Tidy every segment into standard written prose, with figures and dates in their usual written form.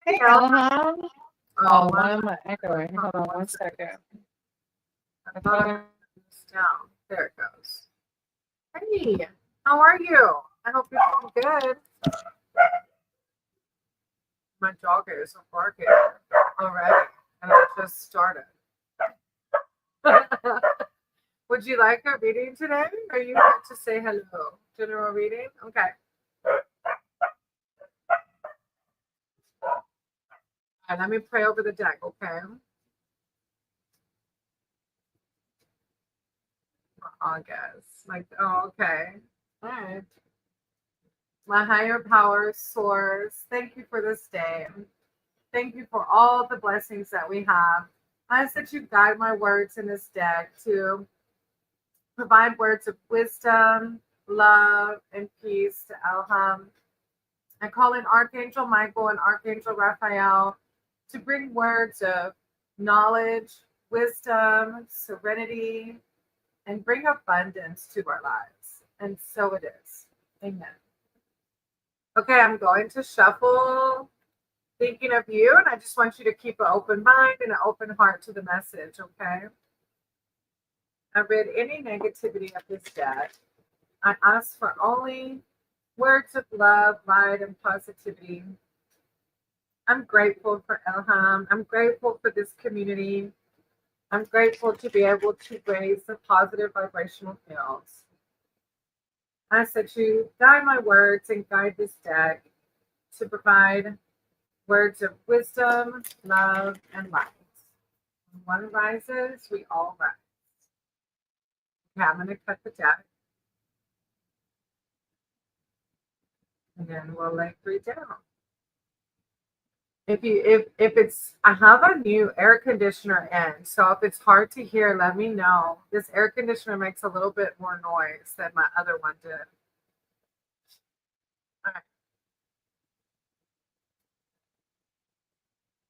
Hey, Elham. Oh, why am I echoing? Hold on 1 second. I thought I had this down. There it goes. Hey, how are you? I hope you're doing good. My dog is barking already, and I just started. Would you like a reading today? Or you want to say hello? General reading? Okay. All right, let me pray over the deck, okay? For August. Like, oh, okay. All right. My higher power source, thank you for this day. Thank you for all the blessings that we have. I ask that you guide my words in this deck to provide words of wisdom, love, and peace to Elham. I call in Archangel Michael and Archangel Raphael to bring words of knowledge, wisdom, serenity, and bring abundance to our lives. And so it is. Amen. Okay, I'm going to shuffle thinking of you, and I just want you to keep an open mind and an open heart to the message, okay? I read any negativity of this deck. I ask for only words of love, light, and positivity. I'm grateful for Elham. I'm grateful for this community. I'm grateful to be able to raise the positive vibrational fields. I ask that you guide my words and guide this deck to provide words of wisdom, love, and light. When one rises, we all rise. Okay, I'm going to cut the deck. And then we'll lay 3 down. If it's, I have a new air conditioner in, so if it's hard to hear, let me know. This air conditioner makes a little bit more noise than my other one did. All right.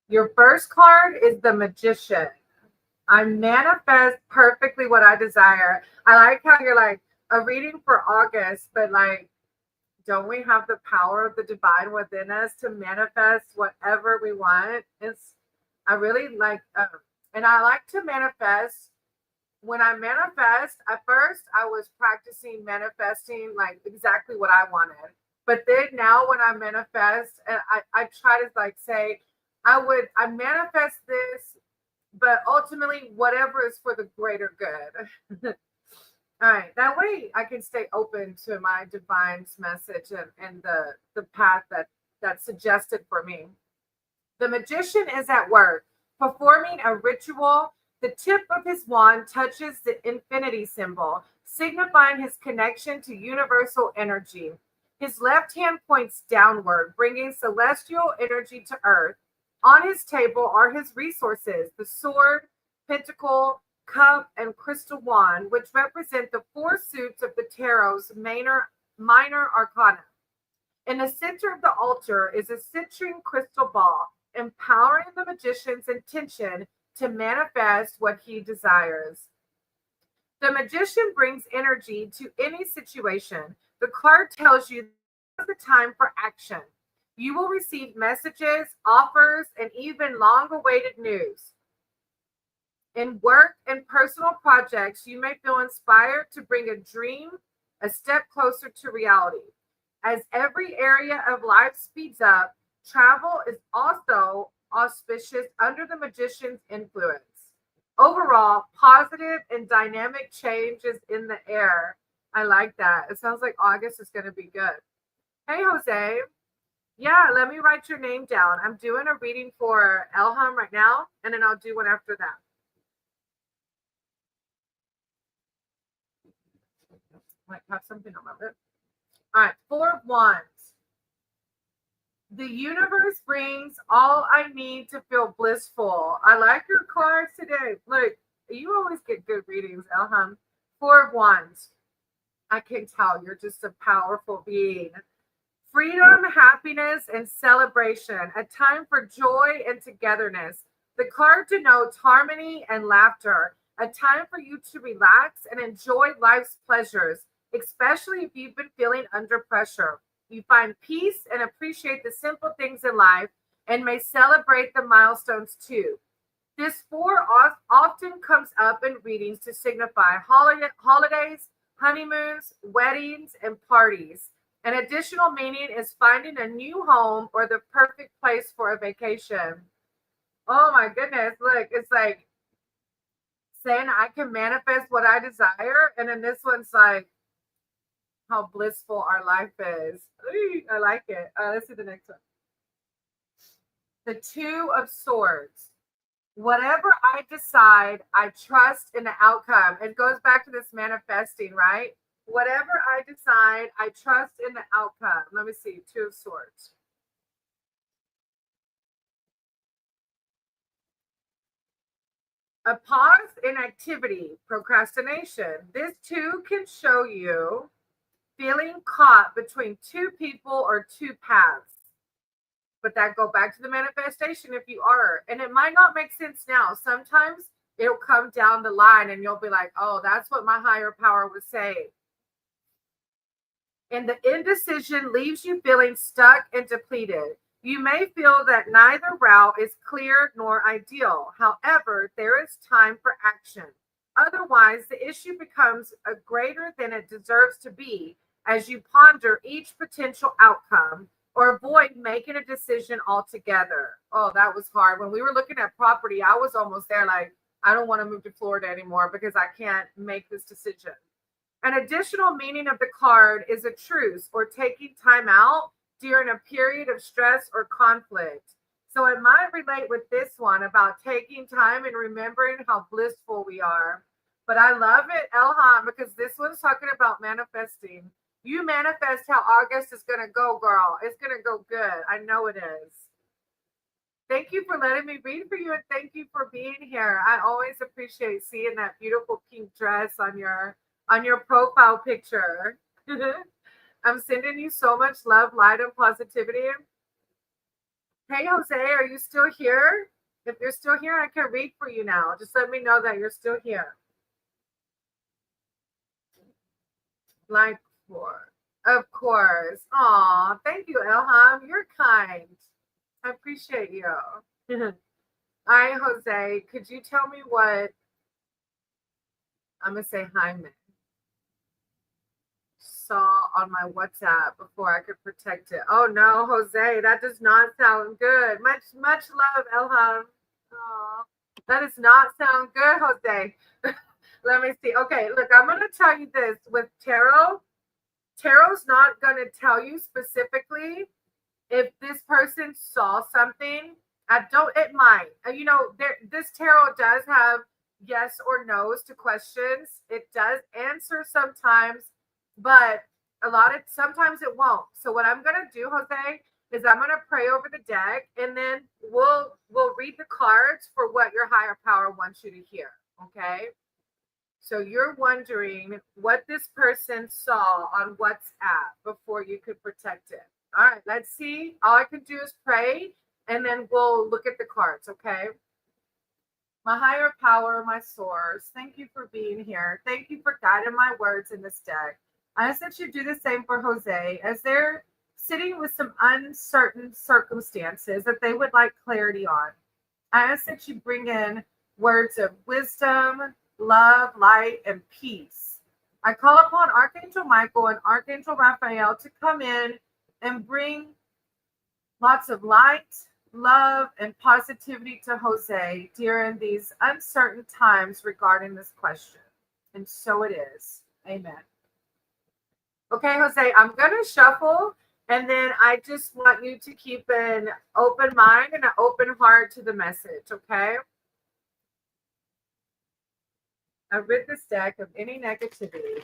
Your first card is the Magician. I manifest perfectly what I desire. I like how you're like a reading for August, but like, don't we have the power of the divine within us to manifest whatever we want? I really like, and I like to manifest. When I manifest, at first I was practicing manifesting like exactly what I wanted. But then now when I manifest, and I try to like say, I manifest this, but ultimately whatever is for the greater good. All right, that way I can stay open to my divine's message and the path that's suggested for me. The magician is at work, performing a ritual. The tip of his wand touches the infinity symbol, signifying his connection to universal energy. His left hand points downward, bringing celestial energy to earth. On his table are his resources, the sword, pentacle, cup, and crystal wand, which represent the 4 suits of the tarot's minor arcana. In the center of the altar is a citrine crystal ball, empowering the magician's intention to manifest what he desires. The magician brings energy to any situation. The card tells you this is the time for action. You will receive messages, offers, and even long-awaited news. In work and personal projects, you may feel inspired to bring a dream a step closer to reality. As every area of life speeds up, travel is also auspicious under the magician's influence. Overall, positive and dynamic change is in the air. I like that. It sounds like August is going to be good. Hey, Jose. Yeah, let me write your name down. I'm doing a reading for Elham right now, and then I'll do one after that. Might have something on my lip. All right, 4 of Wands. The universe brings all I need to feel blissful. I like your cards today. Look, you always get good readings, Elham. 4 of Wands. I can tell you're just a powerful being. Freedom, happiness, and celebration. A time for joy and togetherness. The card denotes harmony and laughter. A time for you to relax and enjoy life's pleasures, especially if you've been feeling under pressure. You find peace and appreciate the simple things in life and may celebrate the milestones too. This four often comes up in readings to signify holidays, honeymoons, weddings, and parties. An additional meaning is finding a new home or the perfect place for a vacation. Oh my goodness, look, it's like saying I can manifest what I desire. And then this one's like how blissful our life is. Ooh, I like it. Let's see the next one. The Two of Swords. Whatever I decide, I trust in the outcome. It goes back to this manifesting, right? Whatever I decide, I trust in the outcome. Let me see. Two of Swords. A pause in activity, procrastination. This too can show you feeling caught between two people or two paths. But that go back to the manifestation if you are. And it might not make sense now. Sometimes it'll come down the line and you'll be like, oh, that's what my higher power was saying. And the indecision leaves you feeling stuck and depleted. You may feel that neither route is clear nor ideal. However, there is time for action. Otherwise, the issue becomes a greater than it deserves to be as you ponder each potential outcome or avoid making a decision altogether. Oh, that was hard. When we were looking at property, I was almost there like, I don't want to move to Florida anymore because I can't make this decision. An additional meaning of the card is a truce or taking time out during a period of stress or conflict. So it might relate with this one about taking time and remembering how blissful we are. But I love it, Elham, because this one's talking about manifesting. You manifest how August is going to go, girl. It's going to go good. I know it is. Thank you for letting me read for you, and thank you for being here. I always appreciate seeing that beautiful pink dress on your profile picture. I'm sending you so much love, light, and positivity. Hey, Jose, are you still here? If you're still here, I can read for you now. Just let me know that you're still here. Like for, of course. Aw, thank you, Elham. You're kind. I appreciate you. All right, Jose, could you tell me what I'm going to say hi, man, saw on my WhatsApp before I could protect it? Oh, no, Jose, that does not sound good. Much love, Elham. Aw, that does not sound good, Jose. Let me see. Okay, look, I'm going to tell you this. With Tarot's not going to tell you specifically if this person saw something. It might. This tarot does have yes or no's to questions. It does answer sometimes, but sometimes it won't. So what I'm going to do, Jose, is I'm going to pray over the deck, and then we'll read the cards for what your higher power wants you to hear, okay? So you're wondering what this person saw on WhatsApp before you could protect it. All right, let's see. All I can do is pray, and then we'll look at the cards, okay? My higher power, my source, thank you for being here. Thank you for guiding my words in this deck. I ask that you do the same for Jose as they're sitting with some uncertain circumstances that they would like clarity on. I ask that you bring in words of wisdom, love, light, and peace. I call upon Archangel Michael and Archangel Raphael to come in and bring lots of light, love, and positivity to Jose during these uncertain times regarding this question. And so it is. Amen. Okay, Jose, I'm going to shuffle, and then I just want you to keep an open mind and an open heart to the message, okay? I rid this deck of any negativity.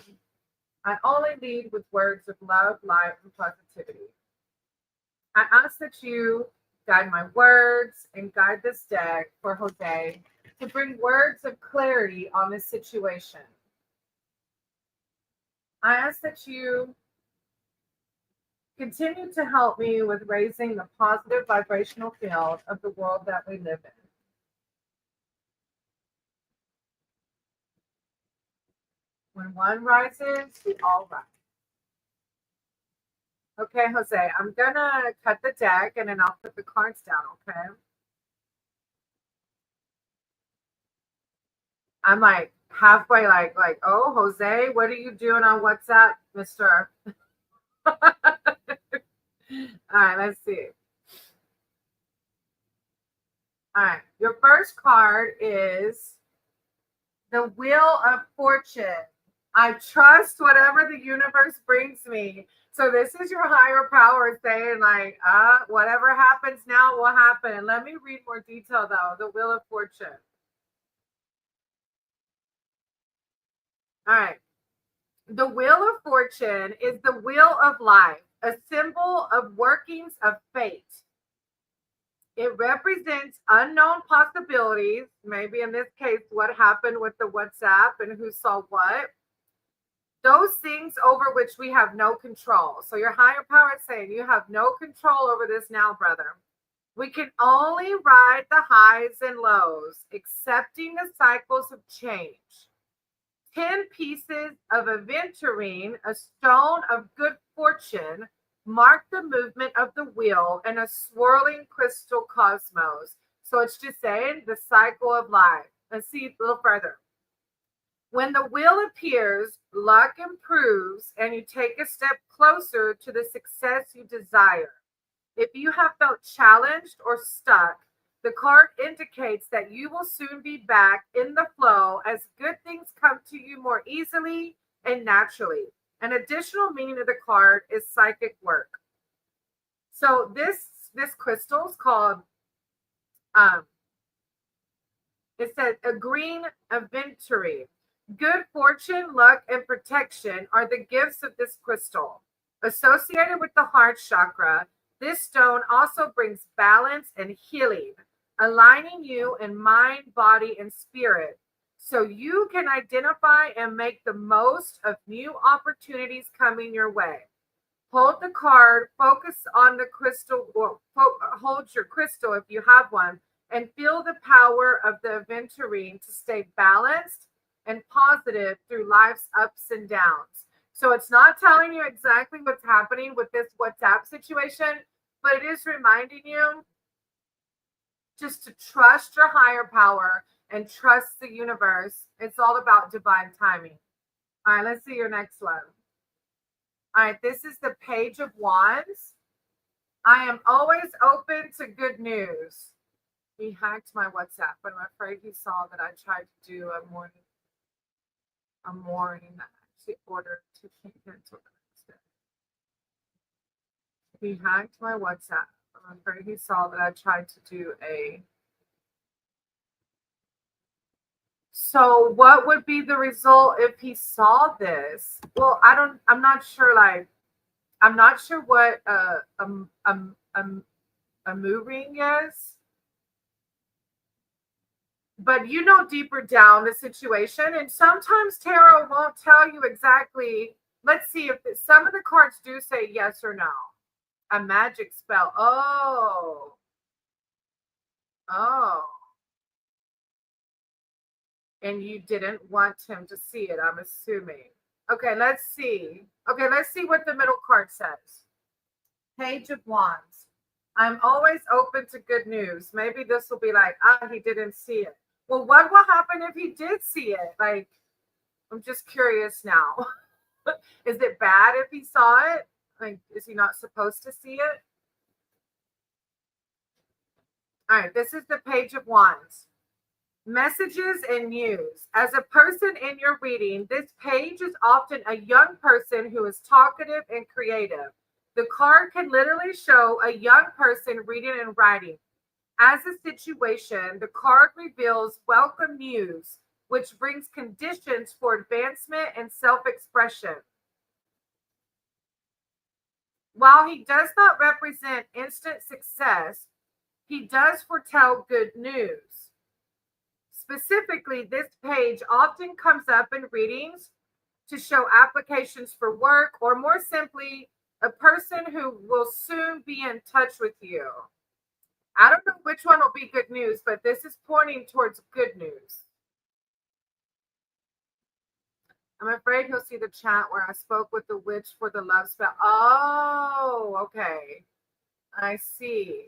I only lead with words of love, light, and positivity. I ask that you guide my words and guide this deck for Jose to bring words of clarity on this situation. I ask that you continue to help me with raising the positive vibrational field of the world that we live in. When one rises, we all rise. Okay, Jose, I'm gonna cut the deck and then I'll put the cards down, okay? I'm like halfway like, oh, Jose, what are you doing on WhatsApp, Mr. All right, let's see. All right, your first card is the Wheel of Fortune. I trust whatever the universe brings me. So this is your higher power saying like, whatever happens now will happen. And let me read more detail though. The Wheel of Fortune. All right. The Wheel of Fortune is the wheel of life, a symbol of workings of fate. It represents unknown possibilities, maybe in this case, what happened with the WhatsApp and who saw what. Those things over which we have no control. So your higher power is saying you have no control over this now, brother. We can only ride the highs and lows, accepting the cycles of change. 10 pieces of aventurine, a stone of good fortune, mark the movement of the wheel in a swirling crystal cosmos. So it's just saying the cycle of life. Let's see a little further. When the wheel appears, luck improves and you take a step closer to the success you desire. If you have felt challenged or stuck, the card indicates that you will soon be back in the flow as good things come to you more easily and naturally. An additional meaning of the card is psychic work. So this crystal is called it says a green aventurine. Good fortune, luck, and protection are the gifts of this crystal. Associated with the heart chakra, this stone also brings balance and healing, aligning you in mind, body, and spirit, so you can identify and make the most of new opportunities coming your way. Hold the card, focus on the crystal, or hold your crystal if you have one, and feel the power of the aventurine to stay balanced and positive through life's ups and downs. So it's not telling you exactly what's happening with this WhatsApp situation, but it is reminding you just to trust your higher power and trust the universe. It's all about divine timing. All right, let's see your next one. All right, this is the Page of Wands. I am always open to good news. He hacked my WhatsApp, but I'm afraid he saw that I tried to do a morning actually ordered to cancel the next day. He hacked my WhatsApp. I'm afraid he saw that I tried to do a. So what would be the result if he saw this? Well, I'm not sure. Like, I'm not sure what a moving is. But you know deeper down the situation, and sometimes tarot won't tell you exactly. Let's see if some of the cards do say yes or no. A magic spell. Oh. And you didn't want him to see it, I'm assuming. Okay, let's see. Okay, let's see what the middle card says. Page of Wands. I'm always open to good news. Maybe this will be like, he didn't see it. Well, what will happen if he did see it? Like, I'm just curious now. Is it bad if he saw it? Like, is he not supposed to see it? All right, this is the Page of Wands. Messages and news. As a person in your reading, this page is often a young person who is talkative and creative. The card can literally show a young person reading and writing. As a situation, the card reveals welcome news, which brings conditions for advancement and self-expression. While he does not represent instant success, he does foretell good news. Specifically, this page often comes up in readings to show applications for work, or more simply, a person who will soon be in touch with you. I don't know which one will be good news, but this is pointing towards good news. I'm afraid he'll see the chat where I spoke with the witch for the love spell. Oh, okay. I see.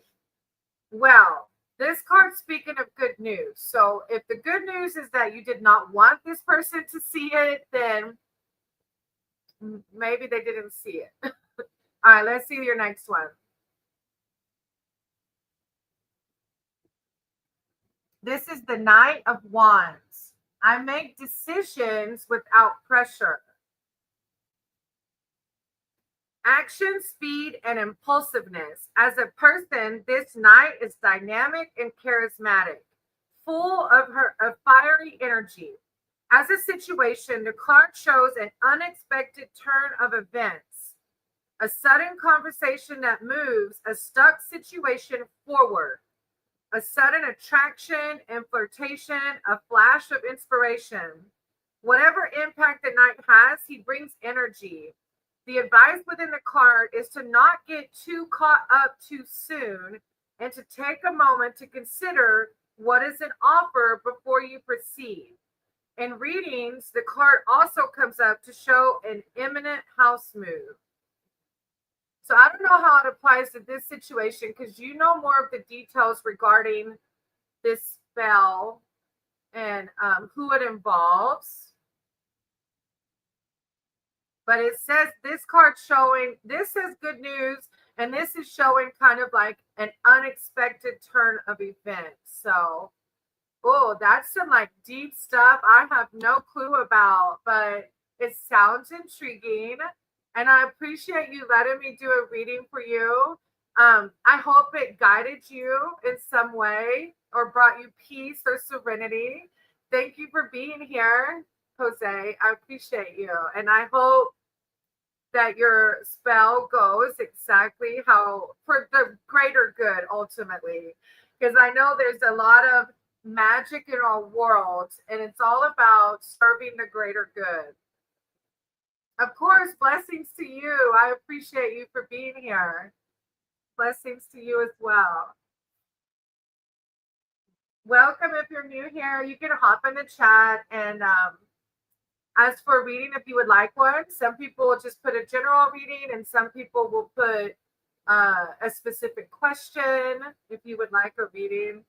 Well, this card's speaking of good news. So if the good news is that you did not want this person to see it, then maybe they didn't see it. All right, let's see your next one. This is the Knight of Wands. I make decisions without pressure. Action, speed, and impulsiveness. As a person, this knight is dynamic and charismatic, full of fiery energy. As a situation, the card shows an unexpected turn of events, a sudden conversation that moves a stuck situation forward, a sudden attraction and flirtation, a flash of inspiration. Whatever impact the knight has, he brings energy. The advice within the card is to not get too caught up too soon and to take a moment to consider what is an offer before you proceed. In readings, the card also comes up to show an imminent house move. So I don't know how it applies to this situation because you know more of the details regarding this spell and who it involves. But it says this card showing, this is good news, and this is showing kind of like an unexpected turn of events. So, oh, that's some like deep stuff I have no clue about, but it sounds intriguing. And I appreciate you letting me do a reading for you. I hope it guided you in some way or brought you peace or serenity. Thank you for being here, Jose. I appreciate you. And I hope that your spell goes exactly how, for the greater good, ultimately. Because I know there's a lot of magic in our world, and it's all about serving the greater good. Of course, blessings to you. I appreciate you for being here. Blessings to you as well. Welcome if you're new here. You can hop in the chat and as for reading, if you would like one, some people will just put a general reading and some people will put a specific question if you would like a reading.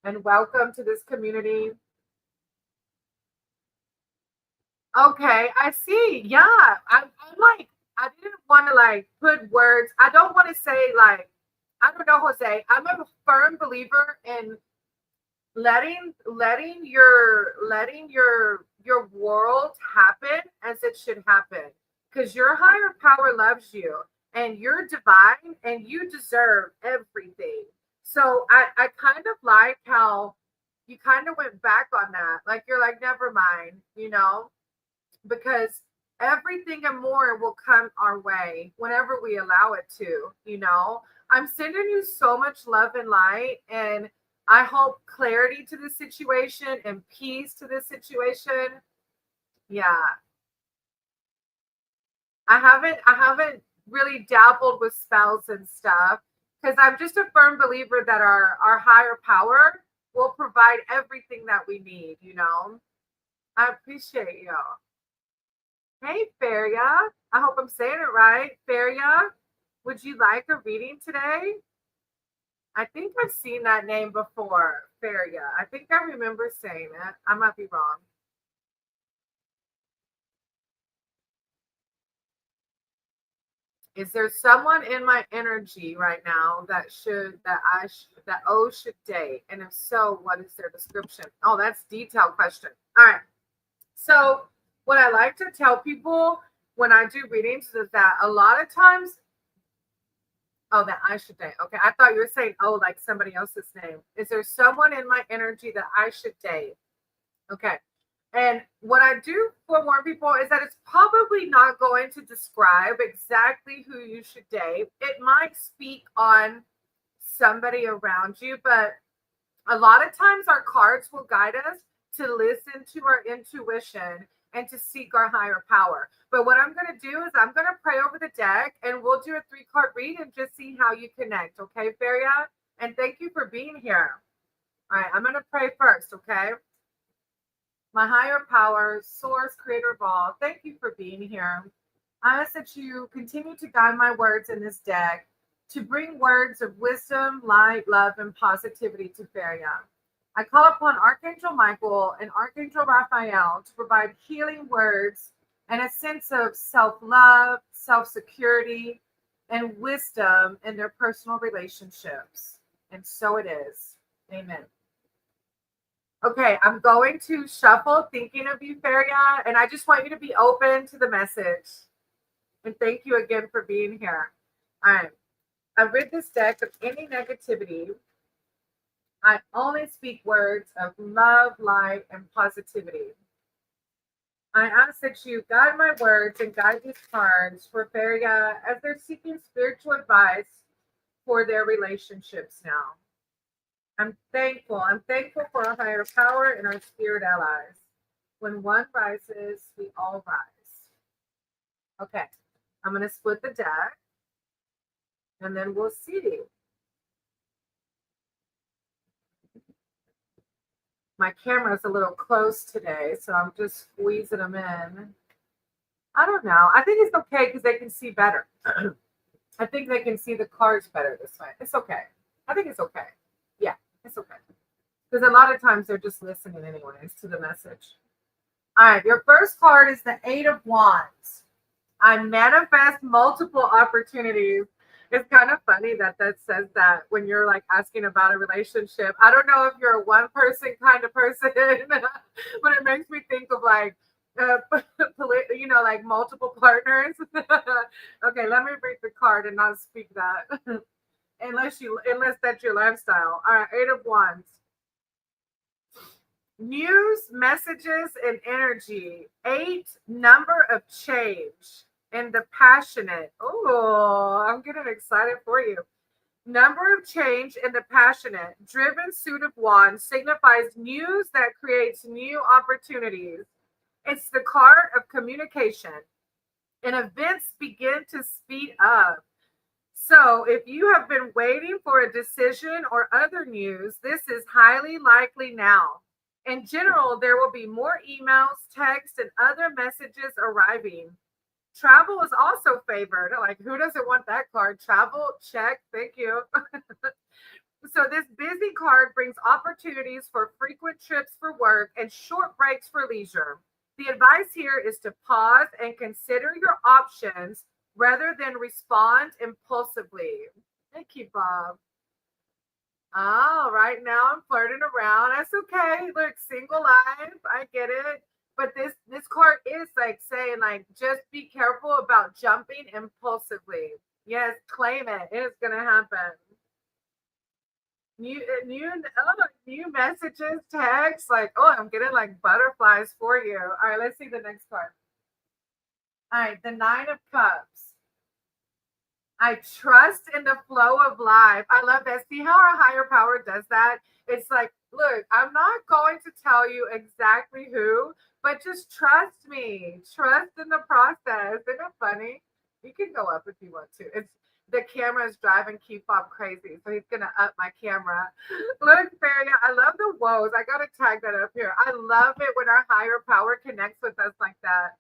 And welcome to this community. Okay, I see. Yeah, I'm like, I didn't want to like put words. I don't want to say like, I don't know, Jose. I'm a firm believer in letting your world happen as it should happen, because your higher power loves you and you're divine and you deserve everything. So I kind of like how you kind of went back on that, like you're like, never mind, because everything and more will come our way whenever we allow it to. I'm sending you so much love and light, and I hope clarity to the situation and peace to the situation. Yeah. I haven't really dabbled with spells and stuff because I'm just a firm believer that our higher power will provide everything that we need. I appreciate you. Hey, Feria. I hope I'm saying it right. Feria, would you like a reading today? I think I've seen that name before, Feria. I think I remember saying it. I might be wrong. Is there someone in my energy right now that O should date? And if so, what is their description? Oh, that's a detailed question. All right. So what I like to tell people when I do readings is that a lot of times, that I should date. Okay. I thought you were saying, like somebody else's name. Is there someone in my energy that I should date? Okay. And what I do forewarn people is that it's probably not going to describe exactly who you should date. It might speak on somebody around you, but a lot of times our cards will guide us to listen to our intuition and to seek our higher power. But what I'm going to do is I'm going to pray over the deck and we'll do a 3-card read and just see how you connect. Okay, Feria? And thank you for being here. All right, I'm going to pray first, okay? My higher power, source, creator of all, thank you for being here. I ask that you continue to guide my words in this deck to bring words of wisdom, light, love, and positivity to Feria. I call upon Archangel Michael and Archangel Raphael to provide healing words and a sense of self love, self security, and wisdom in their personal relationships. And so it is. Amen. Okay, I'm going to shuffle thinking of you, Feria, and I just want you to be open to the message. And thank you again for being here. All right. I rid this deck of any negativity. I only speak words of love, light, and positivity. I ask that you guide my words and guide these cards for Feria as they're seeking spiritual advice for their relationships now. I'm thankful. I'm thankful for our higher power and our spirit allies. When one rises, we all rise. Okay, I'm going to split the deck and then we'll see. My camera's a little close today, so I'm just squeezing them in. I don't know. I think it's okay because they can see better. I think they can see the cards better this way. It's okay. I think it's okay. Yeah, it's okay. Because a lot of times they're just listening anyways to the message. All right, your first card is the Eight of Wands. I manifest multiple opportunities. It's kind of funny that says that when you're like asking about a relationship. I don't know if you're a one person kind of person, but it makes me think of like, like multiple partners. Okay, let me read the card and not speak that. unless that's your lifestyle. All right, Eight of Wands. News, messages, and energy. 8, number of change. And the passionate. Oh, I'm getting excited for you. Number of change and the passionate. Driven suit of wands signifies news that creates new opportunities. It's the card of communication. And events begin to speed up. So if you have been waiting for a decision or other news, this is highly likely now. In general, there will be more emails, texts, and other messages arriving. Travel is also favored. Like, who doesn't want that card? Travel, check, thank you. So this busy card brings opportunities for frequent trips for work and short breaks for leisure. The advice here is to pause and consider your options rather than respond impulsively. Thank you, Bob. Oh, right now I'm flirting around. That's okay. Look, single life. I get it. But this card is like saying, like, just be careful about jumping impulsively. Yes, claim it. It's gonna happen. New messages, texts, like, oh, I'm getting like butterflies for you. All right, let's see the next card. All right, the Nine of Cups. I trust in the flow of life. I love that. See how our higher power does that? It's like, look, I'm not going to tell you exactly who, but just trust me. Trust in the process. Isn't it funny? You can go up if you want to. It's the camera is driving K-pop crazy, so he's gonna up my camera. Look, Feria, I love the woes. I gotta tag that up here. I love it when our higher power connects with us like that.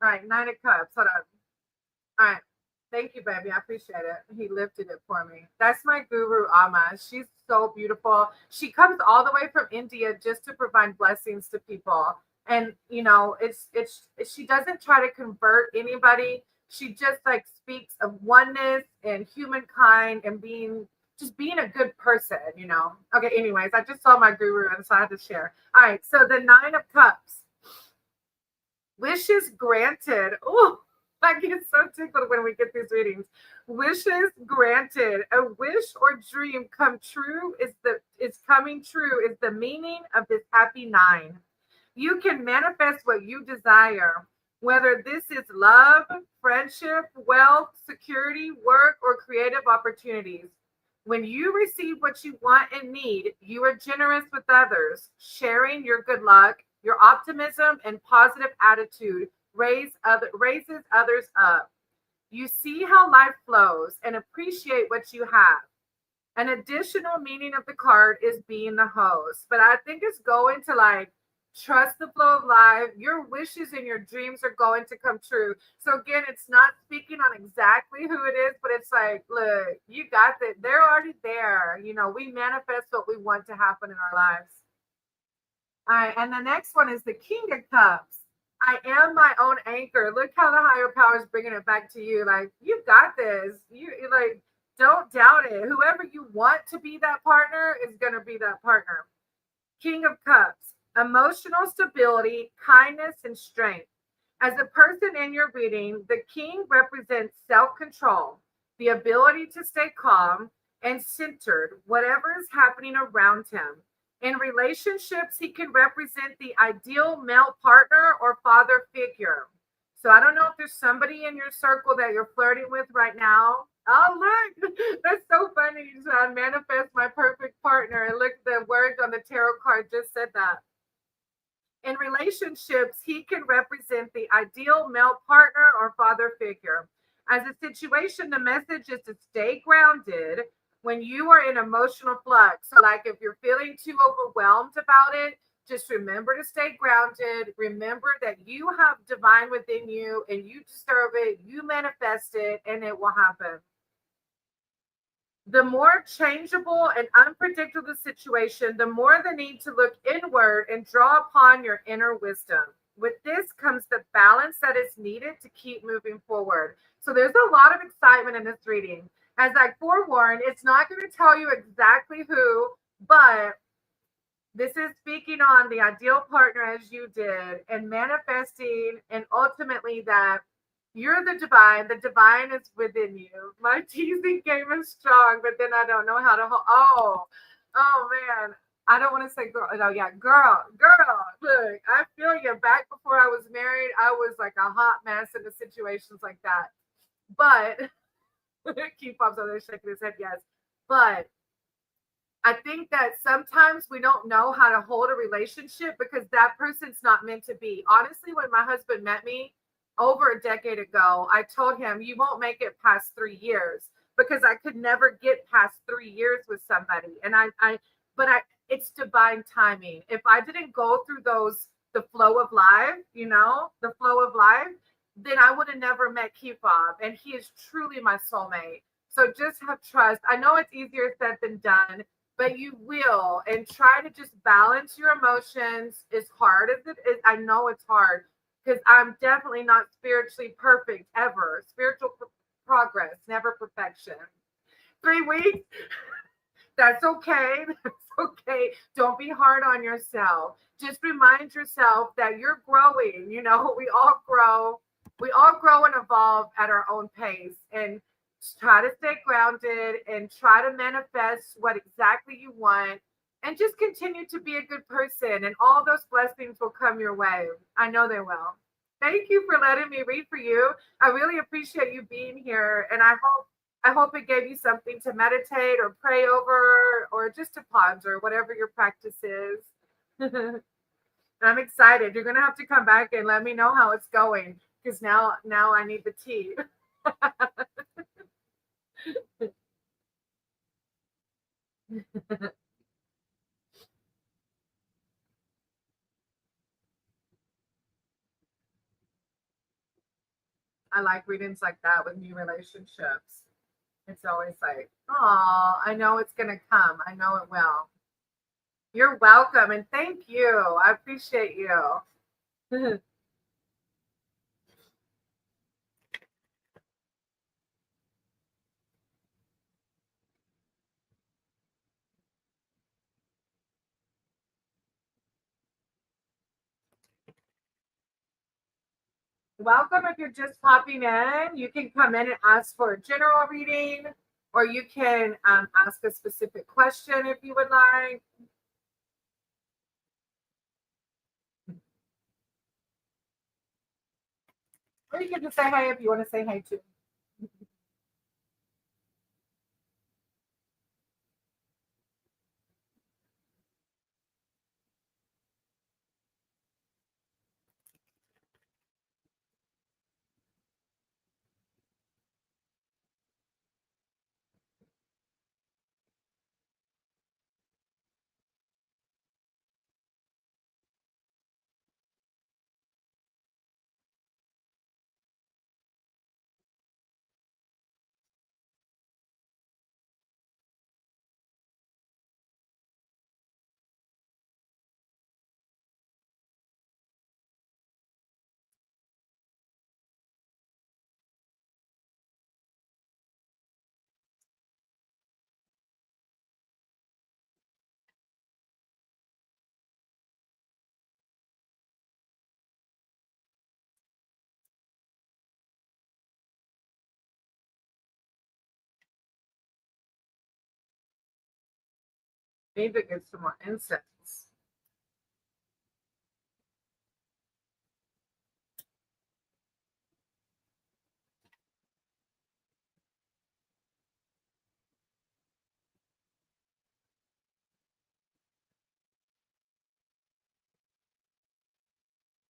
All right, Nine of Cups. Hold on. All right. Thank you, baby. I appreciate it. He lifted it for me. That's my guru, Amma. She's so beautiful. She comes all the way from India just to provide blessings to people. And it's she doesn't try to convert anybody. She just like speaks of oneness and humankind and being a good person. Okay, anyways, I just saw my guru and so I had to share. All right, so the Nine of Cups. Wishes granted. Oh, I get so tickled when we get these readings. Wishes granted. A wish or dream come true is coming true is the meaning of this happy 9. You can manifest what you desire, whether this is love, friendship, wealth, security, work, or creative opportunities. When you receive what you want and need, you are generous with others, sharing your good luck, your optimism, and positive attitude raises others up. You see how life flows and appreciate what you have. An additional meaning of the card is being the host, but I think it's going to like Trust the flow of life. Your wishes and your dreams are going to come true. So again, it's not speaking on exactly who it is, but it's like, look, you got that. They're already there. You know, we manifest what we want to happen in our lives. All right, and the next one is the King of Cups. I am my own anchor. Look how the higher power is bringing it back to you. Like, you got this. You like, don't doubt it. Whoever you want to be that partner is going to be that partner. King of Cups, emotional stability, kindness, and strength. As a person in your reading, the king represents self control, the ability to stay calm and centered, whatever is happening around him. In relationships, he can represent the ideal male partner or father figure. So I don't know if there's somebody in your circle that you're flirting with right now. Oh, look, that's so funny. So manifest my perfect partner. And look, the words on the tarot card just said that. In relationships, he can represent the ideal male partner or father figure. As a situation, the message is to stay grounded when you are in emotional flux. So, like if you're feeling too overwhelmed about it, just remember to stay grounded. Remember that you have divine within you and you deserve it. You manifest it and it will happen. The more changeable and unpredictable the situation, the more the need to look inward and draw upon your inner wisdom. With this comes the balance that is needed to keep moving forward. So there's a lot of excitement in this reading. As I forewarned, it's not going to tell you exactly who, but this is speaking on the ideal partner as you did and manifesting, and ultimately that you're the divine. The divine is within you. My teasing game is strong, but then I don't know how to hold. Oh man. I don't want to say girl. No, yeah, girl. Look, I feel you. Back before I was married, I was like a hot mess in the situations like that. But keep pops over there shaking his head, yes. But I think that sometimes we don't know how to hold a relationship because that person's not meant to be. Honestly, when my husband met me over a decade ago, I told him, you won't make it past 3 years because I could never get past 3 years with somebody. And but it's divine timing. If I didn't go through the flow of life, the flow of life, then I would have never met Kifab. And he is truly my soulmate. So just have trust. I know it's easier said than done, but you will, and try to just balance your emotions as hard as it is. I know it's hard because I'm definitely not spiritually perfect ever. Spiritual progress, never perfection. 3 weeks, that's okay. That's okay. Don't be hard on yourself. Just remind yourself that you're growing. We all grow. We all grow and evolve at our own pace. And try to stay grounded and try to manifest what exactly you want. And just continue to be a good person. And all those blessings will come your way. I know they will. Thank you for letting me read for you. I really appreciate you being here. And I hope it gave you something to meditate or pray over or just to ponder, whatever your practice is. I'm excited. You're gonna have to come back and let me know how it's going because now I need the tea. I like readings like that with new relationships. It's always like, oh, I know it's gonna come. I know it will. You're welcome and thank you. I appreciate you. Welcome if you're just popping in. You can come in and ask for a general reading, or you can ask a specific question if you would like. Or you can just say hi if you want to say hi too. Need to get some more incense.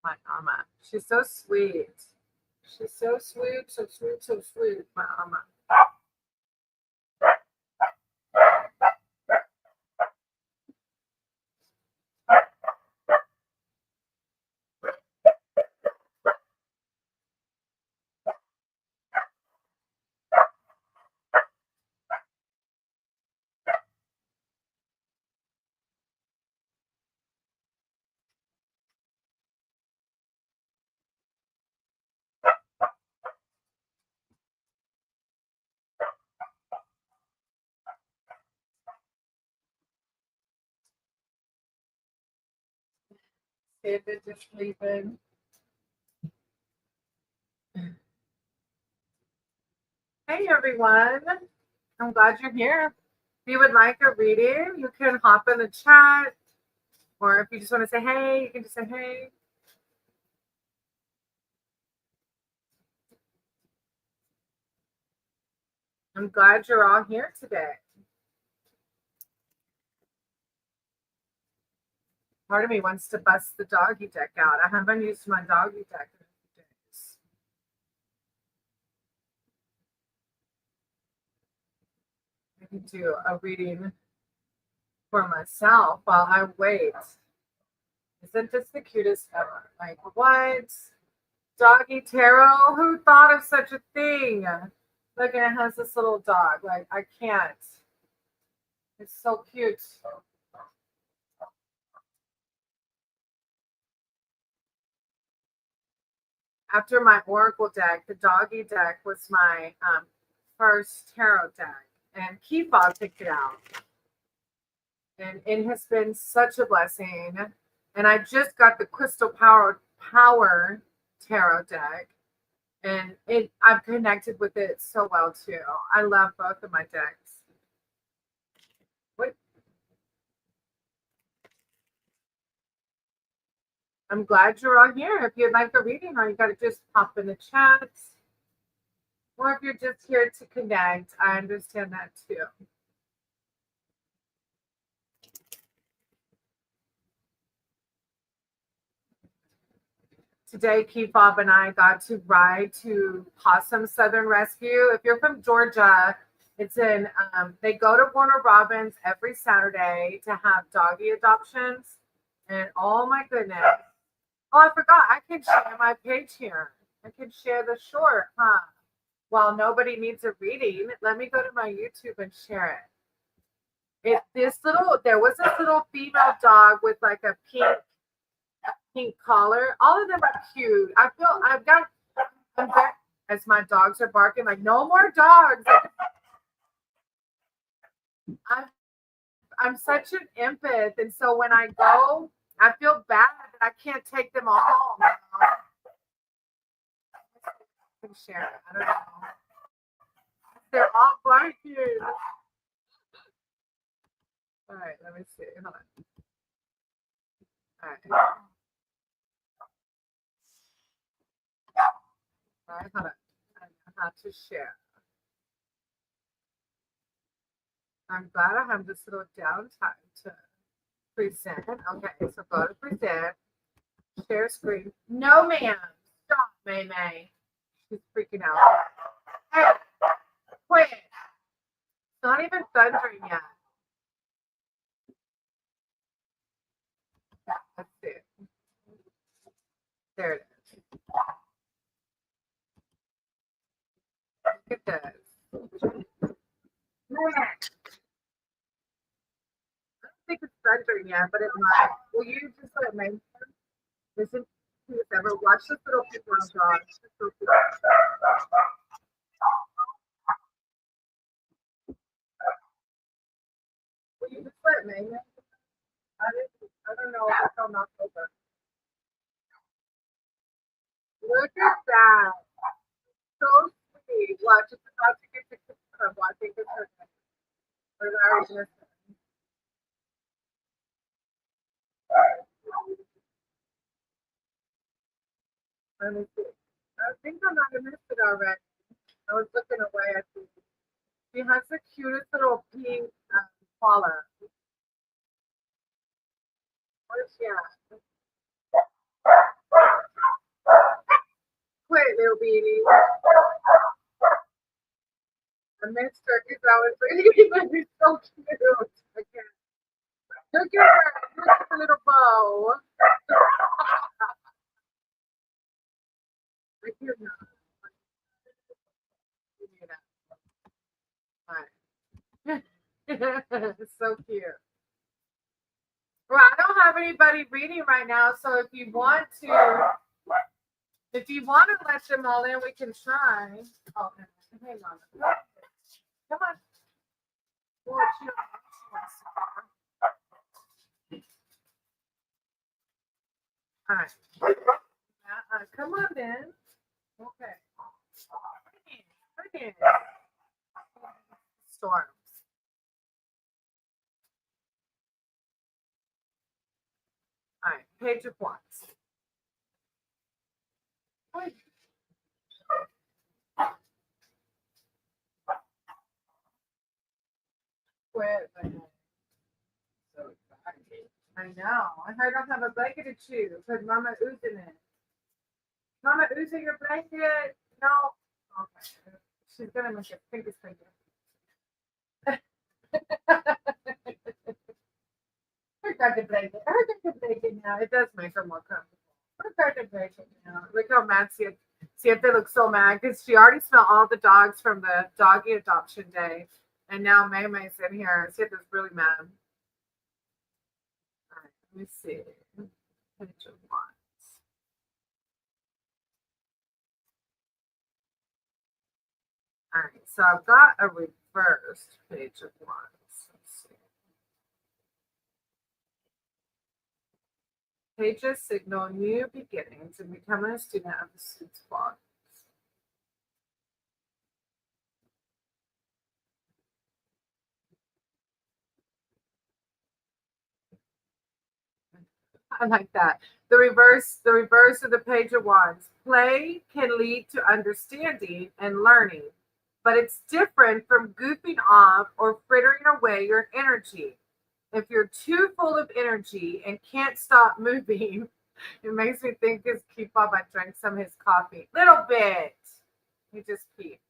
My mama. She's so sweet. She's so sweet, so sweet, so sweet. My mama. David just leaving. Hey everyone. I'm glad you're here. If you would like a reading, you can hop in the chat. Or if you just want to say hey, you can just say hey. I'm glad you're all here today. Part of me wants to bust the doggy deck out. I haven't used my doggy deck in a few days. I can do a reading for myself while I wait. Isn't this the cutest ever? Like, what? Doggy tarot? Who thought of such a thing? Look, and it has this little dog. Like, I can't. It's so cute. After my Oracle deck, the doggy deck was my first tarot deck. And Keefa picked it out. And it has been such a blessing. And I just got the Crystal Power Tarot deck. And I've connected with it so well too. I love both of my decks. What? I'm glad you're all here. If you'd like a reading, or you got to just pop in the chat. Or if you're just here to connect, I understand that too. Today, Keefob and I got to ride to Possum Southern Rescue. If you're from Georgia, it's in, they go to Warner Robins every Saturday to have doggy adoptions. And oh my goodness. Oh, I forgot. I can share my page here. I can share the short, huh? While nobody needs a reading, let me go to my YouTube and share it. There was this little female dog with like a pink collar. All of them are cute. As my dogs are barking, like, no more dogs. I'm such an empath, and so when I go, I feel bad that I can't take them all home. I can share it. I don't know. They're all barking. All right, let me see. Hold on. All right. All right, hold on. I know how to share. I'm glad I have this little downtime to present. Okay, so go to present. Share screen. No, ma'am. Stop, May May. She's freaking out. Hey, quit. It's not even thundering yet. Let's see. There it is. Look at this. I don't think it's thundering yet, but it might. Will you just let me listen to this ever? Watch this little people on dog. Will you just let me? I don't know if I'll knock over. Look at that. So sweet. Watch, it's about to get to watching this. Or I already missed it. Let me see. I think I might have missed it already. I was looking away at you. She has the cutest little pink collar. Where's she at? Quit, little beanie. I missed her because I was reading. She's so cute. I can't. Look at her. Look at the little bow. I can't know. It's so cute. Well, I don't have anybody reading right now, so if you want to let them all in, we can try. Oh, hang on. Come on. Well, she wants to all right. Come on in. Okay. Come in. Storms. All right. Page of Wands. Quit. I know. I heard I have a blanket to chew. Put Mama oozing it. Mama oozing your blanket? No. Okay. She's gonna make it finger finger. Her got the blanket. Her got the blanket now. It does make her more comfortable. Her got the blanket now. Look how mad Siete looks so mad because she already smelled all the dogs from the doggy adoption day. And now May May's in here. Siete's really mad. All right, let me see. Page of Wands. All right, so I've got a reversed Page of Wands. Let's see. Pages signal new beginnings and becoming a student of the Suits Wands. I like that. The reverse of the Page of Wands. Play can lead to understanding and learning, but it's different from goofing off or frittering away your energy. If you're too full of energy and can't stop moving, it makes me think his K-pop. I drank some of his coffee. Little bit. He just peed.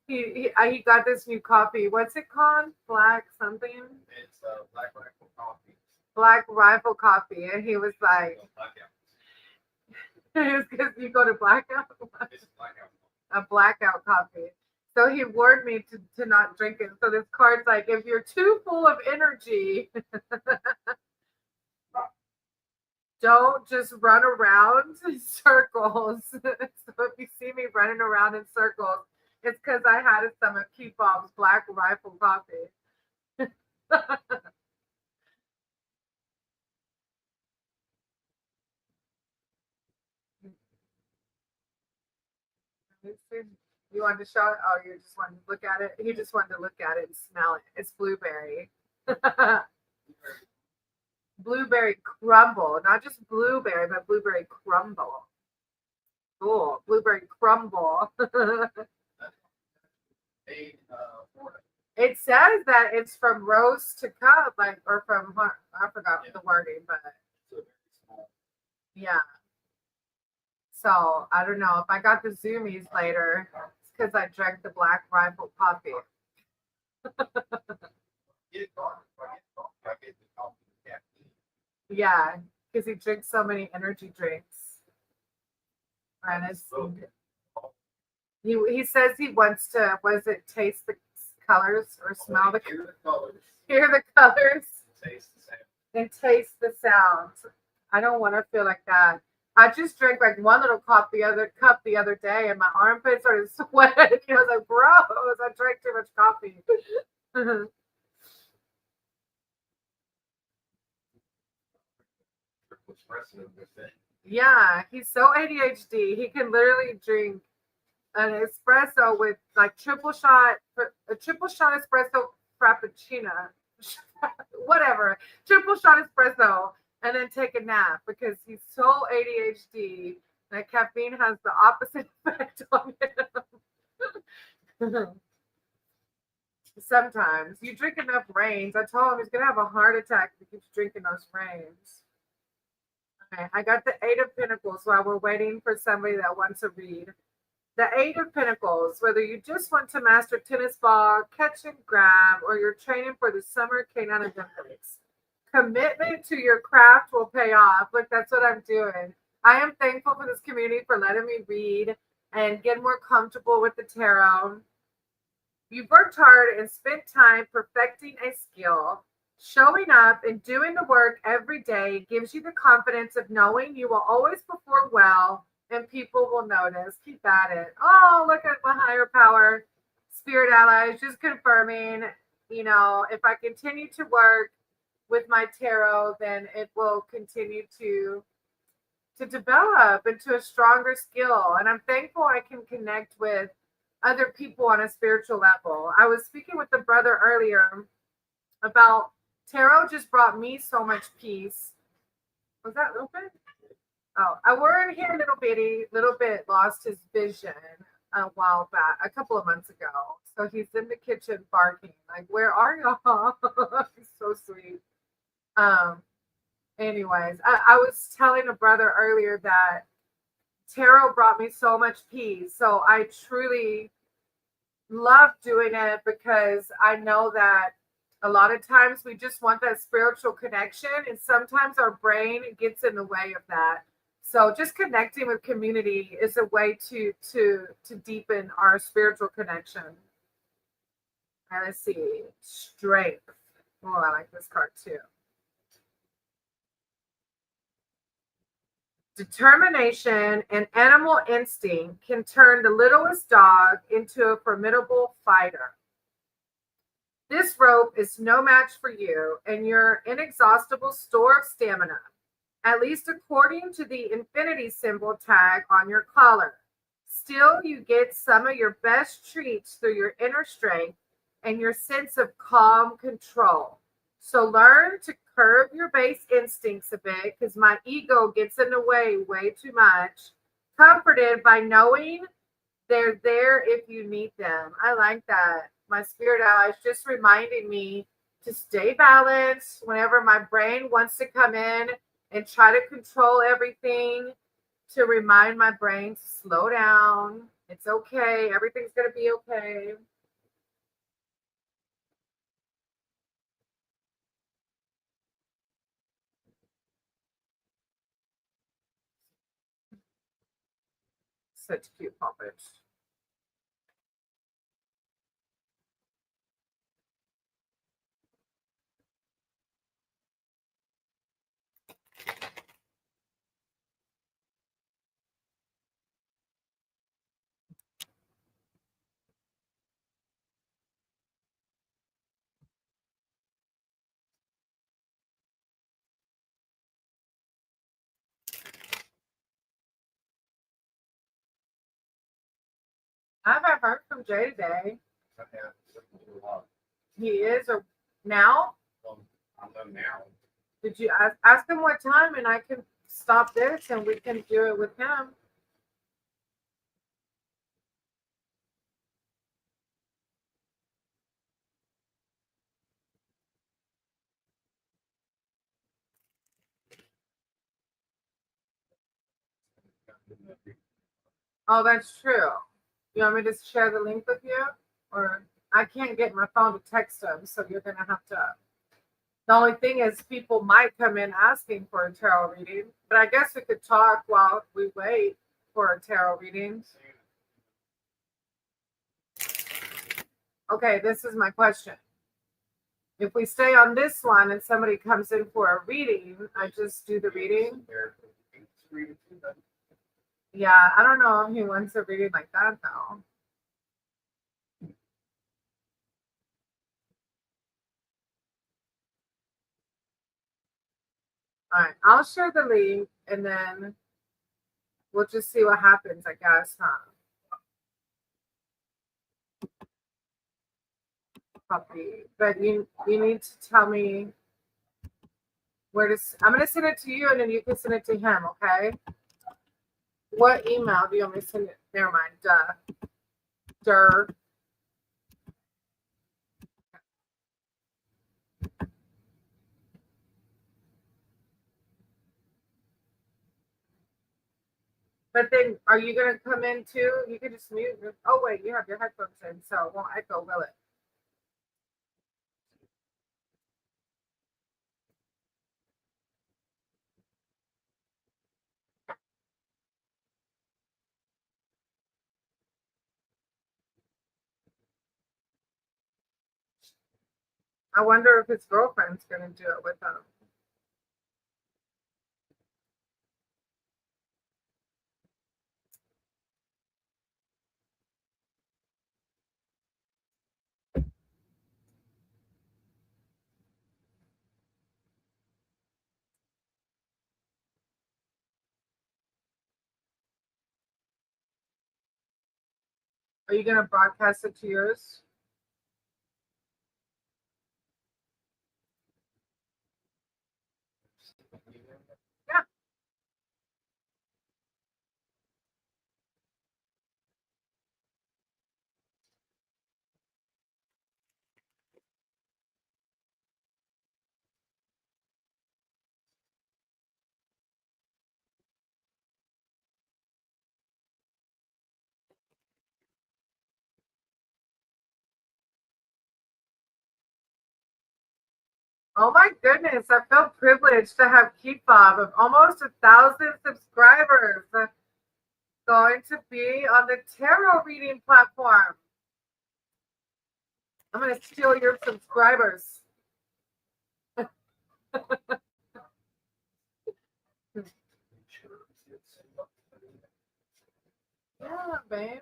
he got this new coffee. What's it called? Black something? It's Black Rifle Coffee. Black Rifle Coffee. And he was like, it's because you go to blackout? It's blackout. A blackout coffee. So he warned me to not drink it. So this card's like, if you're too full of energy, don't just run around in circles. So if you see me running around in circles, it's because I had some of K-pop's Black Rifle Coffee. You wanted to show it? Oh, you just wanted to look at it? He just wanted to look at it and smell it. It's blueberry. Blueberry crumble. Not just blueberry, but blueberry crumble. Cool. Blueberry crumble. It says that it's from rose to cup, like, or from, I forgot the wording, but yeah. So I don't know if I got the zoomies later. It's because I drank the Black Rifle coffee. Yeah, because he drinks so many energy drinks. And he says he wants to, was it taste the colors or smell the colors? Hear the colors. And taste the sounds. I don't want to feel like that. I just drank like one little cup the other day, and my armpits started sweating. I was like, gross! I drank too much coffee. Yeah, he's so ADHD. He can literally drink an espresso with like a triple shot espresso frappuccino. whatever, triple shot espresso, and then take a nap because he's so ADHD that caffeine has the opposite effect on him. Sometimes you drink enough rains. I told him he's gonna have a heart attack if he keeps drinking those rains. Okay, I got the Eight of Pentacles while we're waiting for somebody that wants to read. The Eight of Pentacles, whether you just want to master tennis ball, catch and grab, or you're training for the Summer Canine Olympics, commitment to your craft will pay off. Look, that's what I'm doing. I am thankful for this community for letting me read and get more comfortable with the tarot. You've worked hard and spent time perfecting a skill. Showing up and doing the work every day gives you the confidence of knowing you will always perform well and people will notice. Keep at it. Oh, look at my higher power. Spirit allies just confirming, if I continue to work with my tarot, then it will continue to develop into a stronger skill. And I'm thankful I can connect with other people on a spiritual level. I was speaking with a brother earlier about tarot just brought me so much peace. Was that open? Oh, I were in here little bit lost his vision a while back, a couple of months ago. So he's in the kitchen barking, like, where are y'all? He's so sweet. Anyways, I was telling a brother earlier that tarot brought me so much peace. So I truly love doing it because I know that a lot of times we just want that spiritual connection, and sometimes our brain gets in the way of that. So just connecting with community is a way to deepen our spiritual connection. And let's see, strength. Oh, I like this card too. Determination and animal instinct can turn the littlest dog into a formidable fighter. This rope is no match for you and your inexhaustible store of stamina, at least according to the infinity symbol tag on your collar. Still, you get some of your best treats through your inner strength and your sense of calm control. So learn to curb your base instincts a bit because my ego gets in the way too much. Comforted by knowing they're there if you need them. I like that. My spirit allies just reminding me to stay balanced whenever my brain wants to come in and try to control everything, to remind my brain to slow down. It's okay. Everything's going to be okay. Such cute puppets. I haven't heard from Jay today. He is or now? I know now. Did you ask him what time and I can stop this and we can do it with him? Oh, that's true. You want me to share the link with you? Or I can't get my phone to text him, so you're going to have to. The only thing is people might come in asking for a tarot reading, but I guess we could talk while we wait for a tarot reading. Okay, this is my question. If we stay on this one and somebody comes in for a reading, I just do the reading. Yeah, I don't know if he wants a reading like that though. All right, I'll share the link and then we'll just see what happens, I guess, huh? puppy. But you need to tell me where to. I'm gonna send it to you, and then you can send it to him. Okay. What email do you want me to send it? Never mind. Dur. But then, are you gonna come in too? You can just mute. Oh wait, you have your headphones in, so it won't echo, will it? I wonder if his girlfriend's gonna do it with him. Are you gonna broadcast it to yours? Yeah. Oh my goodness, I feel privileged to have Keefob of almost 1,000 subscribers going to be on the tarot reading platform. I'm gonna steal your subscribers. Yeah, babe.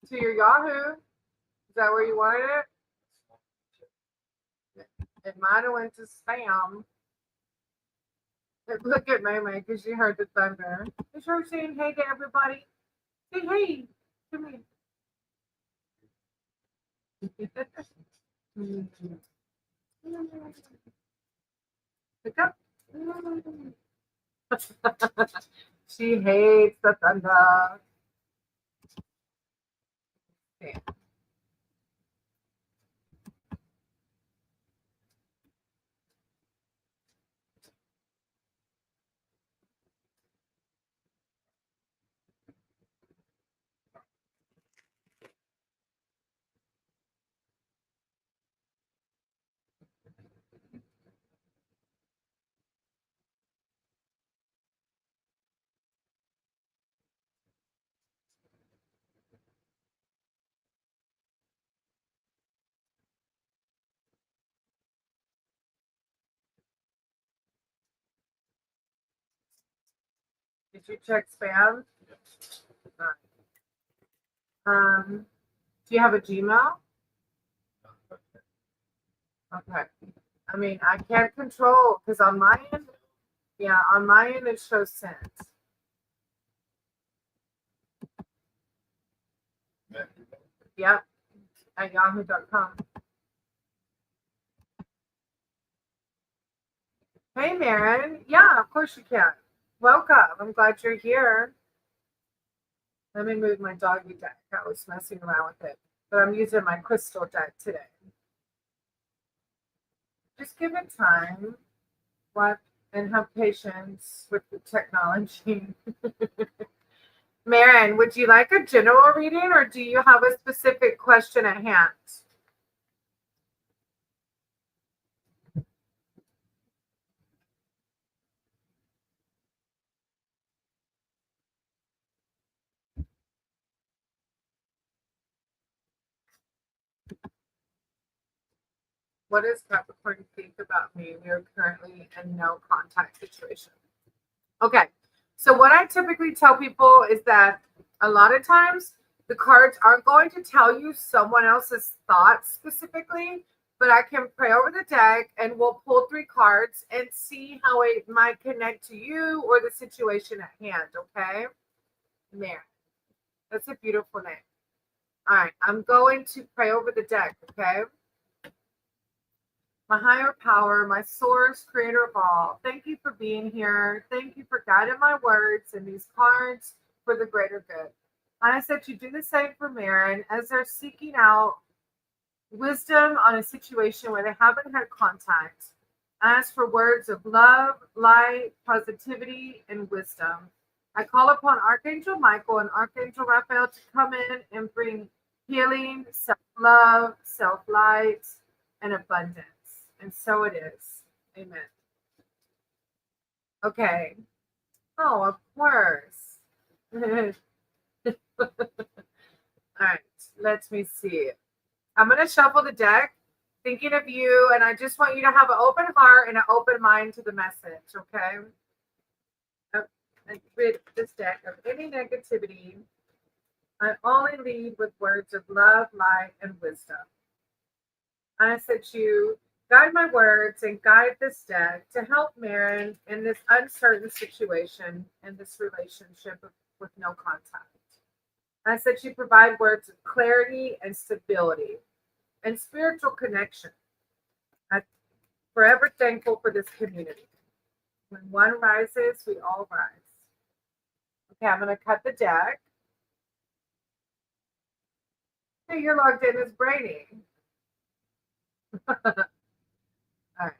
To your Yahoo. Is that where you wanted it? It might have went to spam. Look at May because she heard the thunder. Is her saying hey to everybody? Say hey to me. Pick up. She hates the thunder. Okay. Did you check spam? Do you have a Gmail? Okay. I mean, I can't control because on my end, yeah, on my end it shows sent. Yep, at yahoo.com. Hey, Maren. Yeah, of course you can. Welcome. I'm glad you're here. Let me move my doggy deck. I was messing around with it, but I'm using my crystal deck today. Just give it time. What? And have patience with the technology. Maren, would you like a general reading or do you have a specific question at hand? What does Capricorn think about me? We are currently in no contact situation. Okay. So what I typically tell people is that a lot of times the cards aren't going to tell you someone else's thoughts specifically, but I can pray over the deck and we'll pull 3 cards and see how it might connect to you or the situation at hand. Okay. Mary. That's a beautiful name. All right, I'm going to pray over the deck, okay? My higher power, my source, creator of all, thank you for being here. Thank you for guiding my words and these cards for the greater good. I ask that you do the same for Marin as they're seeking out wisdom on a situation where they haven't had contact. I ask for words of love, light, positivity, and wisdom. I call upon Archangel Michael and Archangel Raphael to come in and bring healing, self-love, self-light, and abundance. And so it is. Amen. Okay. Oh, of course. All right. Let me see. I'm going to shuffle the deck, thinking of you, and I just want you to have an open heart and an open mind to the message, okay? And rid this deck of any negativity. I only lead with words of love, light, and wisdom. I ask that you guide my words and guide this deck to help Marin in this uncertain situation in this relationship with no contact. I ask that you provide words of clarity and stability and spiritual connection. I'm forever thankful for this community. When one rises, we all rise. Okay, I'm going to cut the deck. Hey, you're logged in as Brady. All right.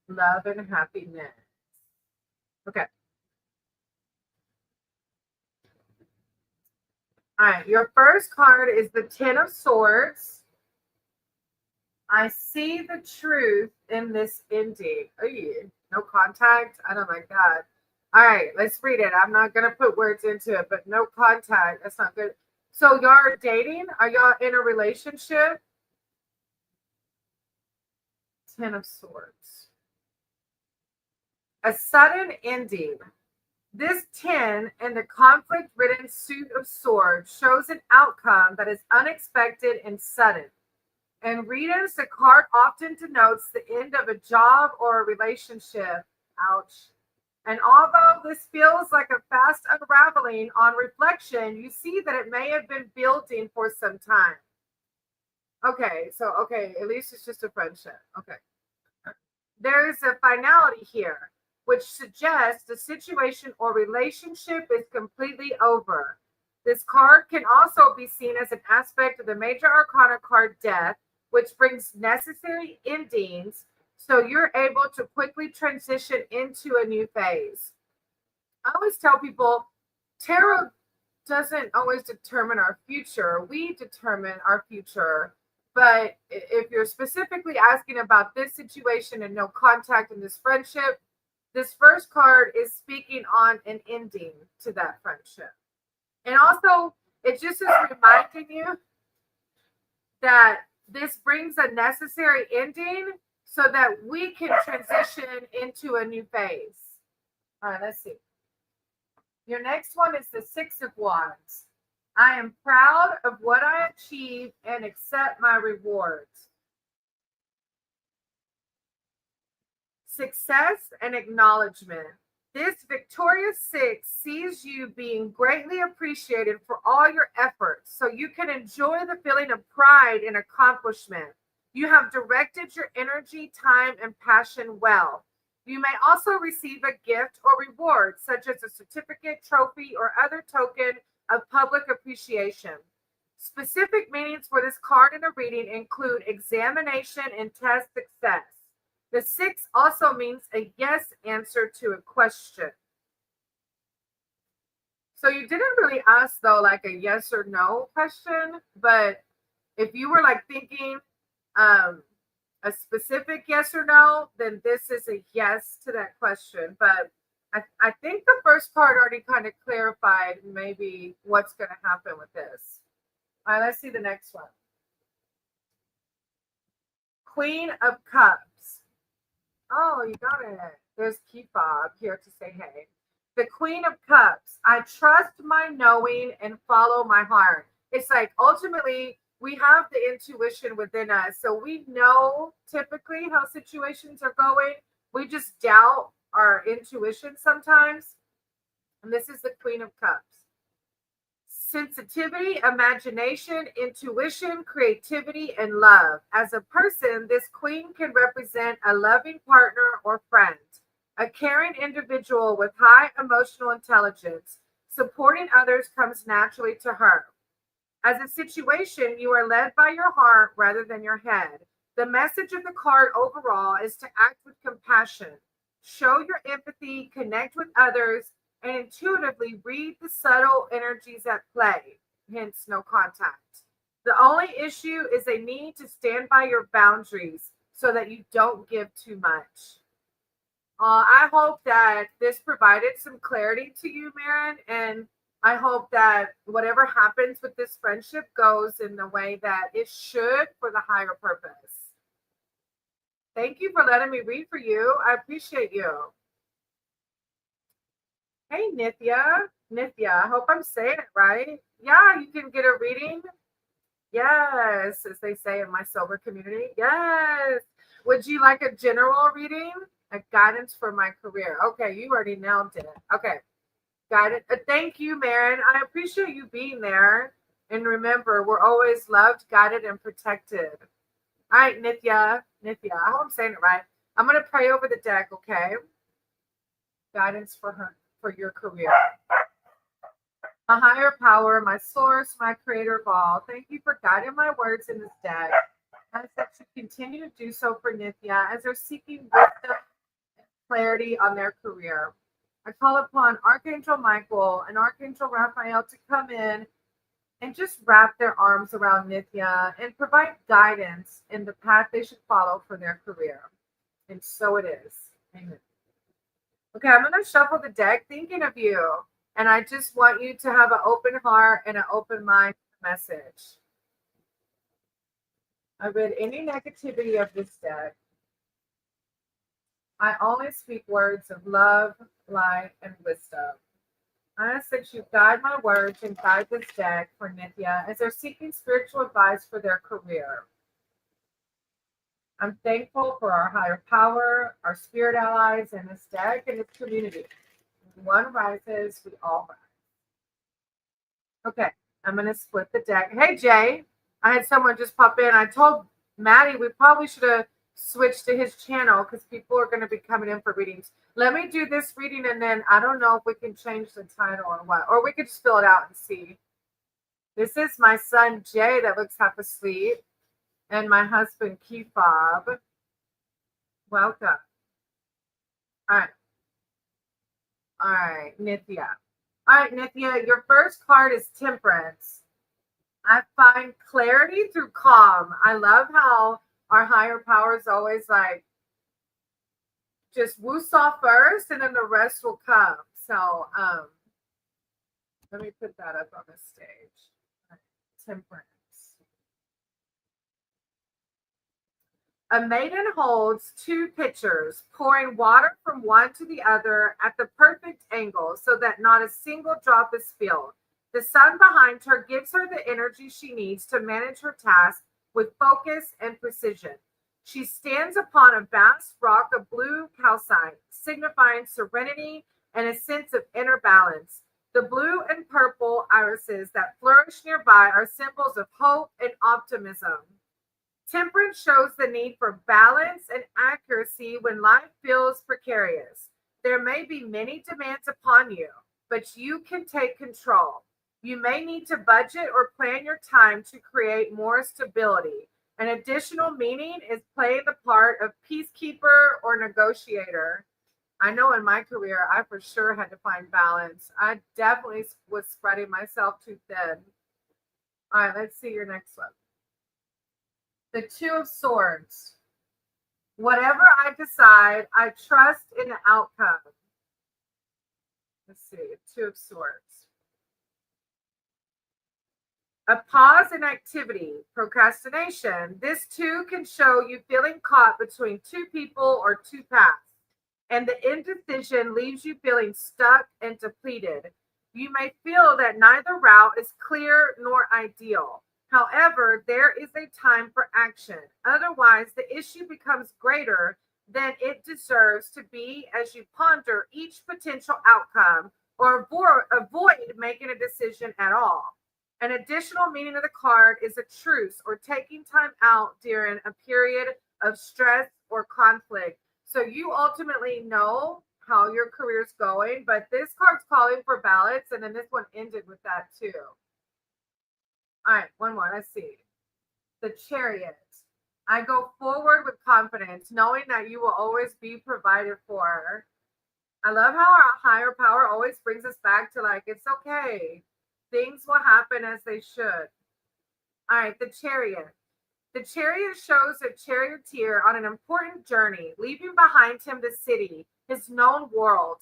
Love and happiness. Okay. All right. Your first card is the Ten of Swords. I see the truth in this ending. Oh, yeah. No contact. I don't like that. All right. Let's read it. I'm not going to put words into it, but no contact. That's not good. So y'all are dating? Are y'all in a relationship? Ten of Swords. A sudden ending. This 10 in the conflict-ridden suit of swords shows an outcome that is unexpected and sudden. In readings, the card often denotes the end of a job or a relationship. Ouch. And although this feels like a fast unraveling, on reflection, you see that it may have been building for some time. Okay, at least it's just a friendship. Okay. There is a finality here, which suggests the situation or relationship is completely over. This card can also be seen as an aspect of the major arcana card Death, which brings necessary endings, so you're able to quickly transition into a new phase. I always tell people, tarot doesn't always determine our future. We determine our future. But if you're specifically asking about this situation and no contact in this friendship, this first card is speaking on an ending to that friendship. And also, it just is reminding you that this brings a necessary ending so that we can transition into a new phase. All right, let's see. Your next one is the Six of Wands. I am proud of what I achieved and accept my rewards. Success and acknowledgement. This victorious six sees you being greatly appreciated for all your efforts, so you can enjoy the feeling of pride and accomplishment. You have directed your energy, time, and passion well. You may also receive a gift or reward, such as a certificate, trophy, or other token of public appreciation. Specific meanings for this card in a reading include examination and test success. The six also means a yes answer to a question. So you didn't really ask, though, like a yes or no question, but if you were like thinking a specific yes or no, then this is a yes to that question. But I think the first part already kind of clarified maybe what's going to happen with this. All right, let's see the next one. Queen of Cups. Oh, you got it. There's Key Fob here to say hey. The Queen of Cups. I trust my knowing and follow my heart. It's like ultimately we have the intuition within us. So we know typically how situations are going. We just doubt our intuition sometimes. And this is the Queen of Cups. sensitivity, imagination, intuition, creativity, and love. As a person, this queen can represent a loving partner or friend, a caring individual with high emotional intelligence. Supporting others comes naturally to her. As a situation, you are led by your heart rather than your head. The message of the card overall is to act with compassion, show your empathy, connect with others, and intuitively read the subtle energies at play, hence no contact. The only issue is a need to stand by your boundaries so that you don't give too much. I hope that this provided some clarity to you, Marin, and I hope that whatever happens with this friendship goes in the way that it should for the higher purpose. Thank you for letting me read for you. I appreciate you. Hey, Nithya. Nithya, I hope I'm saying it right. Yeah, you can get a reading. Yes, as they say in my sober community. Yes. Would you like a general reading? A guidance for my career. Okay, you already nailed it. Okay. Guidance. Thank you, Marin. I appreciate you being there. And remember, we're always loved, guided, and protected. All right, Nithya. Nithya, I hope I'm saying it right. I'm going to pray over the deck, okay? Guidance for your career. A higher power, my source, my creator of all. Thank you for guiding my words in this deck. As that you continue to do so for Nithya as they're seeking wisdom and clarity on their career. I call upon Archangel Michael and Archangel Raphael to come in and just wrap their arms around Nithya and provide guidance in the path they should follow for their career. And so it is. Amen. Okay, I'm going to shuffle the deck thinking of you. And I just want you to have an open heart and an open mind message. I read any negativity of this deck. I only speak words of love, light, and wisdom. I ask that you guide my words and guide this deck for Nithya as they're seeking spiritual advice for their career. I'm thankful for our higher power, our spirit allies, and this deck and its community. When one rises, we all rise. Okay, I'm going to split the deck. Hey, Jay, I had someone just pop in. I told Maddie we probably should have switched to his channel because people are going to be coming in for readings. Let me do this reading, and then I don't know if we can change the title or what. Or we could just fill it out and see. This is my son, Jay, that looks half asleep, and my husband, Kefab. Welcome. All right, Nithya. All right, Nithya, your first card is Temperance. I find clarity through calm. I love how our higher power is always like, just woosah first and then the rest will come. So let me put that up on the stage. Right. Temperance. A maiden holds two pitchers, pouring water from one to the other at the perfect angle so that not a single drop is spilled. The sun behind her gives her the energy she needs to manage her task with focus and precision. She stands upon a vast rock of blue calcite, signifying serenity and a sense of inner balance. The blue and purple irises that flourish nearby are symbols of hope and optimism. Temperance shows the need for balance and accuracy when life feels precarious. There may be many demands upon you, but you can take control. You may need to budget or plan your time to create more stability. An additional meaning is playing the part of peacekeeper or negotiator. I know in my career, I for sure had to find balance. I definitely was spreading myself too thin. All right, let's see your next one. The Two of Swords. Whatever I decide, I trust in the outcome. Let's see, Two of Swords. A pause in activity, procrastination. This too can show you feeling caught between two people or two paths, and the indecision leaves you feeling stuck and depleted. You may feel that neither route is clear nor ideal. However, there is a time for action. Otherwise, the issue becomes greater than it deserves to be as you ponder each potential outcome or avoid making a decision at all. An additional meaning of the card is a truce or taking time out during a period of stress or conflict. So you ultimately know how your career's going, but this card's calling for balance, and then this one ended with that too. All right, one more. Let's see. The Chariot. I go forward with confidence, knowing that you will always be provided for. I love how our higher power always brings us back to like, it's okay. Things will happen as they should. All right, the Chariot. The Chariot shows a charioteer on an important journey, leaving behind him the city, his known world.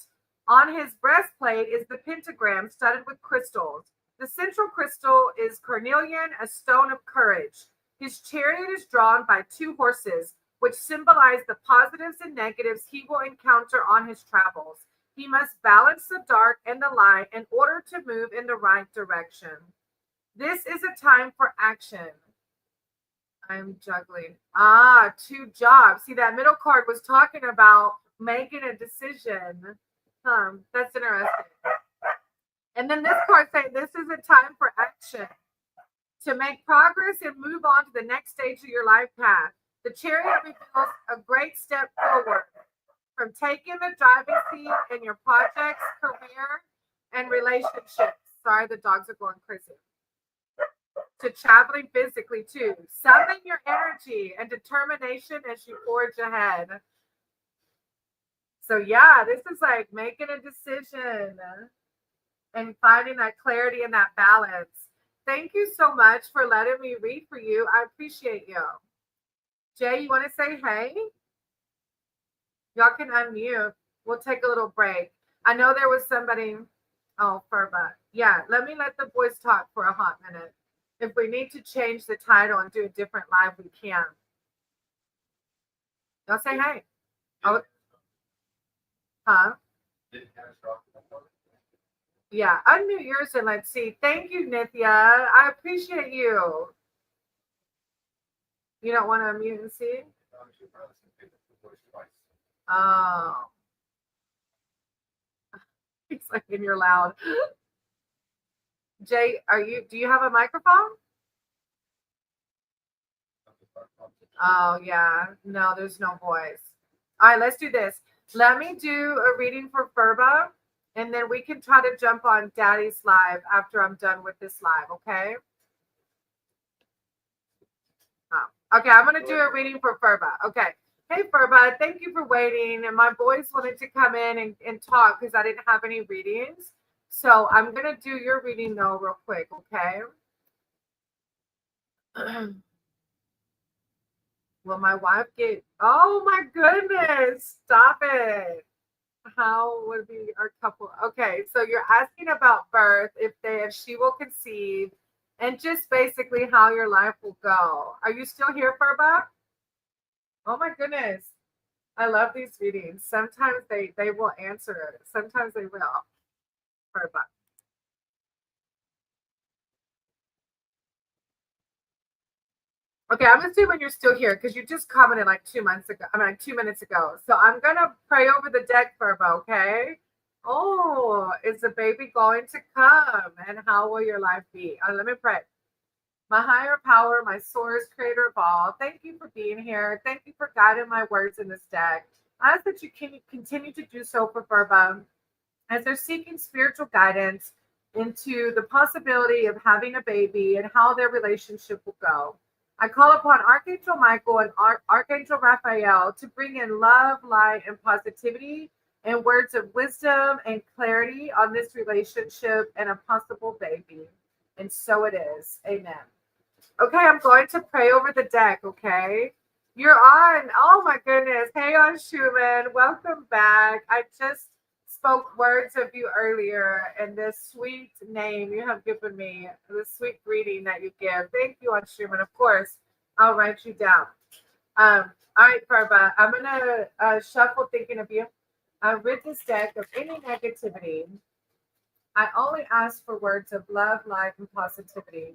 On his breastplate is the pentagram studded with crystals. The central crystal is cornelian, a stone of courage. His chariot is drawn by two horses, which symbolize the positives and negatives he will encounter on his travels. He must balance the dark and the light in order to move in the right direction. This is a time for action. I'm juggling. Two jobs. See, that middle card was talking about making a decision. That's interesting. And then this card saying this is a time for action to make progress and move on to the next stage of your life path. The Chariot reveals a great step forward from taking the driving seat in your projects, career, and relationships. Sorry, the dogs are going crazy. To traveling physically too. Summon your energy and determination as you forge ahead. So yeah, this is like making a decision and finding that clarity and that balance. Thank you so much for letting me read for you. I appreciate you. Jay, you want to say hey? Y'all can unmute. We'll take a little break. I know there was somebody. Oh, Furba. Yeah, let the boys talk for a hot minute. If we need to change the title and do a different live, we can. Y'all say hey. Oh, huh? Yeah, unmute yours and let's see. Thank you, Nithya. I appreciate you. You don't want to unmute and see? Oh. It's like when you're loud. Jay, do you have a microphone? Oh, yeah. No, there's no voice. All right, let's do this. Let me do a reading for Furba, and then we can try to jump on Daddy's live after I'm done with this live, okay? Oh. Okay, I'm going to do a reading for Furba. Okay. Hey, Furba, thank you for waiting. And my boys wanted to come in and talk because I didn't have any readings. So I'm going to do your reading, though, real quick, okay? Will my wife get... Oh, my goodness. Stop it. How would be our couple? Okay, so you're asking about birth, if she will conceive, and just basically how your life will go. Are you still here, Furba? Oh, my goodness. I love these readings. Sometimes they will answer it. Sometimes they will. Furba. Okay, I'm assuming you're still here because you just commented like 2 minutes ago. So I'm gonna pray over the deck, Furba, okay? Oh, is the baby going to come? And how will your life be? Let me pray. My higher power, my source, creator of all, thank you for being here. Thank you for guiding my words in this deck. I ask that you can continue to do so for Furba as they're seeking spiritual guidance into the possibility of having a baby and how their relationship will go. I call upon Archangel Michael and Archangel Raphael to bring in love, light, and positivity and words of wisdom and clarity on this relationship and a possible baby. And so it is. Amen. Okay, I'm going to pray over the deck, okay? You're on. Oh, my goodness. Hey, on Schumann. Welcome back. I just spoke words of you earlier, and this sweet name you have given me, the sweet greeting that you give. Thank you, on Schumann. Of course, I'll write you down. All right, Furba, I'm going to shuffle thinking of you. Rid this deck of any negativity. I only ask for words of love, light, and positivity.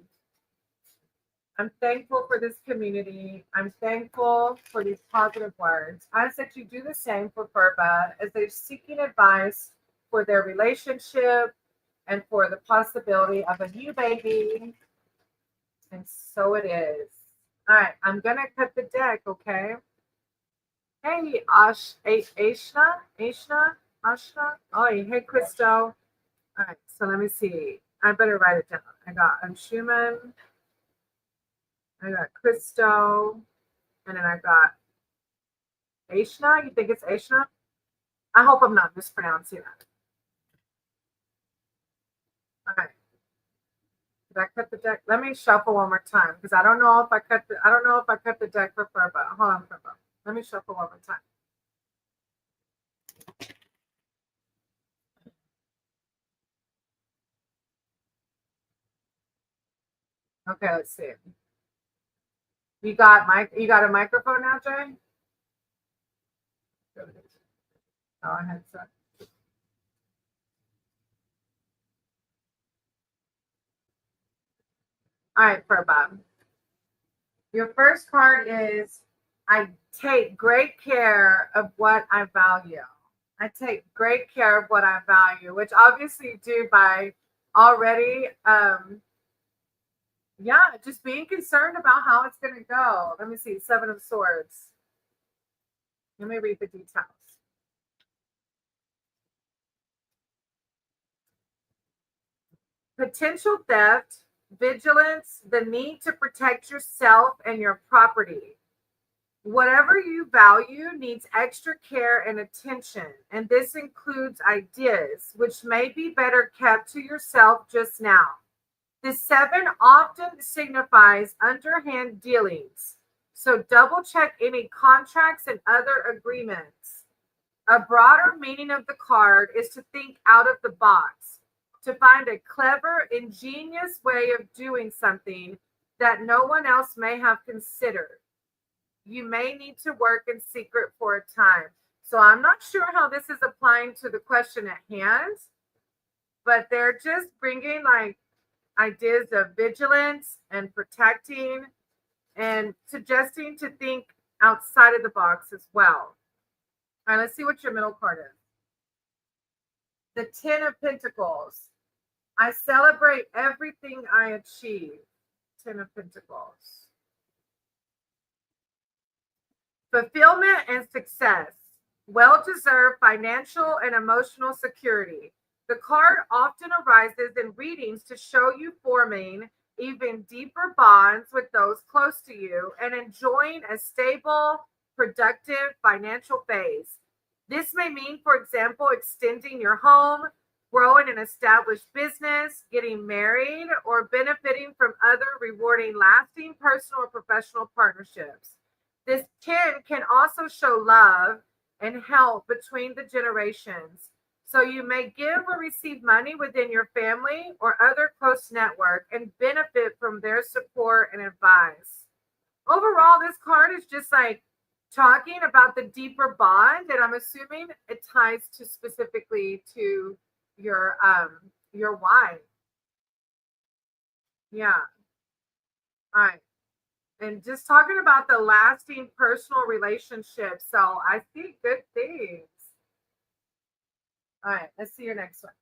I'm thankful for this community. I'm thankful for these positive words. I ask that you do the same for Furba as they're seeking advice for their relationship, and for the possibility of a new baby. And so it is. All right, I'm going to cut the deck, okay? Hey, Ashna? Ashna? Oh, hey, Christo. All right, so let me see. I better write it down. I got Anshuman. I got Christo. And then I got Ashna. You think it's Ashna? I hope I'm not mispronouncing that. All right. Did I cut the deck? Let me shuffle one more time because I don't know if I cut the deck for Furba. Hold on, Furba. Let me shuffle one more time. Okay, let's see. You got a microphone now, Jay? Go ahead, sir. All right, Furba. Your first card is I take great care of what I value. I take great care of what I value, which obviously you do by already just being concerned about how it's going to go. Let me see. 7 of Swords. Let me read the details. Potential theft, vigilance, the need to protect yourself and your property. Whatever you value needs extra care and attention, and this includes ideas which may be better kept to yourself just now. The 7 often signifies underhand dealings, so double check any contracts and other agreements. A broader meaning of the card is to think out of the box, to find a clever, ingenious way of doing something that no one else may have considered. You may need to work in secret for a time. So I'm not sure how this is applying to the question at hand, but they're just bringing like ideas of vigilance and protecting and suggesting to think outside of the box as well. All right, let's see what your middle card is. The 10 of Pentacles. I celebrate everything I achieve. 10 of Pentacles. Fulfillment and success. Well-deserved financial and emotional security. The card often arises in readings to show you forming even deeper bonds with those close to you and enjoying a stable, productive financial phase. This may mean, for example, extending your home, growing an established business, getting married, or benefiting from other rewarding, lasting personal or professional partnerships. This 10 can also show love and help between the generations. So you may give or receive money within your family or other close network and benefit from their support and advice. Overall, this card is just like talking about the deeper bond, and I'm assuming it ties to specifically to your wife. Yeah. All right. And just talking about the lasting personal relationship. So I see good things. All right, let's see your next one.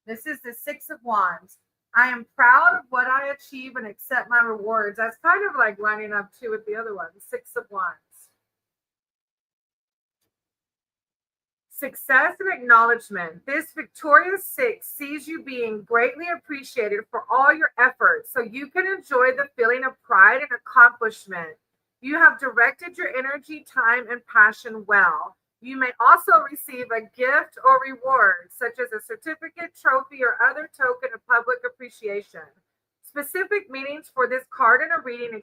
This is the 6 of Wands. I am proud of what I achieve and accept my rewards. That's kind of like lining up too with the other one, 6 of Wands. Success and acknowledgement. This victorious 6 sees you being greatly appreciated for all your efforts, so you can enjoy the feeling of pride and accomplishment. You have directed your energy, time, and passion well. You may also receive a gift or reward, such as a certificate, trophy, or other token of public appreciation. Specific meanings for this card in a reading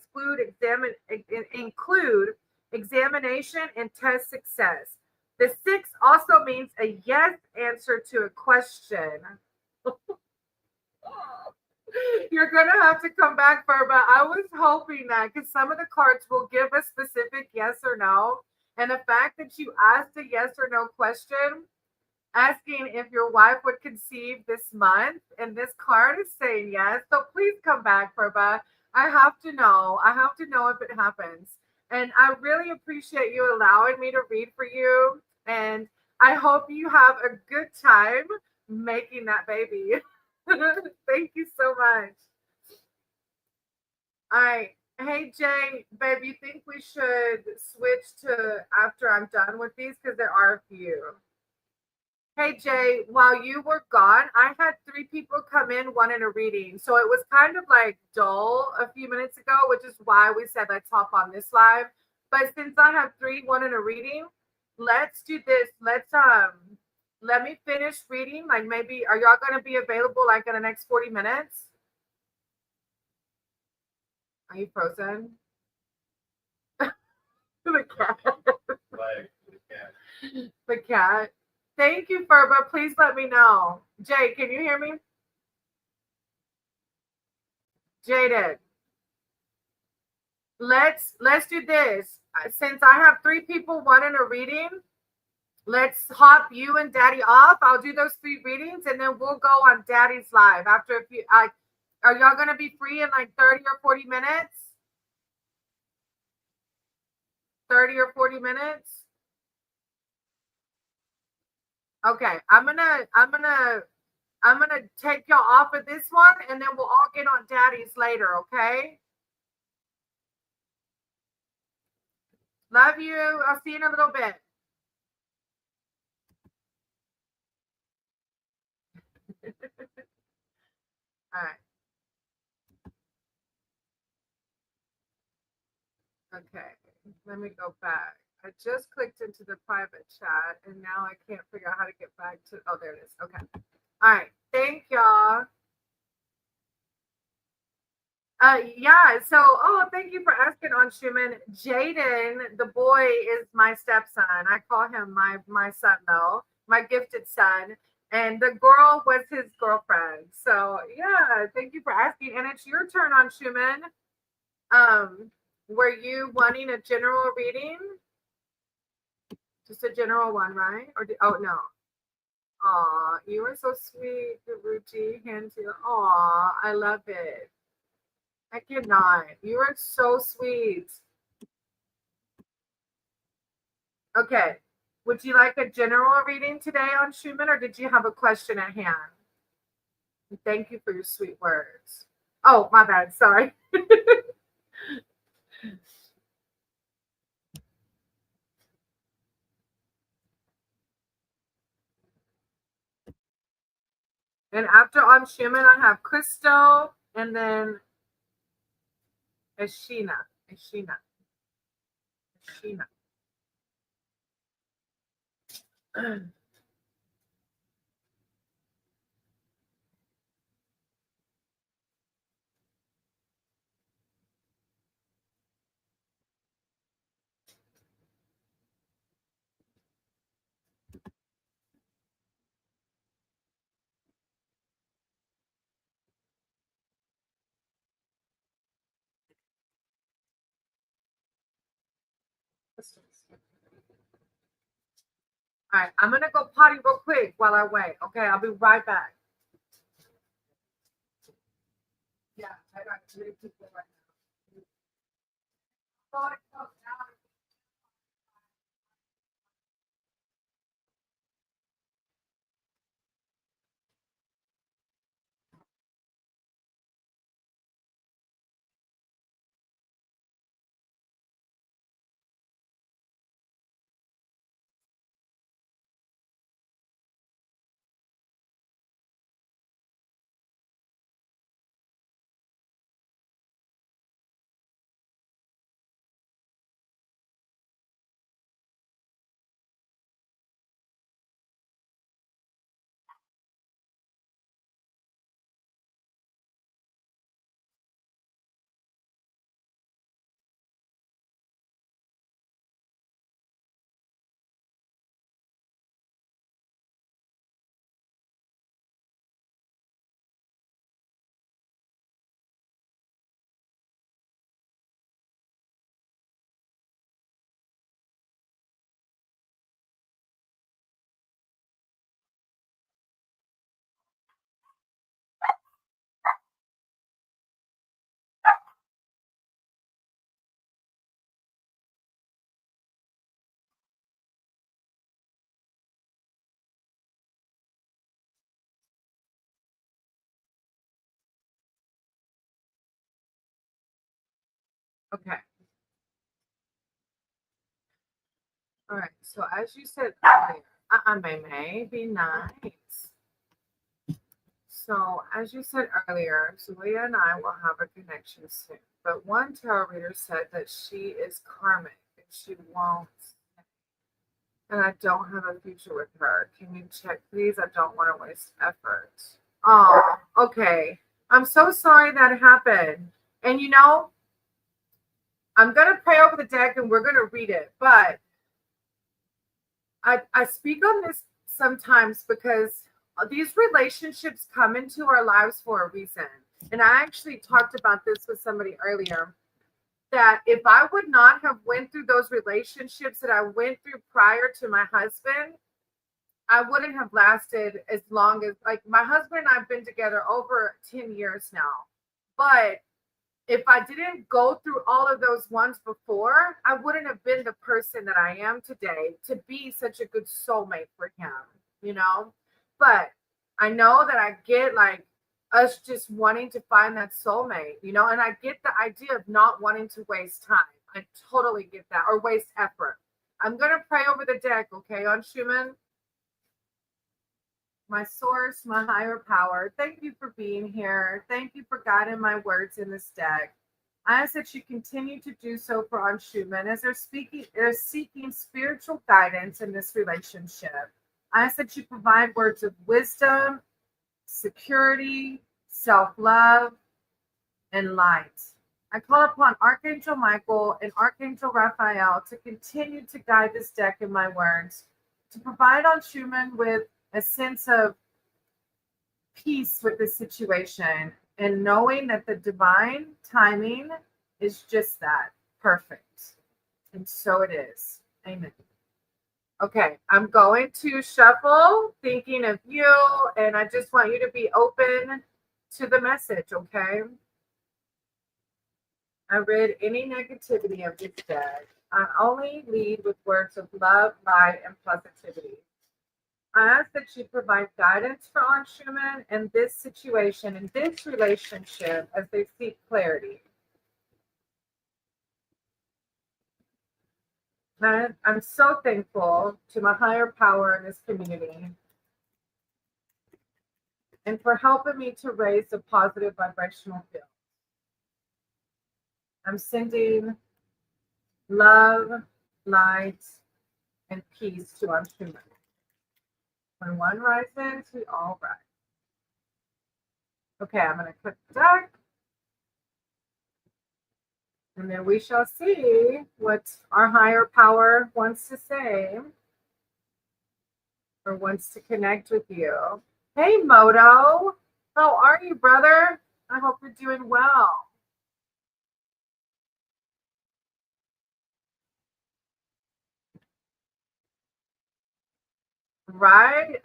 include examination and test success. The 6 also means a yes answer to a question. You're going to have to come back, Furba. I was hoping that because some of the cards will give a specific yes or no. And the fact that you asked a yes or no question, asking if your wife would conceive this month, and this card is saying yes. So please come back, Furba. I have to know. I have to know if it happens. And I really appreciate you allowing me to read for you. And I hope you have a good time making that baby. Thank you so much. All right. Hey Jay, babe, you think we should switch to after I'm done with these because there are a few. Hey Jay, while you were gone, I had three people come in, one in a reading. So it was kind of like dull a few minutes ago, which is why we said let's hop on this live. But since I have three, one in a reading, let's do this. Let me finish reading. Like maybe are y'all gonna be available like in the next 40 minutes? Are you frozen? The cat. Like, yeah. The cat. Thank you, Ferba. Please let me know. Jay, can you hear me? Jaden, let's do this. Since I have three people, one in a reading, let's hop you and Daddy off. I'll do those three readings, and then we'll go on Daddy's live after a few. Are y'all gonna be free in like 30 or 40 minutes? 30 or 40 minutes? Okay, I'm gonna take y'all off of this one, and then we'll all get on Daddy's later. Okay. Love you. I'll see you in a little bit. All right. Okay. Let me go back. I just clicked into the private chat and now I can't figure out how to get back to. Oh, there it is. Okay. All right. Thank y'all. Yeah. So, thank you for asking on Schumann. Jaden, the boy, is my stepson. I call him my son though, my gifted son. And the girl was his girlfriend. So yeah, thank you for asking. And it's your turn on Schumann. Were you wanting a general reading? Just a general one, right? Oh no. Aw, you are so sweet, Ruchi. Hand to you. Aw, I love it. I cannot. You are so sweet. Okay. Would you like a general reading today on Schumann, or did you have a question at hand? Thank you for your sweet words. Oh, my bad. Sorry. And after on Schumann, I have Crystal and then Ashina. Ashina. Ashina. All right, I'm gonna go potty real quick while I wait. Okay, I'll be right back. Yeah, I got 3 people right now. Okay. All right. So as you said earlier, may be nice. So as you said earlier, Zulia and I will have a connection soon. But one tarot reader said that she is karmic and she won't, and I don't have a future with her. Can you check, please? I don't want to waste effort. Oh, okay. I'm so sorry that happened. And I'm gonna pray over the deck and we're gonna read it, but I speak on this sometimes because these relationships come into our lives for a reason. And I actually talked about this with somebody earlier, that if I would not have went through those relationships that I went through prior to my husband, I wouldn't have lasted as long as, like, my husband and I've been together over 10 years now. But if I didn't go through all of those ones before, I wouldn't have been the person that I am today to be such a good soulmate for him. But I know that I get like us just wanting to find that soulmate, and I get the idea of not wanting to waste time. I totally get that, or waste effort. I'm going to pray over the deck, okay, on Schumann? My source, my higher power, thank you for being here. Thank you for guiding my words in this deck. I ask that you continue to do so for On Schumann as they're seeking spiritual guidance in this relationship. I ask that you provide words of wisdom, security, self-love, and light. I call upon Archangel Michael and Archangel Raphael to continue to guide this deck in my words, to provide On Schumann with a sense of peace with the situation and knowing that the divine timing is just that, perfect. And so it is. Amen. Okay, I'm going to shuffle, thinking of you, and I just want you to be open to the message, okay? I read any negativity of this deck. I only lead with words of love, light, and positivity. I ask that you provide guidance for On Schumann in this situation, in this relationship, as they seek clarity. I'm so thankful to my higher power in this community and for helping me to raise a positive vibrational field. I'm sending love, light, and peace to On Schumann. When one rises, we all rise. Okay, I'm going to cut the deck. And then we shall see what our higher power wants to say or wants to connect with you. Hey, Moto. How are you, brother? I hope you're doing well. Right?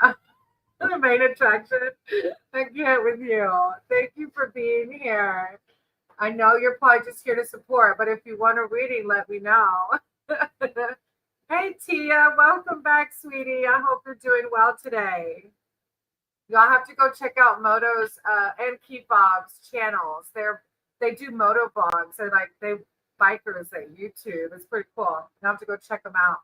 The main attraction. I get with you. Thank you for being here. I know you're probably just here to support, but if you want a reading, let me know. Hey, Tia. Welcome back, sweetie. I hope you're doing well today. Y'all have to go check out Moto's and Keep Bob's channels. They do moto vlogs. They bikers at YouTube. It's pretty cool. You have to go check them out.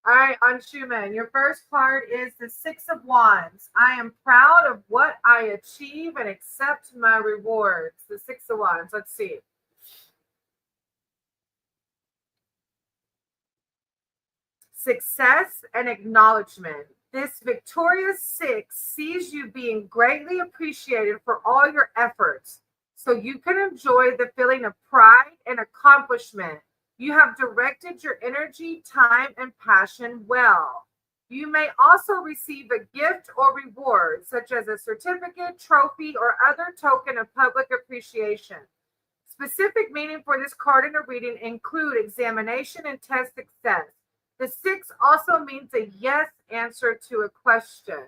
All right, on Schumann, your first card is the Six of Wands. I am proud of what I achieve and accept my rewards. The Six of Wands. Let's see. Success and acknowledgement. This victorious six sees you being greatly appreciated for all your efforts, so you can enjoy the feeling of pride and accomplishment. You have directed your energy, time, and passion well. You may also receive a gift or reward, such as a certificate, trophy, or other token of public appreciation. Specific meaning for this card in a reading include examination and test success. The six also means a yes answer to a question.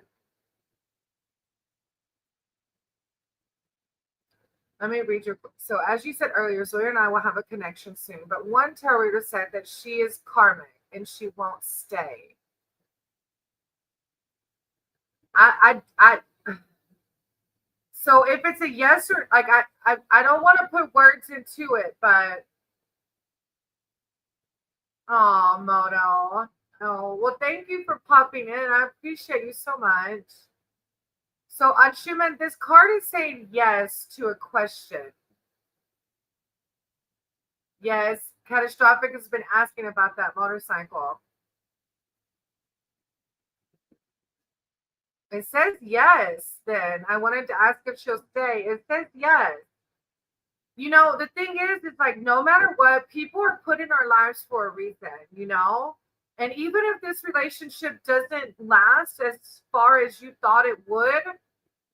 Let me read your. So, as you said earlier, Zoya and I will have a connection soon. But one tarot reader said that she is karmic and she won't stay. So if it's a yes or I don't want to put words into it, but Oh, Mono. Oh, well, thank you for popping in. I appreciate you so much. So, Anshuman, this card is saying yes to a question. Yes, Catastrophic has been asking about that motorcycle. It says yes, then. I wanted to ask if she'll stay. It says yes. You know, the thing is, it's like no matter what, people are put in our lives for a reason, you know? And even if this relationship doesn't last as far as you thought it would,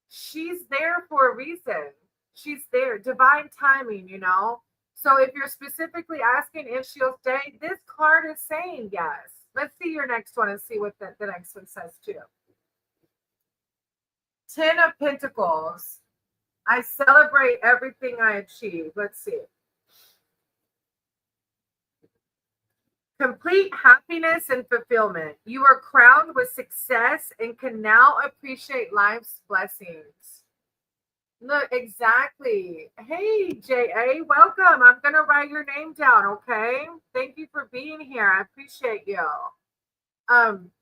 she's there for a reason. She's there, divine timing, you know? So if you're specifically asking if she'll stay, this card is saying yes. Let's see your next one and see what the next one says too. 10 of Pentacles. I celebrate everything I achieve. Let's see. Complete happiness and fulfillment. You are crowned with success and can now appreciate life's blessings. Look, exactly. Hey, J.A., welcome. I'm going to write your name down, okay? Thank you for being here. I appreciate you.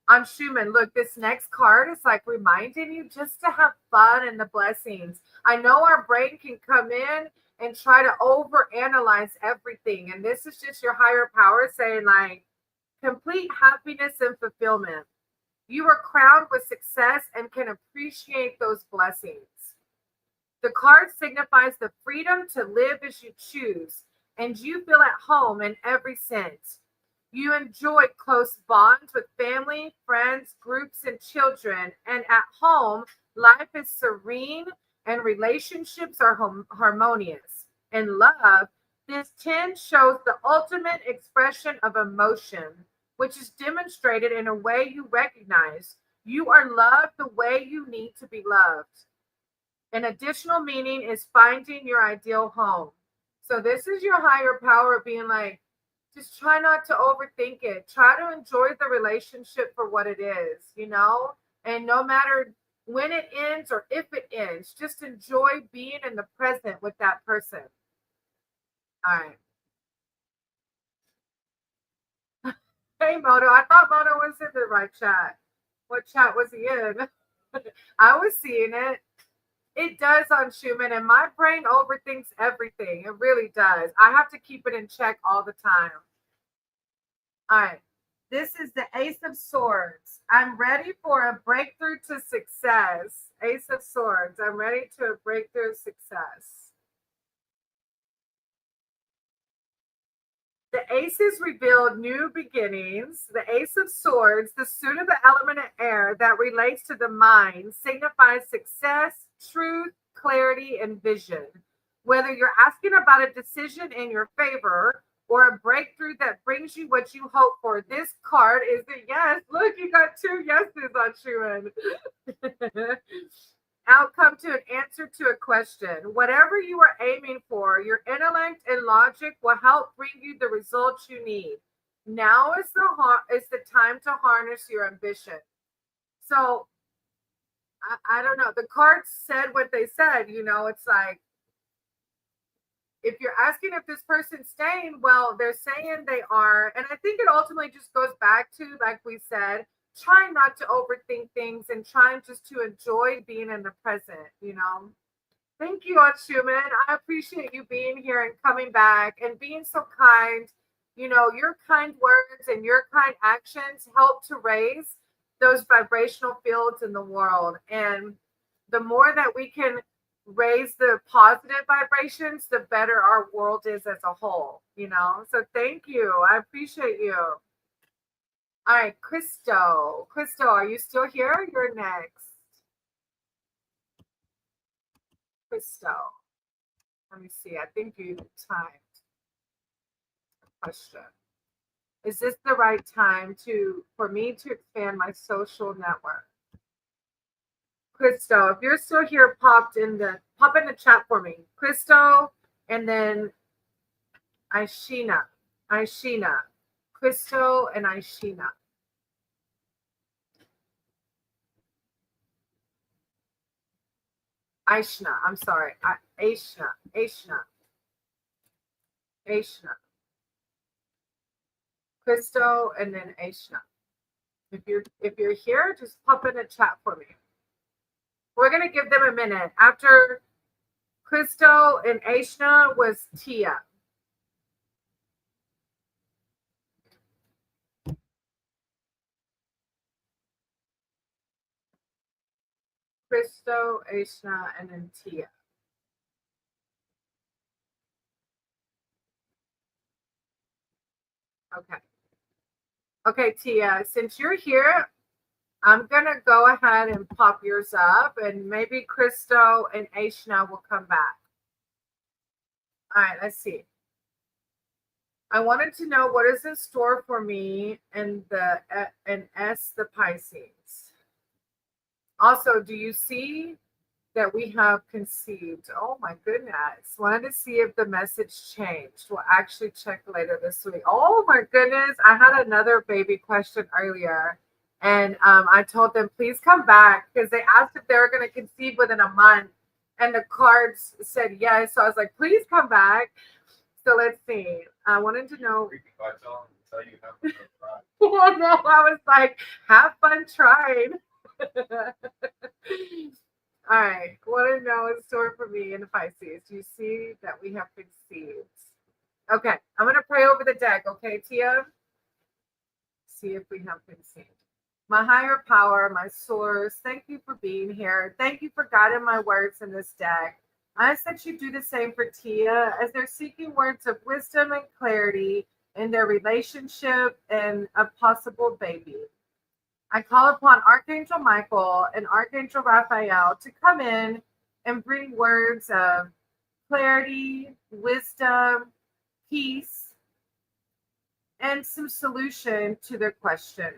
On Schumann, look, this next card is like reminding you just to have fun and the blessings. I know our brain can come in and try to overanalyze everything. And this is just your higher power saying, like, complete happiness and fulfillment. You are crowned with success and can appreciate those blessings. The card signifies the freedom to live as you choose, and you feel at home in every sense. You enjoy close bonds with family, friends, groups, and children. And at home, life is serene and relationships are harmonious. In love, this 10 shows the ultimate expression of emotion, which is demonstrated in a way you recognize. You are loved the way you need to be loved. An additional meaning is finding your ideal home. So this is your higher power being like, just try not to overthink it. Try to enjoy the relationship for what it is, you know? And no matter when it ends or if it ends, just enjoy being in the present with that person. All right. Hey, Moto. I thought Moto was in the right chat. What chat was he in? I was seeing it. It does on Schumann, and my brain overthinks everything. It really does. I have to keep it in check all the time. All right. This is the Ace of Swords. I'm ready for a breakthrough to success. Ace of Swords. I'm ready to a breakthrough success. The aces revealed new beginnings. The Ace of Swords, the suit of the element of air that relates to the mind, signifies success, truth, clarity, and vision. Whether you're asking about a decision in your favor or a breakthrough that brings you what you hope for, this card is a yes. Look, you got 2 yeses on Schumann. Outcome to an answer to a question. Whatever you are aiming for, your intellect and logic will help bring you the results you need. Now is the time to harness your ambition. So I don't know. The cards said what they said. You know, it's like if you're asking if this person's staying, well, they're saying they are. And I think it ultimately just goes back to, like we said, trying not to overthink things and trying just to enjoy being in the present, you know. Thank you, Aunt Schumann. I appreciate you being here and coming back and being so kind. You know, your kind words and your kind actions help to raise those vibrational fields in the world. And the more that we can raise the positive vibrations, the better our world is as a whole, you know. So thank you. I appreciate you. All right, Christo. Christo, are you still here? You're next. Christo. Let me see. I think you timed a question. Is this the right time for me to expand my social network? Christo, if you're still here, pop in the chat for me. Christo, and then Ishina. Christo and Ishina. Aishna, I'm sorry. Aishna. Crystal, and then Aishna. If you're here, just pop in the chat for me. We're gonna give them a minute. After Crystal and Aishna was Tia. Crystal, Aishna, and then Tia. Okay. Okay, Tia, since you're here, I'm going to go ahead and pop yours up, and maybe Crystal and Aishna will come back. All right, let's see. I wanted to know what is in store for me and the Pisces. Also, do you see that we have conceived? Oh my goodness. Wanted to see if the message changed. We'll actually check later this week. Oh my goodness. I had another baby question earlier. And I told them, please come back, because they asked if they were going to conceive within a month. And the cards said yes. So I was like, please come back. So let's see. I wanted to know. Oh, no, I was like, have fun trying. All right. Want to know in store for me in the Pisces? You see that we have conceived. Okay. I'm going to pray over the deck. Okay, Tia? See if we have conceived. My higher power, my source, thank you for being here. Thank you for guiding my words in this deck. I ask that you do the same for Tia as they're seeking words of wisdom and clarity in their relationship and a possible baby. I call upon Archangel Michael and Archangel Raphael to come in and bring words of clarity, wisdom, peace, and some solution to their question.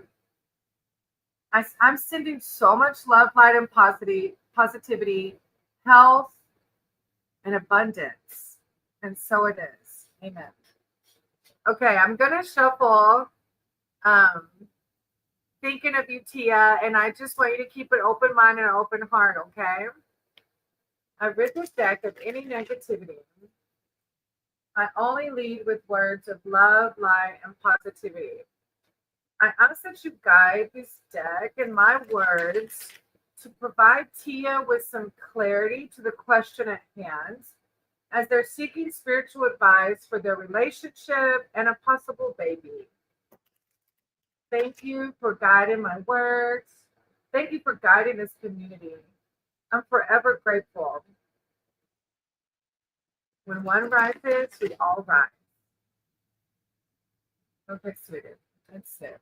I'm sending so much love, light, and positivity, health, and abundance. And so it is. Amen. Okay, I'm going to shuffle. Thinking of you, Tia, and I just want you to keep an open mind and an open heart, okay? I've rid this deck of any negativity. I only lead with words of love, light, and positivity. I ask that you guide this deck and my words to provide Tia with some clarity to the question at hand as they're seeking spiritual advice for their relationship and a possible baby. Thank you for guiding my words. Thank you for guiding this community. I'm forever grateful. When one rises, we all rise. Okay, sweetie. That's it.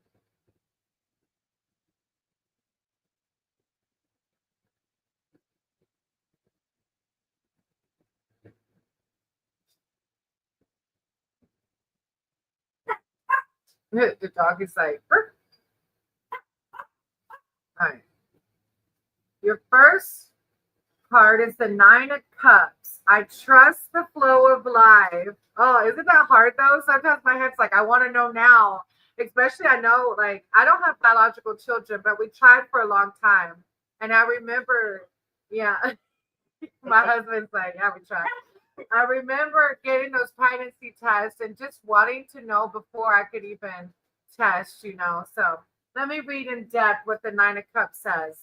The dog is like, burp. All right. Your first card is the 9 of Cups. I trust the flow of life. Oh, isn't that hard though? Sometimes my head's like, I want to know now. Especially, I know, like, I don't have biological children, but we tried for a long time. And I remember, yeah, my husband's like, yeah, we tried. I remember getting those pregnancy tests and just wanting to know before I could even test, you know. So let me read in depth what the 9 of Cups says.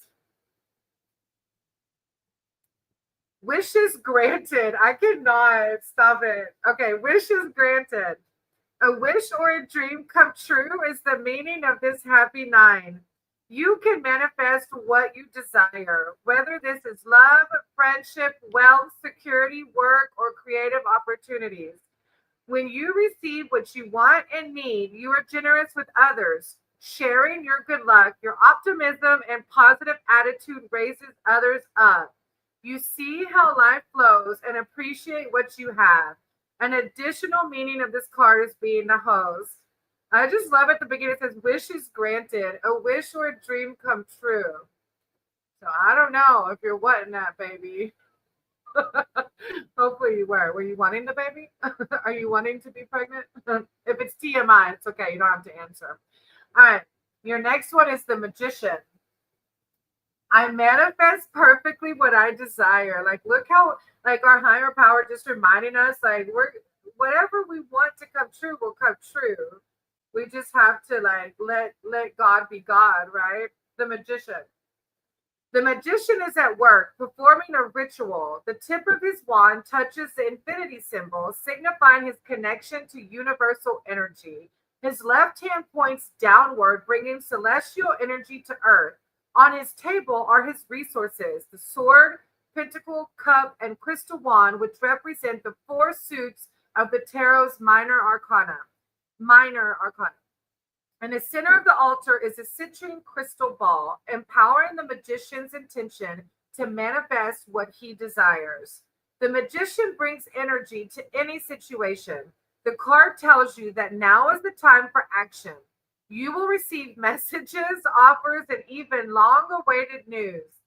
Wishes granted. I cannot stop it. Okay, wishes granted. A wish or a dream come true is the meaning of this happy 9. You can manifest what you desire, whether this is love, friendship, wealth, security, work, or creative opportunities. When you receive what you want and need, you are generous with others. Sharing your good luck, your optimism, and positive attitude raises others up. You see how life flows and appreciate what you have. An additional meaning of this card is being the host. I just love at the beginning, it says, wishes granted, a wish or a dream come true. So I don't know if you're wanting that, baby. Hopefully you were. Were you wanting the baby? Are you wanting to be pregnant? If it's TMI, it's okay. You don't have to answer. All right. Your next one is the Magician. I manifest perfectly what I desire. Like, look how, like, our higher power just reminding us, like, whatever we want to come true will come true. We just have to like let God be God, right? The magician. The magician is at work performing a ritual. The tip of his wand touches the infinity symbol, signifying his connection to universal energy. His left hand points downward, bringing celestial energy to earth. On his table are his resources: the sword, pentacle, cup, and crystal wand, which represent the four suits of the tarot's minor arcana. Minor arcana. In the center of the altar is a citrine crystal ball, empowering the magician's intention to manifest what he desires. The magician brings energy to any situation. The card tells you that now is the time for action. You will receive messages, offers, and even long-awaited news.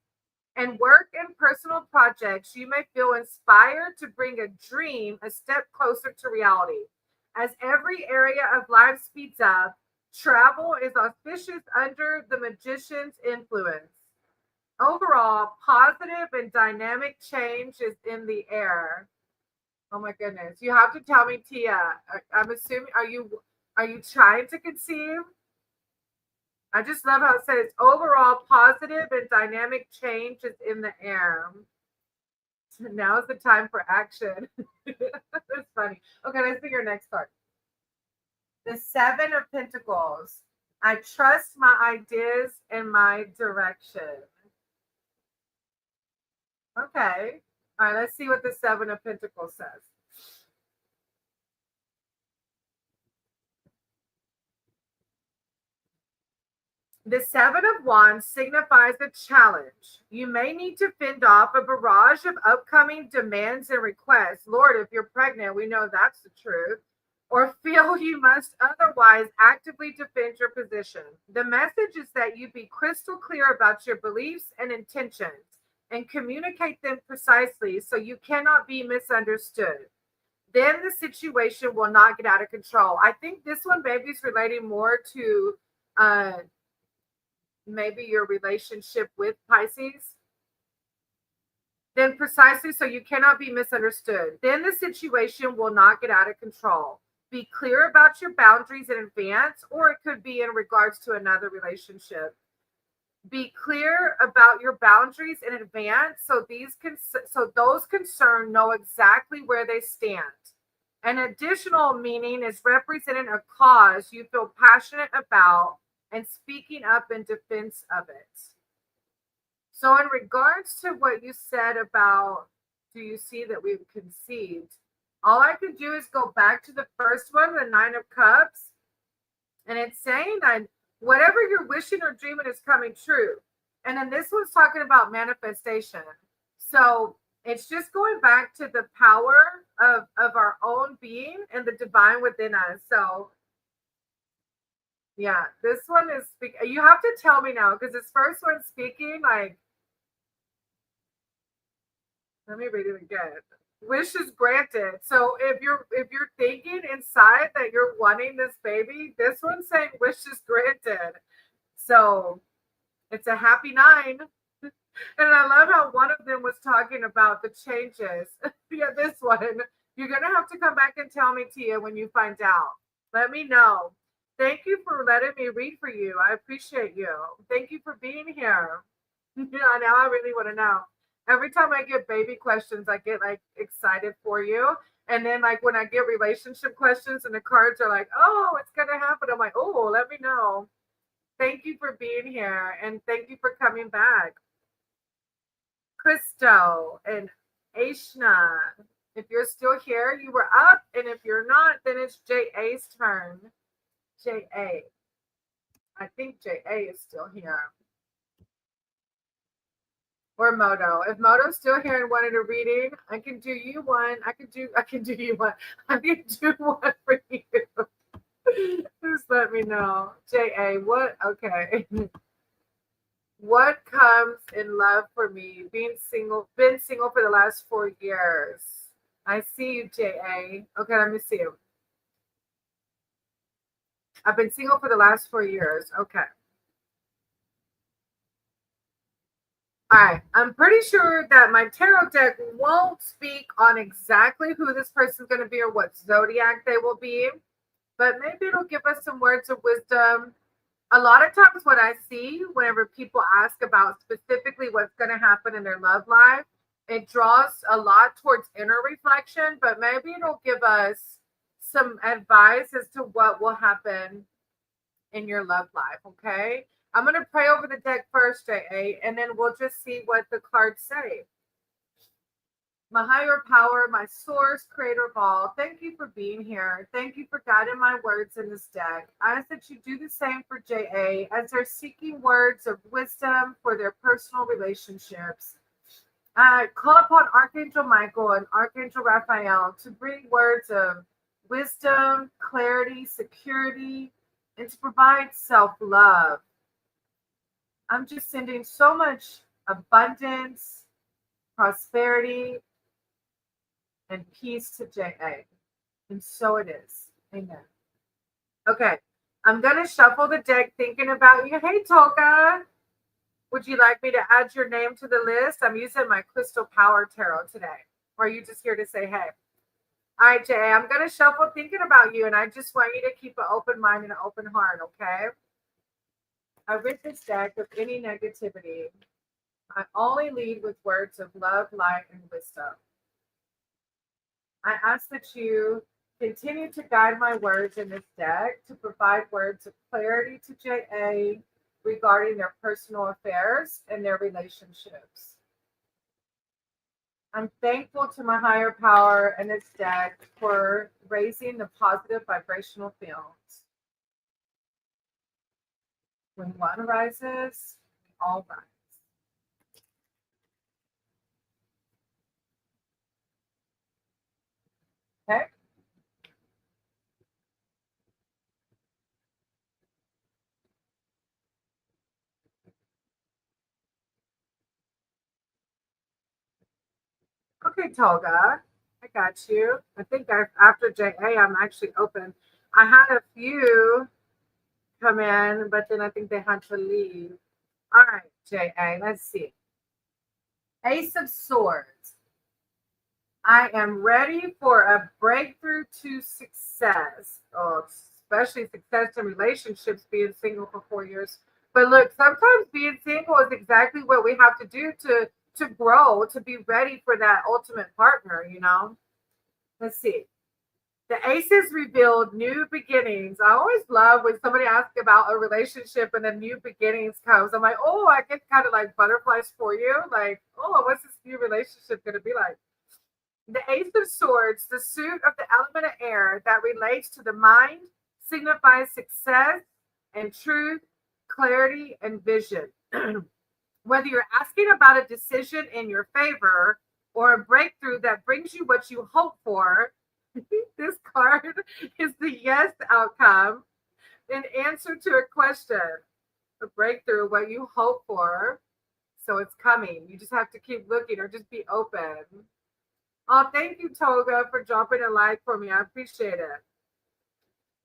In work and personal projects, you may feel inspired to bring a dream a step closer to reality. As every area of life speeds up, travel is auspicious under the magician's influence. Overall, positive and dynamic change is in the air. Oh my goodness. You have to tell me, Tia. I'm assuming, are you trying to conceive? I just love how it says overall positive and dynamic change is in the air. So now is the time for action. That's funny. Okay, let's do your next card. The Seven of Pentacles. I trust my ideas and my direction. Okay. All right, let's see what the Seven of Pentacles says. The Seven of Wands signifies a challenge. You may need to fend off a barrage of upcoming demands and requests. Lord, if you're pregnant, we know that's the truth. Or feel you must otherwise actively defend your position. The message is that you be crystal clear about your beliefs and intentions and communicate them precisely so you cannot be misunderstood. Then the situation will not get out of control. I think this one maybe is relating more to maybe your relationship with Pisces. Then precisely so you cannot be misunderstood. Then the situation will not get out of control. Be clear about your boundaries in advance, or it could be in regards to another relationship. Be clear about your boundaries in advance so those concerned know exactly where they stand. An additional meaning is representing a cause you feel passionate about and speaking up in defense of it. So in regards to what you said about, do you see that we've conceived? All I could do is go back to the first one, the Nine of Cups. And it's saying that whatever you're wishing or dreaming is coming true. And then this one's talking about manifestation. So it's just going back to the power of our own being and the divine within us. So yeah, this one is speaking. You have to tell me now because this first one's speaking like, let me read it again. Wishes granted. So if you're thinking inside that you're wanting this baby, this one's saying wishes granted. So it's a happy 9. And I love how one of them was talking about the changes. Yeah, this one. You're gonna have to come back and tell me, Tia, when you find out. Let me know. Thank you for letting me read for you. I appreciate you. Thank you for being here. Yeah, now I really want to know. Every time I get baby questions, I get like excited for you. And then like when I get relationship questions and the cards are like, oh, it's going to happen. I'm like, oh, let me know. Thank you for being here. And thank you for coming back. Christo and Aishna, if you're still here, you were up. And if you're not, then it's J.A.'s turn. J.A. I think J.A. is still here. Or Moto. If Moto's still here and wanted a reading, I can do you one. I can do you one. I can do one for you. Just let me know. J.A., what? Okay. What comes in love for me? Been single for the last 4 years. I see you, J.A. Okay, let me see you. I've been single for the last 4 years. Okay. All right, I'm pretty sure that my tarot deck won't speak on exactly who this person's going to be or what zodiac they will be. but maybe it'll give us some words of wisdom. A lot of times, what I see whenever people ask about specifically what's going to happen in their love life, it draws a lot towards inner reflection, but maybe it'll give us some advice as to what will happen in your love life. Okay. I'm going to pray over the deck first, JA, and then we'll just see what the cards say. My higher power, my source, creator of all, thank you for being here. Thank you for guiding my words in this deck. I ask that you do the same for JA as they're seeking words of wisdom for their personal relationships. I call upon Archangel Michael and Archangel Raphael to bring words of wisdom, clarity, security, and to provide self-love. I'm just sending so much abundance, prosperity, and peace to JA. And so it is. Amen. Okay. I'm going to shuffle the deck thinking about you. Hey, Tolga. Would you like me to add your name to the list? I'm using my Crystal Power Tarot today. Or are you just here to say hey? All right, JA. I'm going to shuffle thinking about you. And I just want you to keep an open mind and an open heart, okay? I rid this deck of any negativity. I only lead with words of love, light, and wisdom. I ask that you continue to guide my words in this deck to provide words of clarity to JA regarding their personal affairs and their relationships. I'm thankful to my higher power and this deck for raising the positive vibrational fields. When one rises, we all rise. Okay. Okay, Tolga, I got you. I think after JA, I'm actually open. I had a few come in, but then I think they had to leave. All right, JA, let's see. Ace of Swords. I am ready for a breakthrough to success. Oh, especially success in relationships, being single for 4 years. But look, sometimes being single is exactly what we have to do to grow, to be ready for that ultimate partner, you know? Let's see. The aces revealed new beginnings. I always love when somebody asks about a relationship and then new beginnings comes. I'm like, oh, I get kind of like butterflies for you. Like, oh, what's this new relationship going to be like? The Ace of Swords, the suit of the element of air that relates to the mind, signifies success and truth, clarity, and vision. Whether you're asking about a decision in your favor or a breakthrough that brings you what you hope for, this card is the yes outcome, an answer to a question, a breakthrough, what you hope for. So it's coming. You just have to keep looking or just be open. Oh, thank you, Toga, for dropping a like for me. I appreciate it.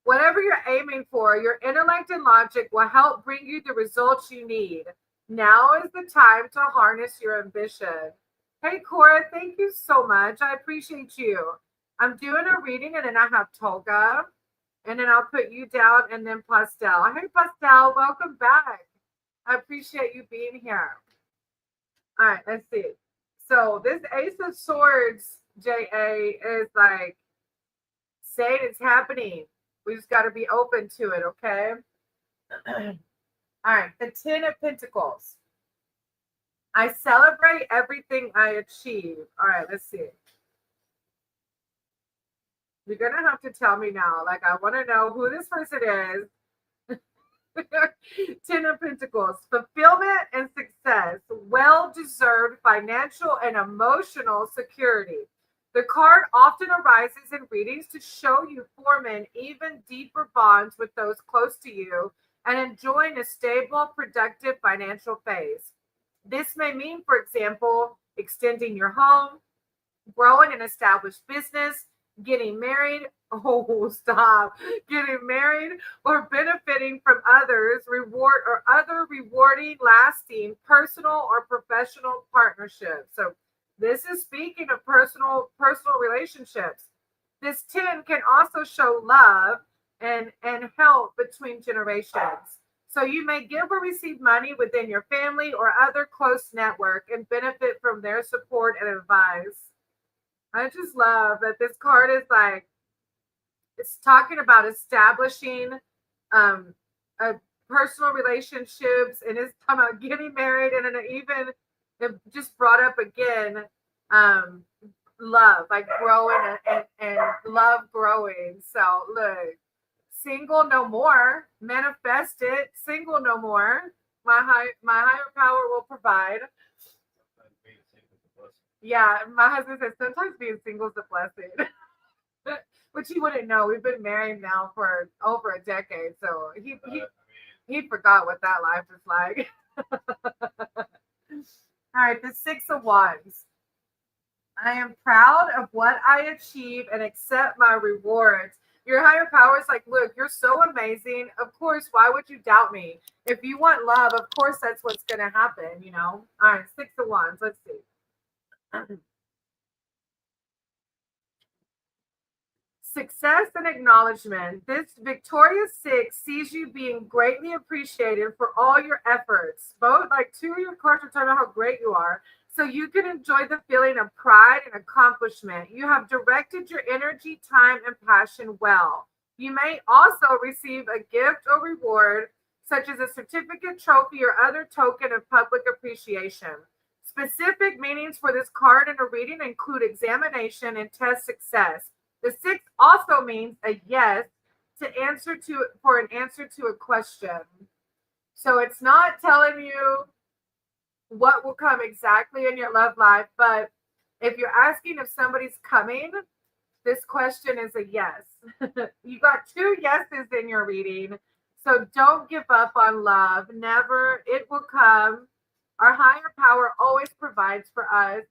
Whatever you're aiming for, your intellect and logic will help bring you the results you need. Now is the time to harness your ambition. Hey, Cora, thank you so much. I appreciate you. I'm doing a reading, and then I have Toga, and then I'll put you down, and then Pastel. Hey, Pastel, welcome back. I appreciate you being here. All right, let's see. So this Ace of Swords, JA, is like saying it's happening. We just got to be open to it, okay? All right, the Ten of Pentacles. I celebrate everything I achieve. All right, let's see. You're going to have to tell me now. Like, I want to know who this person is. Ten of Pentacles, fulfillment and success, well-deserved financial and emotional security. The card often arises in readings to show you forming even deeper bonds with those close to you and enjoying a stable, productive financial phase. This may mean, for example, extending your home, growing an established business, getting married. Oh, stop. Getting married or benefiting from others, reward or other rewarding, lasting, personal or professional partnerships. So this is speaking of personal relationships. This 10 can also show love and help between generations. So you may give or receive money within your family or other close network and benefit from their support and advice. I just love that this card is like, it's talking about establishing um, a personal relationships, and it's talking about getting married, and then even it just brought up again um, love, like growing and love growing. So look, single no more, manifest it, single no more. My higher power will provide. Sometimes being single is a blessing. Yeah, my husband says sometimes being single is a blessing. Which he wouldn't know. We've been married now for over a decade, so he forgot what that life is like. All right, the Six of Wands. I am proud of what I achieve and accept my rewards. Your higher power is like, look, you're so amazing. Of course, why would you doubt me? If you want love, of course, that's what's going to happen, you know? All right, Six of Wands. Let's see. Success and acknowledgement. This victorious six sees you being greatly appreciated for all your efforts. Both, like, two of your cards are talking about how great you are. So you can enjoy the feeling of pride and accomplishment. You have directed your energy, time, and passion well. You may also receive a gift or reward, such as a certificate, trophy, or other token of public appreciation. Specific meanings for this card in a reading include examination and test success. The six also means a yes to answer to for an answer to a question. So it's not telling you what will come exactly in your love life, but if you're asking if somebody's coming, this question is a yes. You got two yeses in your reading. So don't give up on love. Never. It will come. Our higher power always provides for us.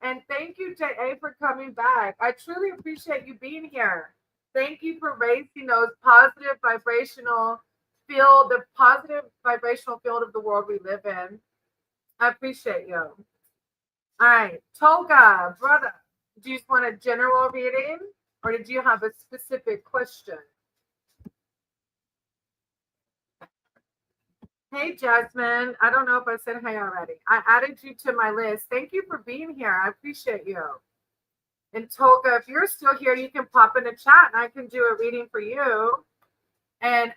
And thank you, JA, for coming back. I truly appreciate you being here. Thank you for raising those positive vibrational field, the positive vibrational field of the world we live in. I appreciate you. All right, Tolga, brother, do you just want a general reading or did you have a specific question? Hey, Jasmine. I don't know if I said hey already. I added you to my list. Thank you for being here. I appreciate you. And Tolga, if you're still here, you can pop in the chat and I can do a reading for you. And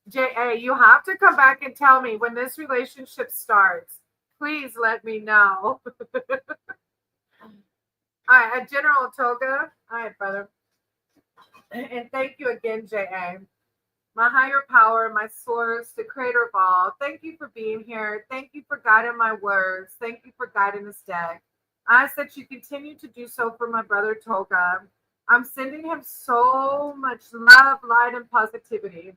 JA, you have to come back and tell me when this relationship starts. Please let me know. All right, General Tolga. All right, brother. And thank you again, JA. My higher power, my source, the creator of all. Thank you for being here. Thank you for guiding my words. Thank you for guiding this deck. I ask that you continue to do so for my brother Tolga. I'm sending him so much love, light, and positivity.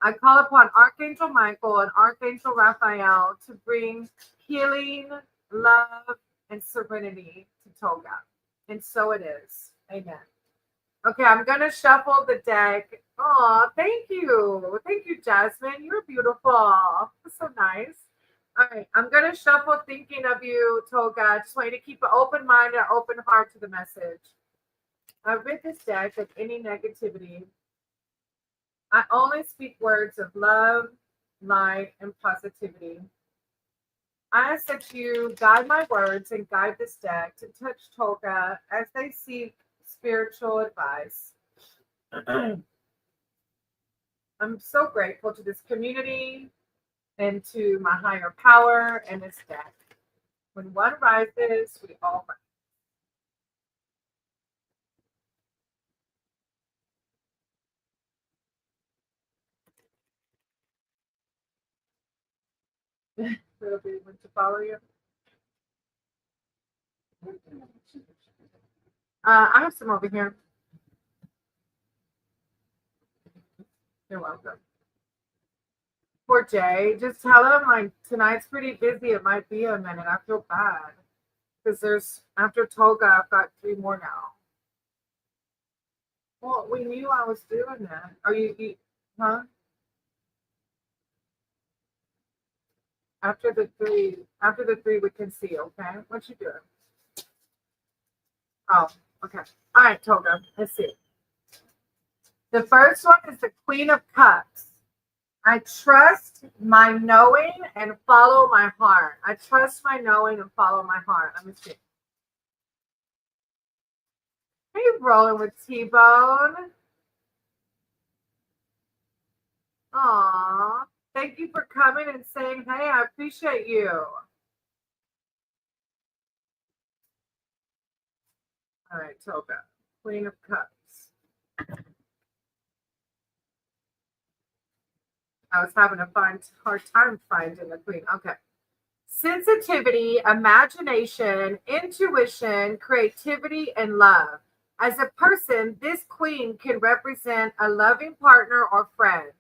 I call upon Archangel Michael and Archangel Raphael to bring healing, love, and serenity to Tolga. And so it is. Amen. Okay, I'm going to shuffle the deck. Oh, thank you. Thank you, Jasmine. You're beautiful. That's so nice. All right, I'm going to shuffle thinking of you, Tolga. I just want you to keep an open mind and an open heart to the message. I rid this deck of any negativity. I only speak words of love, light, and positivity. I ask that you guide my words and guide this deck to touch Tolga as they seek spiritual advice. I'm so grateful to this community and to my higher power and this deck. When one rises, we all rise. Little bit want to follow you. I have some over here. You're welcome. Poor Jay. Just tell him like tonight's pretty busy. It might be a minute. I feel bad because there's after Tolga, I've got 3 more now. Well, we knew I was doing that. Are you huh? After the three, we can see. Okay, what you doing? Oh, okay. All right, Tolga. Let's see. The first one is the Queen of Cups. I trust my knowing and follow my heart. I trust my knowing and follow my heart. Let me see. Are you rolling with T-Bone? Aw, thank you for coming and saying, hey, I appreciate you. All right, Toga, Queen of Cups. I was having a hard time finding the Queen. Okay. Sensitivity, imagination, intuition, creativity, and love. As a person, this queen can represent a loving partner or friend,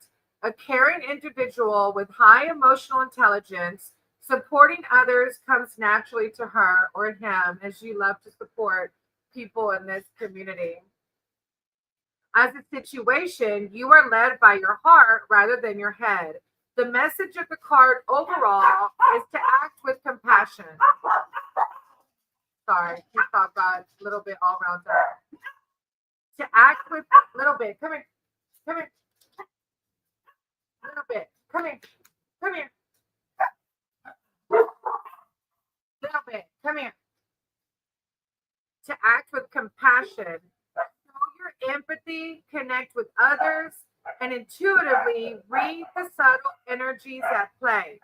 a caring individual with high emotional intelligence. Supporting others comes naturally to her or him, as you love to support people in this community. As a situation, you are led by your heart rather than your head. The message of the card overall is to act with compassion. Sorry, he thought got a little bit all round up. To act with a little bit. Come here. Come here. A little bit. Come here. Come here. Little bit. Come here. To act with compassion. Show your empathy, connect with others, and intuitively read the subtle energies at play.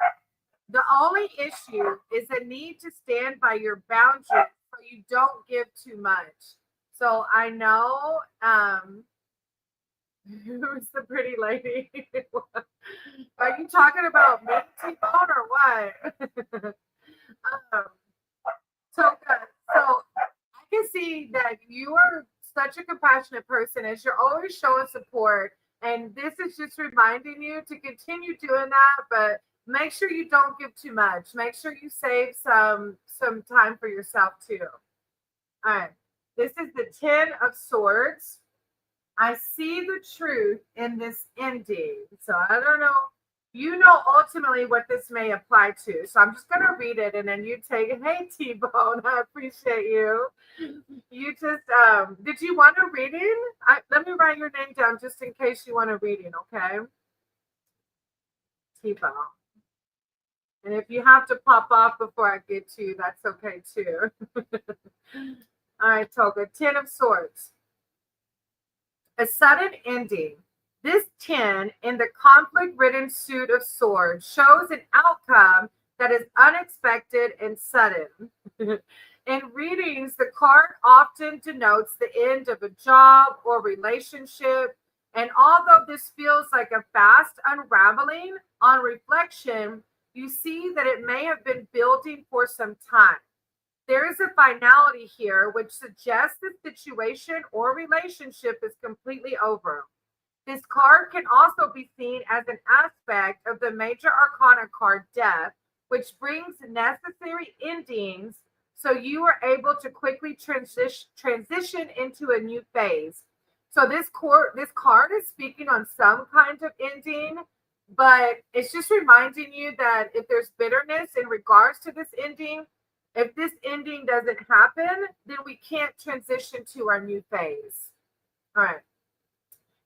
The only issue is a need to stand by your boundaries so you don't give too much. So I know who's the pretty lady? Are you talking about me, T-Bone, or what? um, so good. So I can see that you are such a compassionate person as you're always showing support. And this is just reminding you to continue doing that, but make sure you don't give too much. Make sure you save some time for yourself too. All right. This is the 10 of Swords. I see the truth in this ending. So I don't know. You know ultimately what this may apply to. So I'm just going to read it and then you take it. Hey, T-Bone, I appreciate you. You just, did you want a reading? Let me write your name down just in case you want a reading, okay? T-Bone. And if you have to pop off before I get to you, that's okay too. All right, Toga. 10 of Swords. A sudden ending. This 10 in the conflict-ridden suit of swords shows an outcome that is unexpected and sudden. In readings, the card often denotes the end of a job or relationship. And although this feels like a fast unraveling, on reflection, you see that it may have been building for some time. There is a finality here which suggests the situation or relationship is completely over. This card can also be seen as an aspect of the major arcana card Death, which brings necessary endings so you are able to quickly transition into a new phase. So this card is speaking on some kind of ending, but it's just reminding you that if there's bitterness in regards to this ending, if this ending doesn't happen, then we can't transition to our new phase. All right.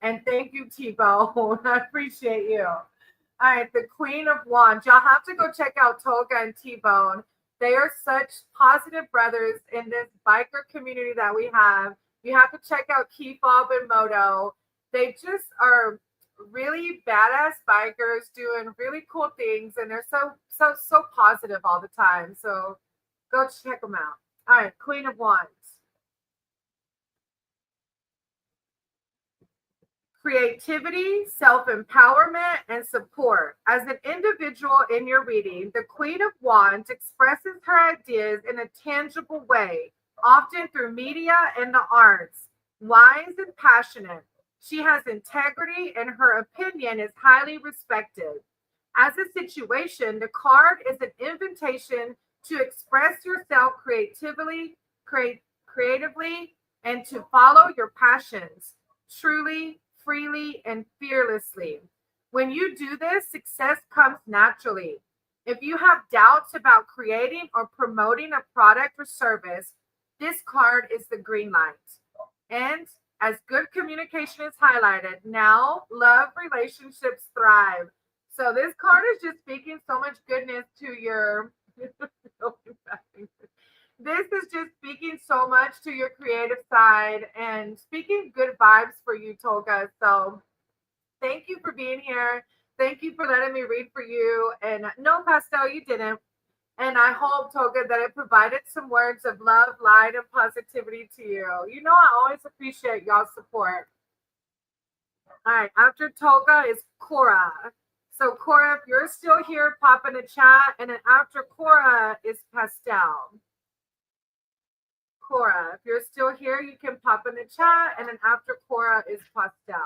And thank you, T-Bone. I appreciate you. All right, the Queen of Wands. Y'all have to go check out Toga and T-Bone. They are such positive brothers in this biker community that we have. You have to check out Keyfob and Moto. They just are really badass bikers doing really cool things, and they're so positive all the time. So go check them out. All right, Queen of Wands. Creativity, self-empowerment, and support. As an individual in your reading, the Queen of Wands expresses her ideas in a tangible way, often through media and the arts. Wise and passionate, she has integrity and her opinion is highly respected. As a situation, the card is an invitation to express yourself creatively, and to follow your passions truly, freely, and fearlessly. When you do this, success comes naturally. If you have doubts about creating or promoting a product or service, this card is the green light. And As good communication is highlighted, now love relationships thrive. So this card is just speaking so much goodness to your. This is just speaking so much to your creative side and speaking good vibes for you, Tolga. So thank you for being here. Thank you for letting me read for you. And no, Pastel, you didn't. And I hope, Toga, that it provided some words of love, light, and positivity to you. You know, I always appreciate y'all's support. All right, after Toga is Cora. So, Cora, if you're still here, pop in the chat. And then after Cora is Pastel. Cora, if you're still here, you can pop in the chat. And then after Cora is Pastel.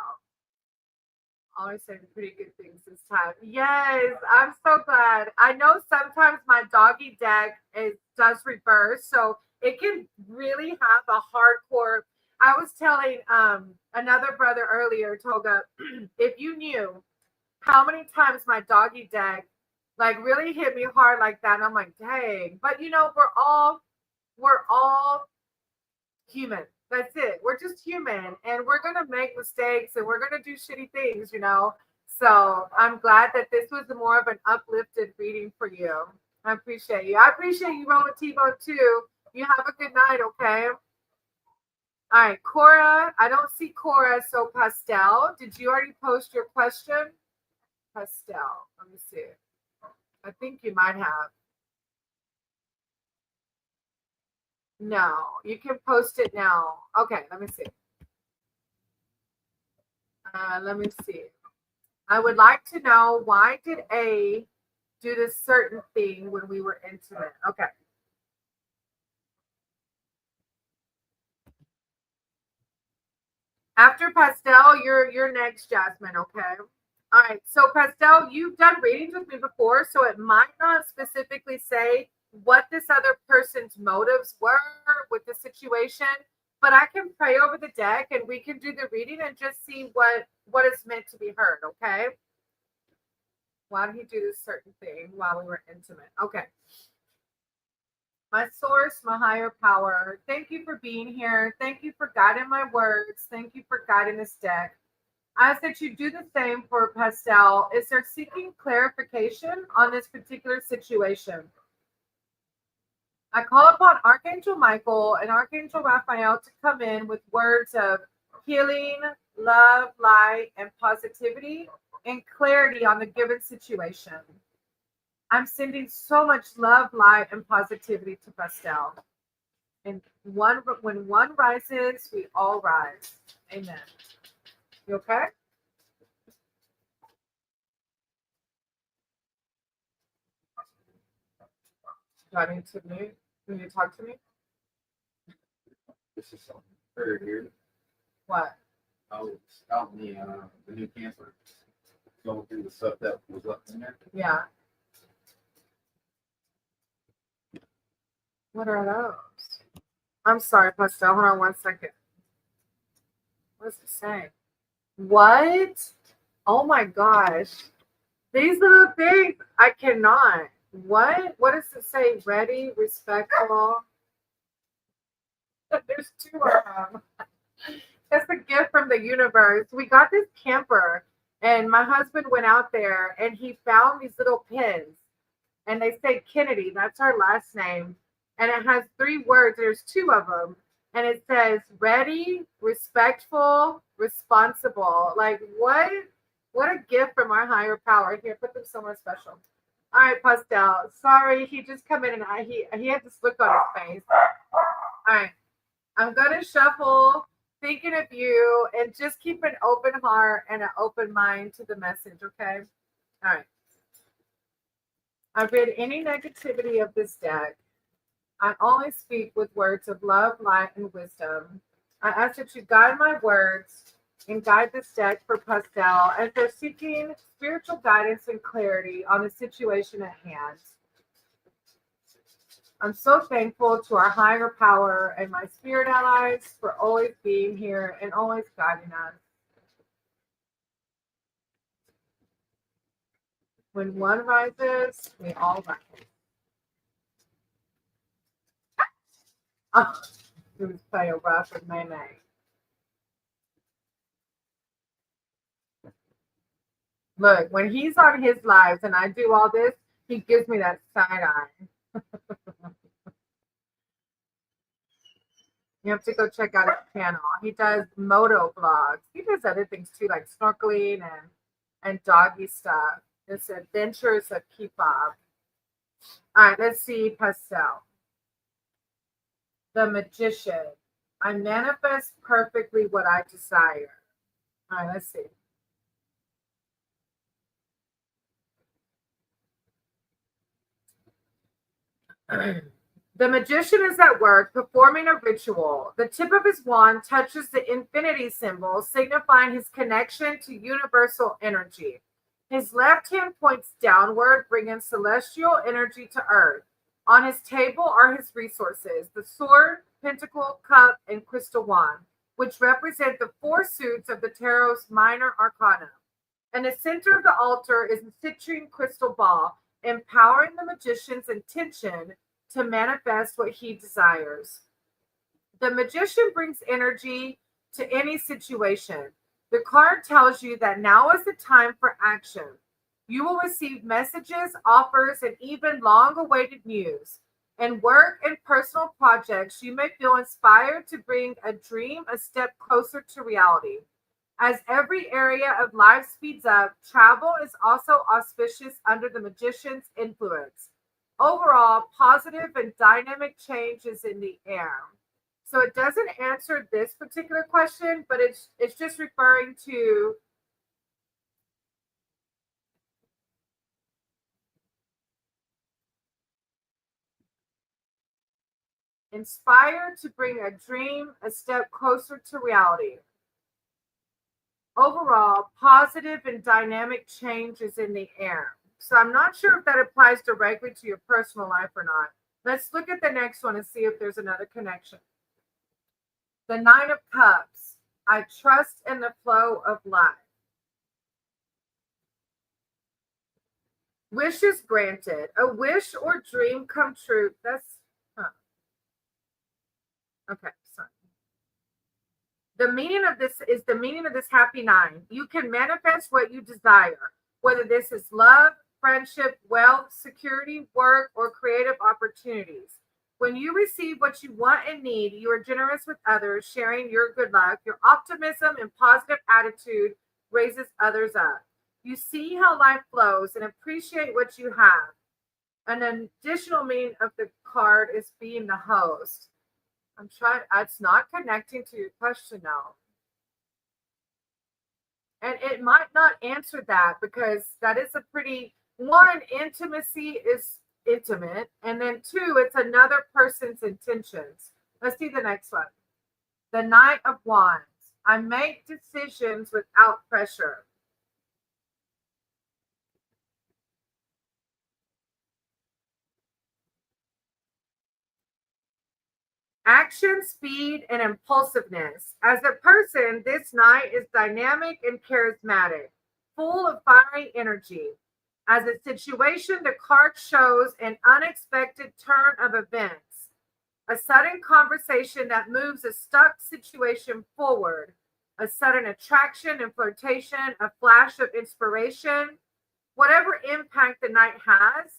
Always saying pretty good things this time. Yes, I'm so glad. I know sometimes my doggy deck does reverse, so it can really have a hardcore. I was telling another brother earlier, Toga, if you knew how many times my doggy deck like really hit me hard like that, and I'm like, dang. But you know, we're all human. That's it. We're just human and we're going to make mistakes and we're going to do shitty things, you know? So I'm glad that this was more of an uplifted reading for you. I appreciate you. I appreciate you, Roman T-Bone, too. You have a good night, okay? All right, Cora. I don't see Cora, so Pastel. Did you already post your question? Pastel. Let me see. I think you might have. No, you can post it now. Okay, let me see. Let me see. I would like to know, why did A do this certain thing when we were intimate? Okay. After Pastel, you're next, Jasmine, okay? All right, so Pastel, you've done readings with me before, so it might not specifically say what this other person's motives were with the situation, but I can pray over the deck and we can do the reading and just see what is meant to be heard, okay? Why did he do this certain thing while we were intimate? Okay. My source, my higher power, thank you for being here. Thank you for guiding my words. Thank you for guiding this deck. I ask that you do the same for Pastel. Is there seeking clarification on this particular situation? I call upon Archangel Michael and Archangel Raphael to come in with words of healing, love, light, and positivity and clarity on the given situation. I'm sending so much love, light, and positivity to Pastel. And when one rises, we all rise. Amen. You okay? Do I need to mute? Can you talk to me? This is something very weird. What? I was out in the new camper, going through the stuff that was left in there. Yeah. What are those? I'm sorry, Pastel. Hold on 1 second. What does it say? What? Oh my gosh. These little things, I cannot. What? What does it say? Ready, respectful. There's two of them. It's a gift from the universe. We got this camper, and my husband went out there and he found these little pins. And they say Kennedy. That's our last name. And it has 3 words. There's 2 of them. And it says ready, respectful, responsible. Like, what a gift from our higher power. Here, put them somewhere special. All right, Pastel. Sorry, he just come in and he had this look on his face. All right. I'm gonna shuffle, thinking of you, and just keep an open heart and an open mind to the message, okay? All right. I've read any negativity of this deck. I only speak with words of love, light, and wisdom. I ask that you guide my words and guide this deck for Pastel as they're seeking spiritual guidance and clarity on the situation at hand. I'm so thankful to our higher power and my spirit allies for always being here and always guiding us. When one rises, we all rise. Oh, it was play a rough with May May. Look, when he's on his lives and I do all this, he gives me that side eye. You have to go check out his channel. He does moto vlogs. He does other things too, like snorkeling and doggy stuff. It's adventures of K-pop. All right, let's see pastel. The magician. I manifest perfectly what I desire. All right, let's see. The magician is at work performing a ritual. The tip of his wand touches the infinity symbol, signifying his connection to universal energy. His left hand points downward, bringing celestial energy to earth. On his table are his resources: the sword, pentacle, cup, and crystal wand, which represent the four suits of the tarot's minor arcana. In the center of the altar is a citrine crystal ball, empowering the magician's intention to manifest what he desires. The magician brings energy to any situation. The card tells you that now is the time for action. You will receive messages, offers, and even long awaited news. In work and personal projects, you may feel inspired to bring a dream a step closer to reality. As every area of life speeds up, travel is also auspicious under the magician's influence. Overall, positive and dynamic change is in the air. So it doesn't answer this particular question, but it's just referring to inspired to bring a dream a step closer to reality. Overall, positive and dynamic change is in the air. So I'm not sure if that applies directly to your personal life or not. Let's look at the next one and see if there's another connection. The Nine of Cups. I trust in the flow of life. Wishes granted. A wish or dream come true. Okay, sorry. The meaning of this happy nine. You can manifest what you desire, whether this is love, friendship, wealth, security, work, or creative opportunities. When you receive what you want and need, you are generous with others, sharing your good luck. Your optimism and positive attitude raises others up. You see how life flows and appreciate what you have. An additional meaning of the card is being the host. I'm trying, it's not connecting to your question now. And it might not answer that because that is a pretty, one, intimacy is intimate. And then two, it's another person's intentions. Let's see the next one. The Knight of Wands. I make decisions without pressure. Action, speed, and impulsiveness. As a person, this knight is dynamic and charismatic, full of fiery energy. As a situation, the card shows an unexpected turn of events, a sudden conversation that moves a stuck situation forward, a sudden attraction and flirtation, a flash of inspiration. Whatever impact the knight has,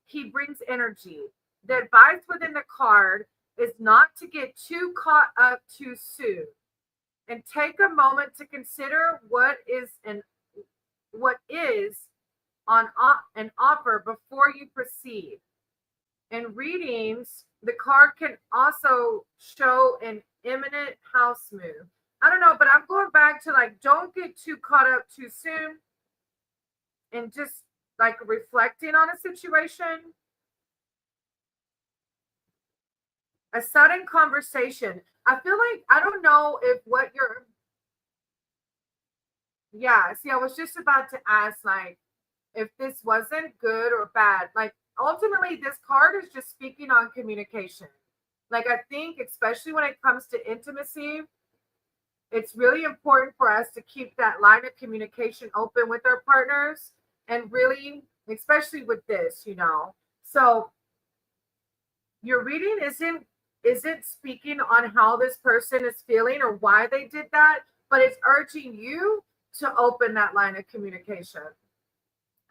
he brings energy. The advice within the card is not to get too caught up too soon and take a moment to consider what is on an offer before you proceed. In readings, the card can also show an imminent house move. I don't know, but I'm going back to like, don't get too caught up too soon and just like reflecting on a situation. A sudden conversation. I feel like, I don't know if what you're, yeah, see, I was just about to ask, like, if this wasn't good or bad. Like, ultimately, this card is just speaking on communication. Like, I think, especially when it comes to intimacy, it's really important for us to keep that line of communication open with our partners and really, especially with this, you know. So, your reading isn't speaking on how this person is feeling or why they did that, but it's urging you to open that line of communication.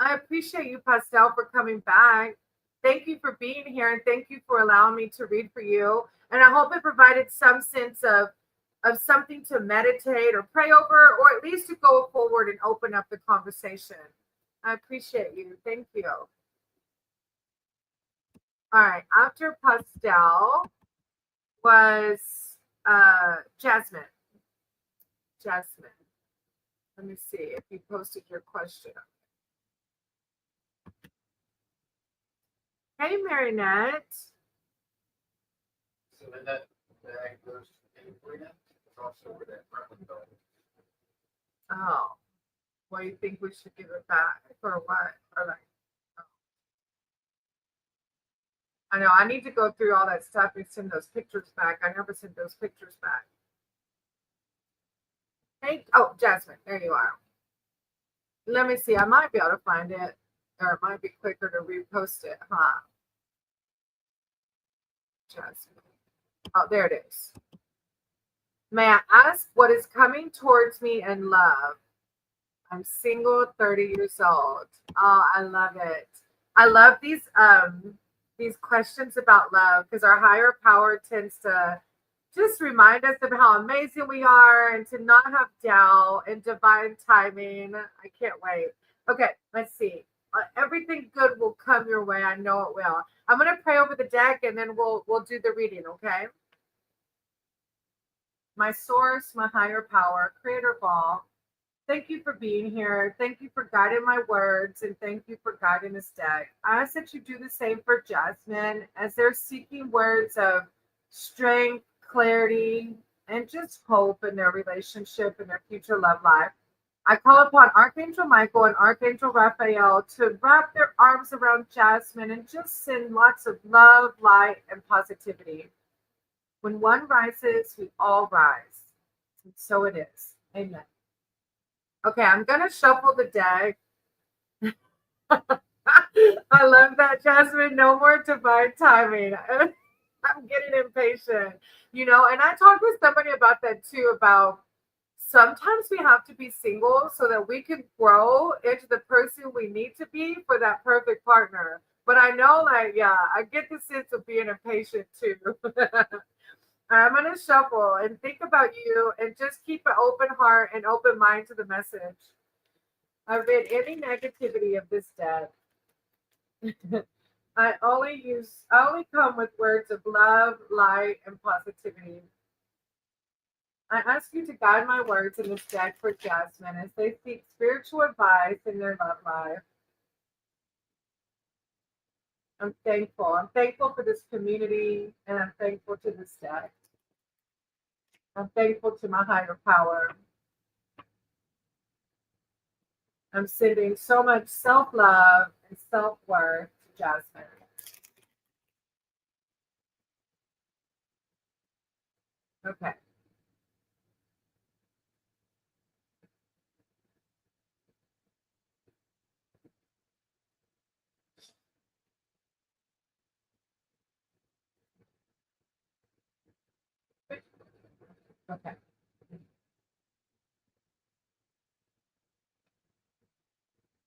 I appreciate you, Pastel, for coming back. Thank you for being here, and thank you for allowing me to read for you. And I hope it provided some sense of something to meditate or pray over, or at least to go forward and open up the conversation. I appreciate you. Thank you. All right. After Pastel was Jasmine. Jasmine. Let me see if you posted your question. Hey, Marinette. So then that goes in Korea. It's also where that Brooklyn goes. Oh, well, you think we should give it back or what? Or like, oh. I know I need to go through all that stuff and send those pictures back. I never sent those pictures back. Hey, oh, Jasmine, there you are. Let me see. I might be able to find it, or it might be quicker to repost it, huh? Jasmine. Oh, there it is. May I ask what is coming towards me in love? I'm single, 30 years old. Oh, I love it. I love these questions about love because our higher power tends to just remind us of how amazing we are and to not have doubt and divine timing. I can't wait. Okay, let's see. Everything good will come your way. I know it will. I'm gonna pray over the deck and then we'll do the reading. Okay. My source, my higher power, creator of all. Thank you for being here. Thank you for guiding my words and thank you for guiding this deck. I ask that you do the same for Jasmine as they're seeking words of strength, clarity, and just hope in their relationship and their future love life. I call upon Archangel Michael and Archangel Raphael to wrap their arms around Jasmine and just send lots of love, light, and positivity. When one rises, we all rise. And so it is. Amen. Okay, I'm going to shuffle the deck. I love that, Jasmine. No more divine timing. I'm getting impatient, and I talked with somebody about that too, about sometimes we have to be single so that we can grow into the person we need to be for that perfect partner. But I know, like, yeah, I get the sense of being impatient too. I'm going to shuffle and think about you and just keep an open heart and open mind to the message. I rid any negativity of this deck. I only come with words of love, light, and positivity. I ask you to guide my words in this deck for Jasmine as they seek spiritual advice in their love life. I'm thankful. I'm thankful for this community, and I'm thankful to this deck. I'm thankful to my higher power. I'm sending so much self-love and self-worth to Jasmine. Okay. Okay.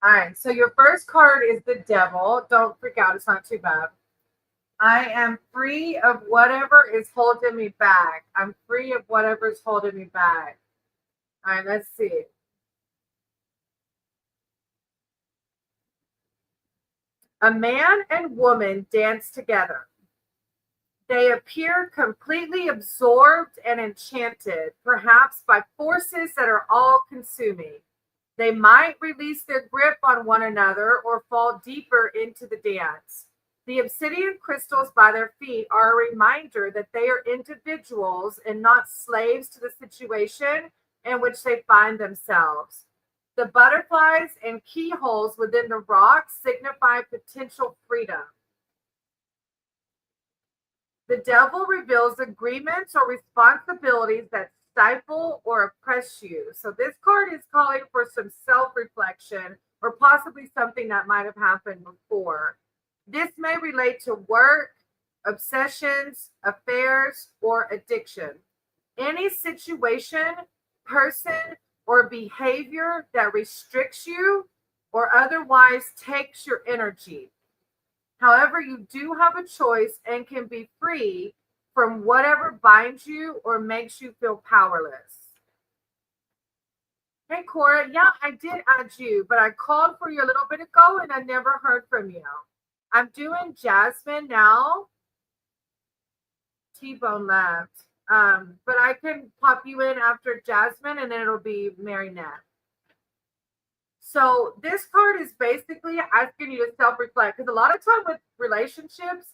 All right. So your first card is the devil. Don't freak out. It's not too bad. I am free of whatever is holding me back. I'm free of whatever is holding me back. All right. Let's see. A man and woman dance together. They appear completely absorbed and enchanted, perhaps by forces that are all consuming. They might release their grip on one another or fall deeper into the dance. The obsidian crystals by their feet are a reminder that they are individuals and not slaves to the situation in which they find themselves. The butterflies and keyholes within the rocks signify potential freedom. The devil reveals agreements or responsibilities that stifle or oppress you. So this card is calling for some self-reflection or possibly something that might have happened before. This may relate to work, obsessions, affairs, or addiction. Any situation, person, or behavior that restricts you or otherwise takes your energy. However, you do have a choice and can be free from whatever binds you or makes you feel powerless. Hey, Cora. Yeah, I did add you, but I called for you a little bit ago and I never heard from you. I'm doing Jasmine now. T-Bone left. But I can pop you in after Jasmine and then it'll be Marinette. So this card is basically asking you to self-reflect because a lot of time with relationships,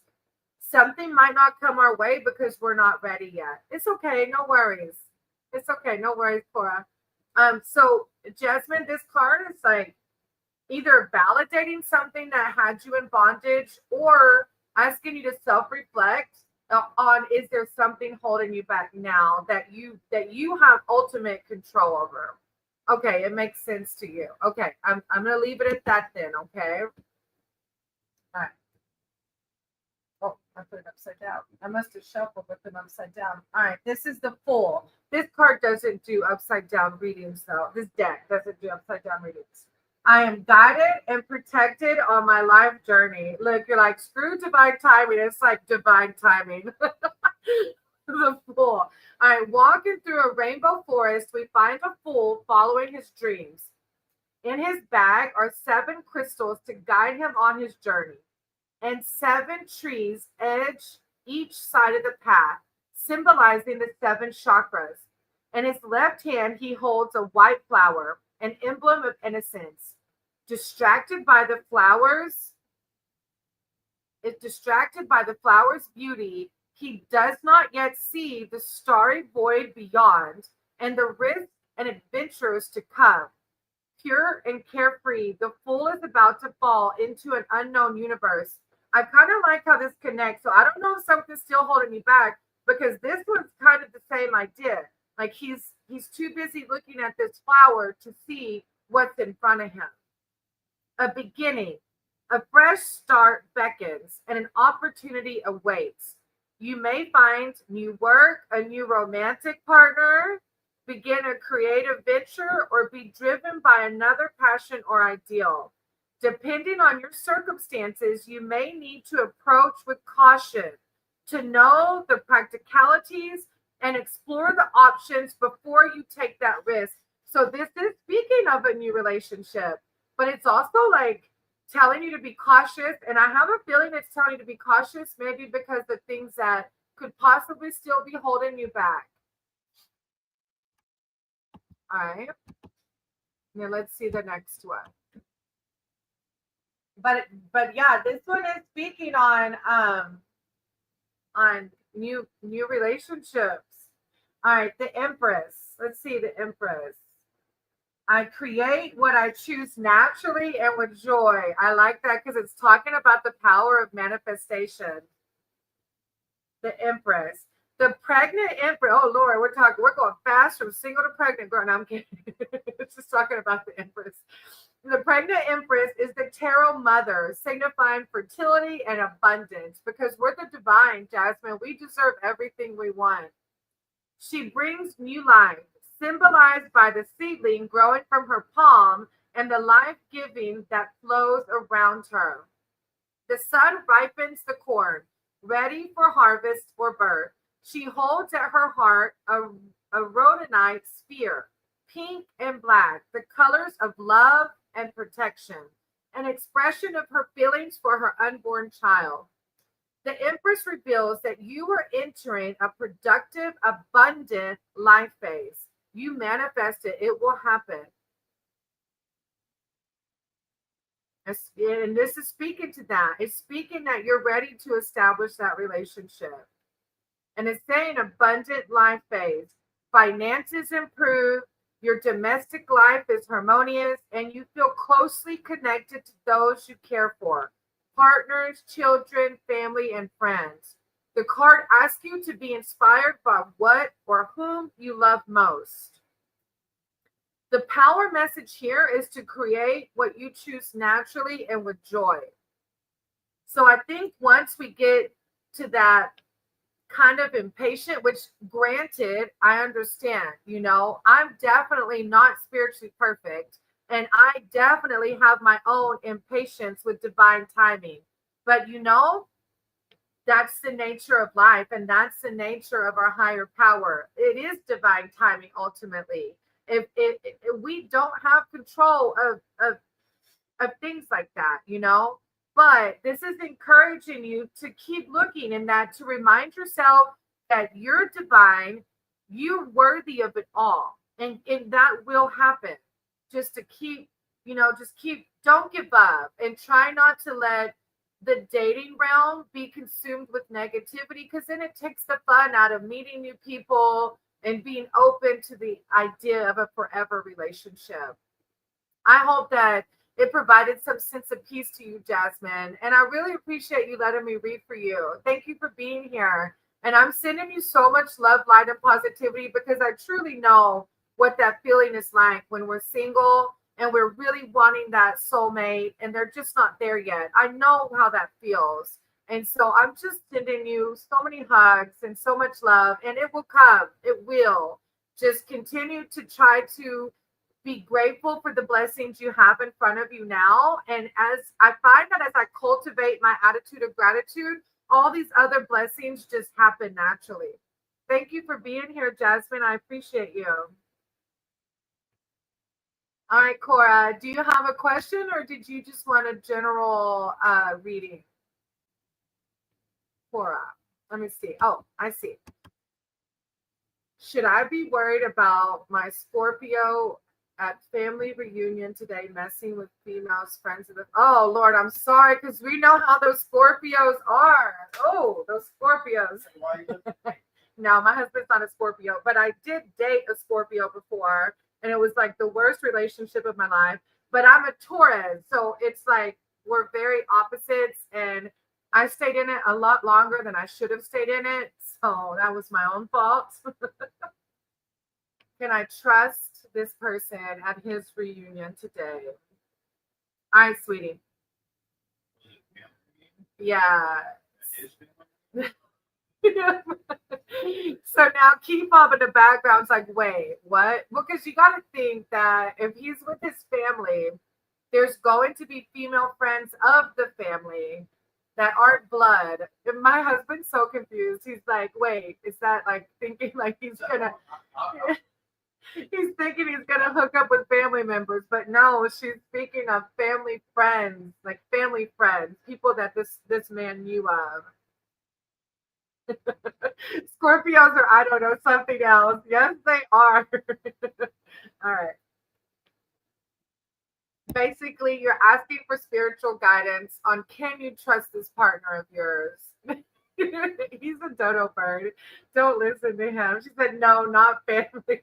something might not come our way because we're not ready yet. It's okay, no worries. It's okay, no worries, Cora. So Jasmine, this card is like either validating something that had you in bondage or asking you to self-reflect on is there something holding you back now that you have ultimate control over. Okay, it makes sense to you. Okay, I'm gonna leave it at that then. Okay. All right. Oh, I put it upside down. I must have shuffled with them upside down. All right, this is the Fool. This card doesn't do upside down readings, though. This deck doesn't do upside down readings. I am guided and protected on my life journey. Look, you're like, screw divine timing. It's like divine timing. The Fool. All right, walking through a rainbow forest, we find a fool following his dreams. In his bag are 7 crystals to guide him on his journey, and 7 trees edge each side of the path, symbolizing the 7 chakras. In his left hand, he holds a white flower, an emblem of innocence. Distracted by the flowers' beauty, he does not yet see the starry void beyond and the risks and adventures to come. Pure and carefree, the Fool is about to fall into an unknown universe. I kind of like how this connects. So I don't know if something's still holding me back because this one's kind of the same idea. Like he's too busy looking at this flower to see what's in front of him. A beginning, a fresh start beckons, and an opportunity awaits. You may find new work, a new romantic partner, begin a creative venture, or be driven by another passion or ideal. Depending on your circumstances, you may need to approach with caution to know the practicalities and explore the options before you take that risk. So this is speaking of a new relationship, but it's also like telling you to be cautious. And I have a feeling it's telling you to be cautious, maybe because of things that could possibly still be holding you back. All right. Now let's see the next one. But yeah, this one is speaking on new relationships. All right, the Empress. Let's see the Empress. I create what I choose naturally and with joy. I like that because it's talking about the power of manifestation. The Empress. The pregnant Empress. Oh Lord, we're going fast from single to pregnant. Girl, no, I'm kidding. It's just talking about the Empress. The pregnant Empress is the tarot mother, signifying fertility and abundance. Because we're the divine, Jasmine. We deserve everything we want. She brings new life, symbolized by the seedling growing from her palm and the life-giving that flows around her. The sun ripens the corn, ready for harvest or birth. She holds at her heart a rhodonite sphere, pink and black, the colors of love and protection, an expression of her feelings for her unborn child. The Empress reveals that you are entering a productive, abundant life phase. You manifest it, it will happen. And this is speaking to that. It's speaking that you're ready to establish that relationship. And it's saying abundant life phase. Finances improve, your domestic life is harmonious, and you feel closely connected to those you care for. Partners, children, family, and friends. The card asks you to be inspired by what or whom you love most. The power message here is to create what you choose naturally and with joy. So I think once we get to that kind of impatient, which granted, I understand, I'm definitely not spiritually perfect. And I definitely have my own impatience with divine timing. But that's the nature of life, and that's the nature of our higher power. It is divine timing ultimately. If we don't have control of things like that, but this is encouraging you to keep looking, and that to remind yourself that you're divine, you're worthy of it all, and that will happen. Just to keep, don't give up, and try not to let the dating realm be consumed with negativity, because then it takes the fun out of meeting new people and being open to the idea of a forever relationship. I hope that it provided some sense of peace to you, Jasmine. And I really appreciate you letting me read for you. Thank you for being here. And I'm sending you so much love, light, and positivity, because I truly know what that feeling is like when we're single and we're really wanting that soulmate and they're just not there yet. I know how that feels. And so I'm just sending you so many hugs and so much love, and it will come. It will. Just continue to try to be grateful for the blessings you have in front of you now. And as I find that as I cultivate my attitude of gratitude, all these other blessings just happen naturally. Thank you for being here, Jasmine. I appreciate you. All right, Cora, do you have a question, or did you just want a general reading? Cora, let me see. Oh, I see. Should I be worried about my Scorpio at family reunion today messing with females friends of the— oh Lord, I'm sorry, because we know how those Scorpios are. Oh, those Scorpios. No, my husband's not a Scorpio, but I did date a Scorpio before, and it was like the worst relationship of my life. But I'm a Taurus, so it's like we're very opposites, and I stayed in it a lot longer than I should have stayed in it, so that was my own fault. Can I trust this person at his reunion today? All right, sweetie. Yeah. So now Keep Up in the background's like, wait, what? Well, because you got to think that if he's with his family, there's going to be female friends of the family that aren't blood. And my husband's so confused. He's like, wait, is that like thinking like he's gonna he's thinking he's gonna hook up with family members, but no, she's speaking of family friends, like family friends, people that this man knew of. Scorpios are, I don't know, something else. Yes, they are. All right. Basically, you're asking for spiritual guidance on, can you trust this partner of yours? He's a dodo bird. Don't listen to him. She said, no, not family.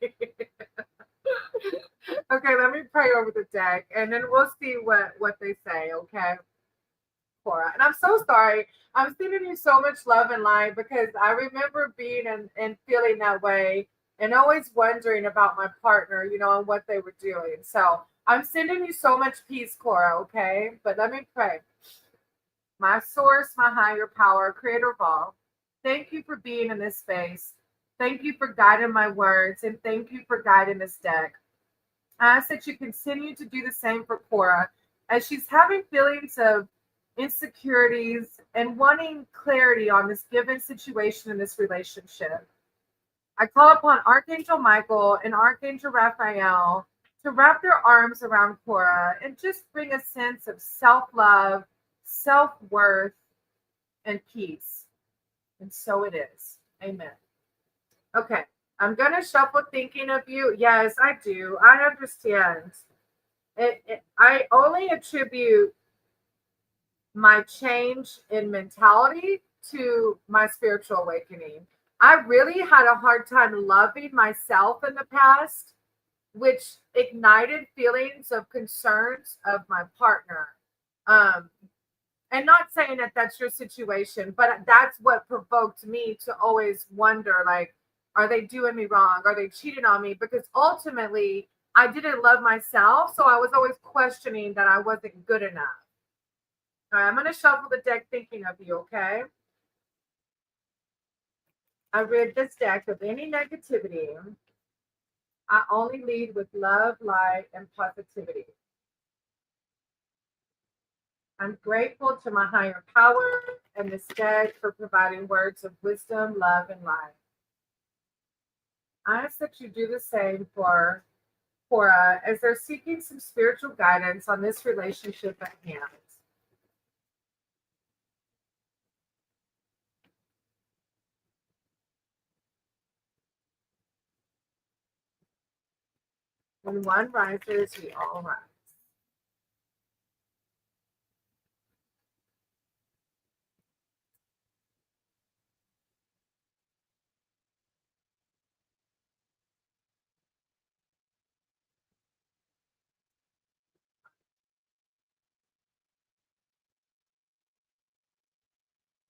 Okay, let me pray over the deck, and then we'll see what they say, okay? Cora. And I'm so sorry. I'm sending you so much love and light, because I remember being and feeling that way and always wondering about my partner, and what they were doing. So I'm sending you so much peace, Cora, okay? But let me pray. My source, my higher power, creator of all, thank you for being in this space. Thank you for guiding my words, and thank you for guiding this deck. I ask that you continue to do the same for Cora as she's having feelings of insecurities and wanting clarity on this given situation in this relationship. I call upon Archangel Michael and Archangel Raphael to wrap their arms around Cora and just bring a sense of self-love, self-worth, and peace. And so it is. Amen. Okay, I'm going to shuffle thinking of you. Yes, I do. I understand. I only attribute my change in mentality to my spiritual awakening. I really had a hard time loving myself in the past, which ignited feelings of concerns of my partner. And not saying that that's your situation, but that's what provoked me to always wonder, like, are they doing me wrong? Are they cheating on me? Because ultimately, I didn't love myself, so I was always questioning that I wasn't good enough. All right, I'm going to shuffle the deck thinking of you, okay? I read this deck of any negativity. I only lead with love, light, and positivity. I'm grateful to my higher power and this deck for providing words of wisdom, love, and light. I ask that you do the same for Cora as they're seeking some spiritual guidance on this relationship at hand. When one rises, we all rise.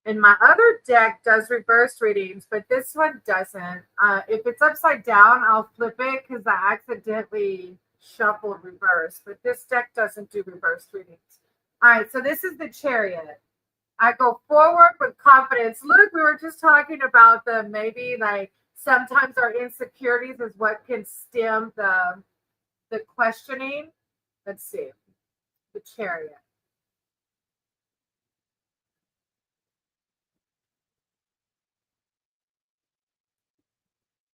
And my other deck does reverse readings, but this one doesn't. If it's upside down, I'll flip it because I accidentally shuffled reverse. But this deck doesn't do reverse readings. All right, so this is the Chariot. I go forward with confidence. Look, we were just talking about the maybe like sometimes our insecurities is what can stem the questioning. Let's see, the Chariot.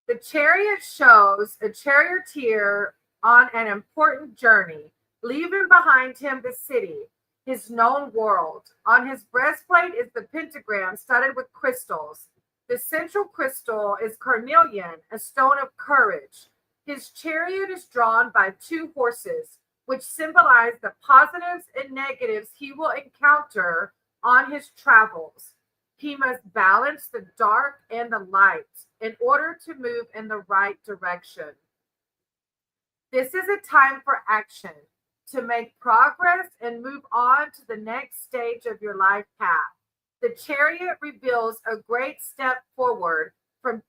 The Chariot shows a charioteer on an important journey, leaving behind him the city, his known world. On his breastplate is the pentagram studded with crystals. The central crystal is carnelian, a stone of courage. His chariot is drawn by two horses, which symbolize the positives and negatives he will encounter on his travels. He must balance the dark and the light in order to move in the right direction. This is a time for action, to make progress and move on to the next stage of your life path. The Chariot reveals a great step forward from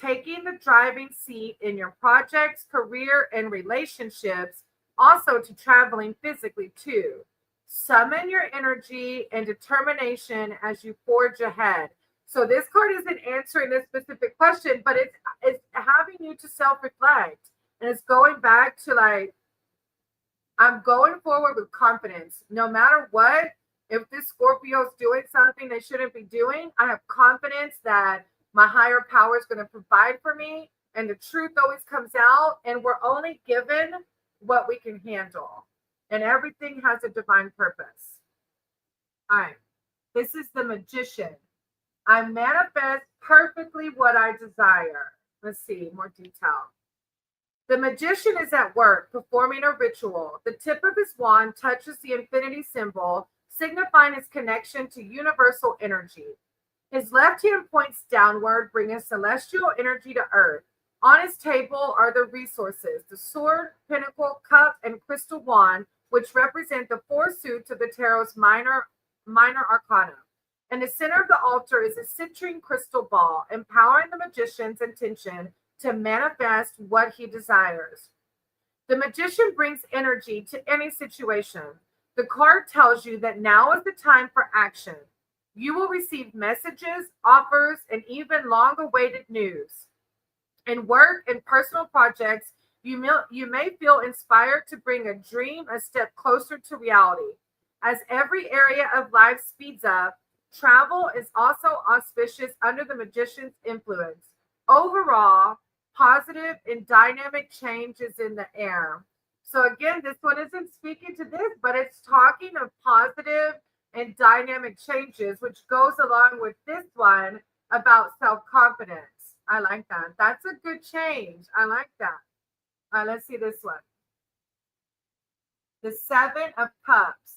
taking the driving seat in your projects, career, and relationships, also to traveling physically too. Summon your energy and determination as you forge ahead. So this card isn't answering this specific question, but it's having you to self-reflect. And it's going back to like, I'm going forward with confidence. No matter what, if this Scorpio is doing something they shouldn't be doing, I have confidence that my higher power is going to provide for me. And the truth always comes out. And we're only given what we can handle. And everything has a divine purpose. All right. This is the Magician. I manifest perfectly what I desire. Let's see more detail. The magician is at work performing a ritual. The tip of his wand touches the infinity symbol, signifying his connection to universal energy. His left hand points downward, bringing celestial energy to earth. On his table are the resources, the sword, pentacle, cup, and crystal wand, which represent the four suits of the tarot's minor arcana. In the center of the altar is a citrine crystal ball, empowering the magician's intention to manifest what he desires. The magician brings energy to any situation. The card tells you that now is the time for action. You will receive messages, offers, and even long-awaited news. In work and personal projects, you may feel inspired to bring a dream a step closer to reality. As every area of life speeds up, travel is also auspicious under the magician's influence. Overall, positive and dynamic change is in the air. So again, this one isn't speaking to this, but it's talking of positive and dynamic changes, which goes along with this one about self-confidence. I like that. That's a good change. I like that. All right, let's see this one. The Seven of Cups.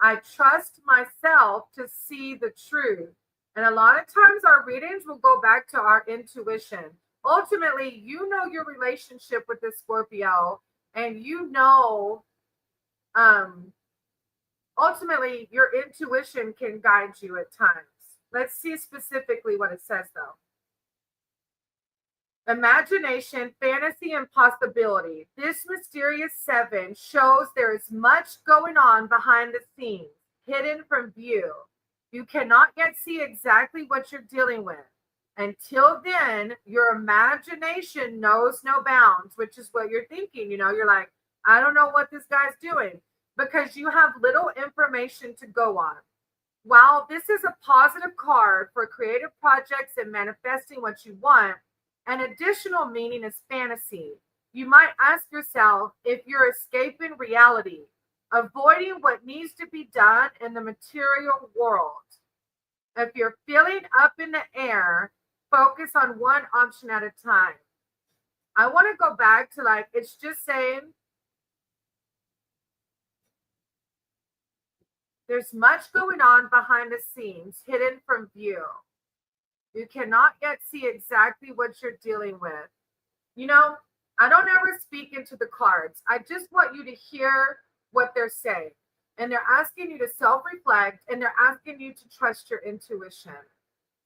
I trust myself to see the truth. And a lot of times our readings will go back to our intuition. Ultimately, you know your relationship with this Scorpio, and you know, ultimately, your intuition can guide you at times. Let's see specifically what it says, though. Imagination, fantasy, and possibility. This mysterious seven shows there is much going on behind the scenes, hidden from view. You cannot yet see exactly what you're dealing with. Until then, your imagination knows no bounds, which is what you're thinking. You know, you're like, I don't know what this guy's doing. because you have little information to go on. While this is a positive card for creative projects and manifesting what you want, an additional meaning is fantasy. You might ask yourself if you're escaping reality, avoiding what needs to be done in the material world. If you're feeling up in the air, focus on one option at a time. I want to go back to like, it's just saying there's much going on behind the scenes, hidden from view. You cannot yet see exactly what you're dealing with. You know, I don't ever speak into the cards. I just want you to hear what they're saying. And they're asking you to self reflect and they're asking you to trust your intuition.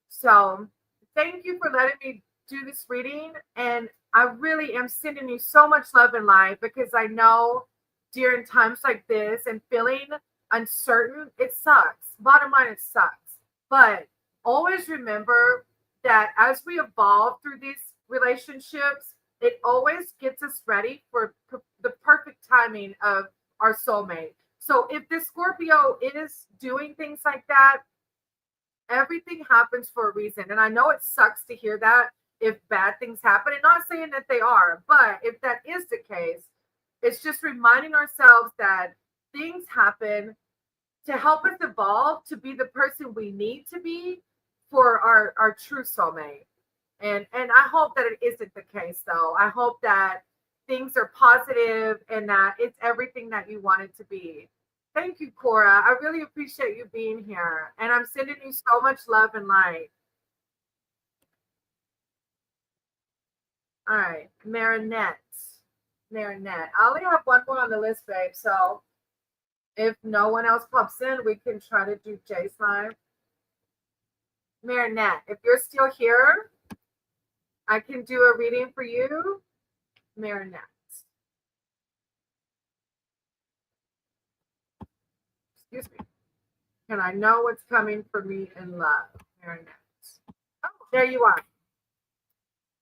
So, thank you for letting me do this reading. And I really am sending you so much love and light because I know during times like this and feeling uncertain, it sucks. Bottom line, it sucks. But always remember that as we evolve through these relationships, it always gets us ready for the perfect timing of our soulmate. So if this Scorpio is doing things like that, everything happens for a reason. And I know it sucks to hear that if bad things happen, and not saying that they are, but if that is the case, it's just reminding ourselves that things happen to help us evolve to be the person we need to be for our true soulmate. And I hope that it isn't the case though. I hope that things are positive and that it's everything that you want it to be. Thank you, Cora. I really appreciate you being here. And I'm sending you so much love and light. All right, Marinette. Marinette. I only have one more on the list, babe. So if no one else pops in, we can try to do Jay's live. Marinette, if you're still here, I can do a reading for you. Marinette. Excuse me. Can I know what's coming for me in love? Marinette. Oh, there you are.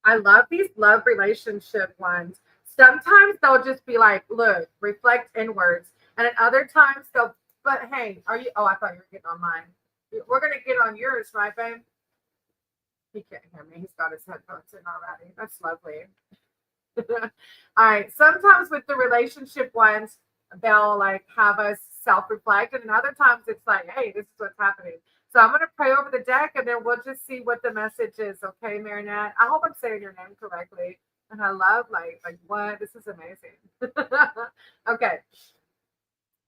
I love these love relationship ones. Sometimes they'll just be like, look, reflect inwards. And at other times they'll, but hey, are you, oh, I thought you were getting on mine. We're going to get on yours, right, babe? He can't hear me. He's got his headphones in already. That's lovely. All right. Sometimes with the relationship ones, they'll like have us self-reflect. And other times it's like, hey, this is what's happening. So I'm going to pray over the deck and then we'll just see what the message is. Okay, Marinette? I hope I'm saying your name correctly. And I love like what? This is amazing. Okay.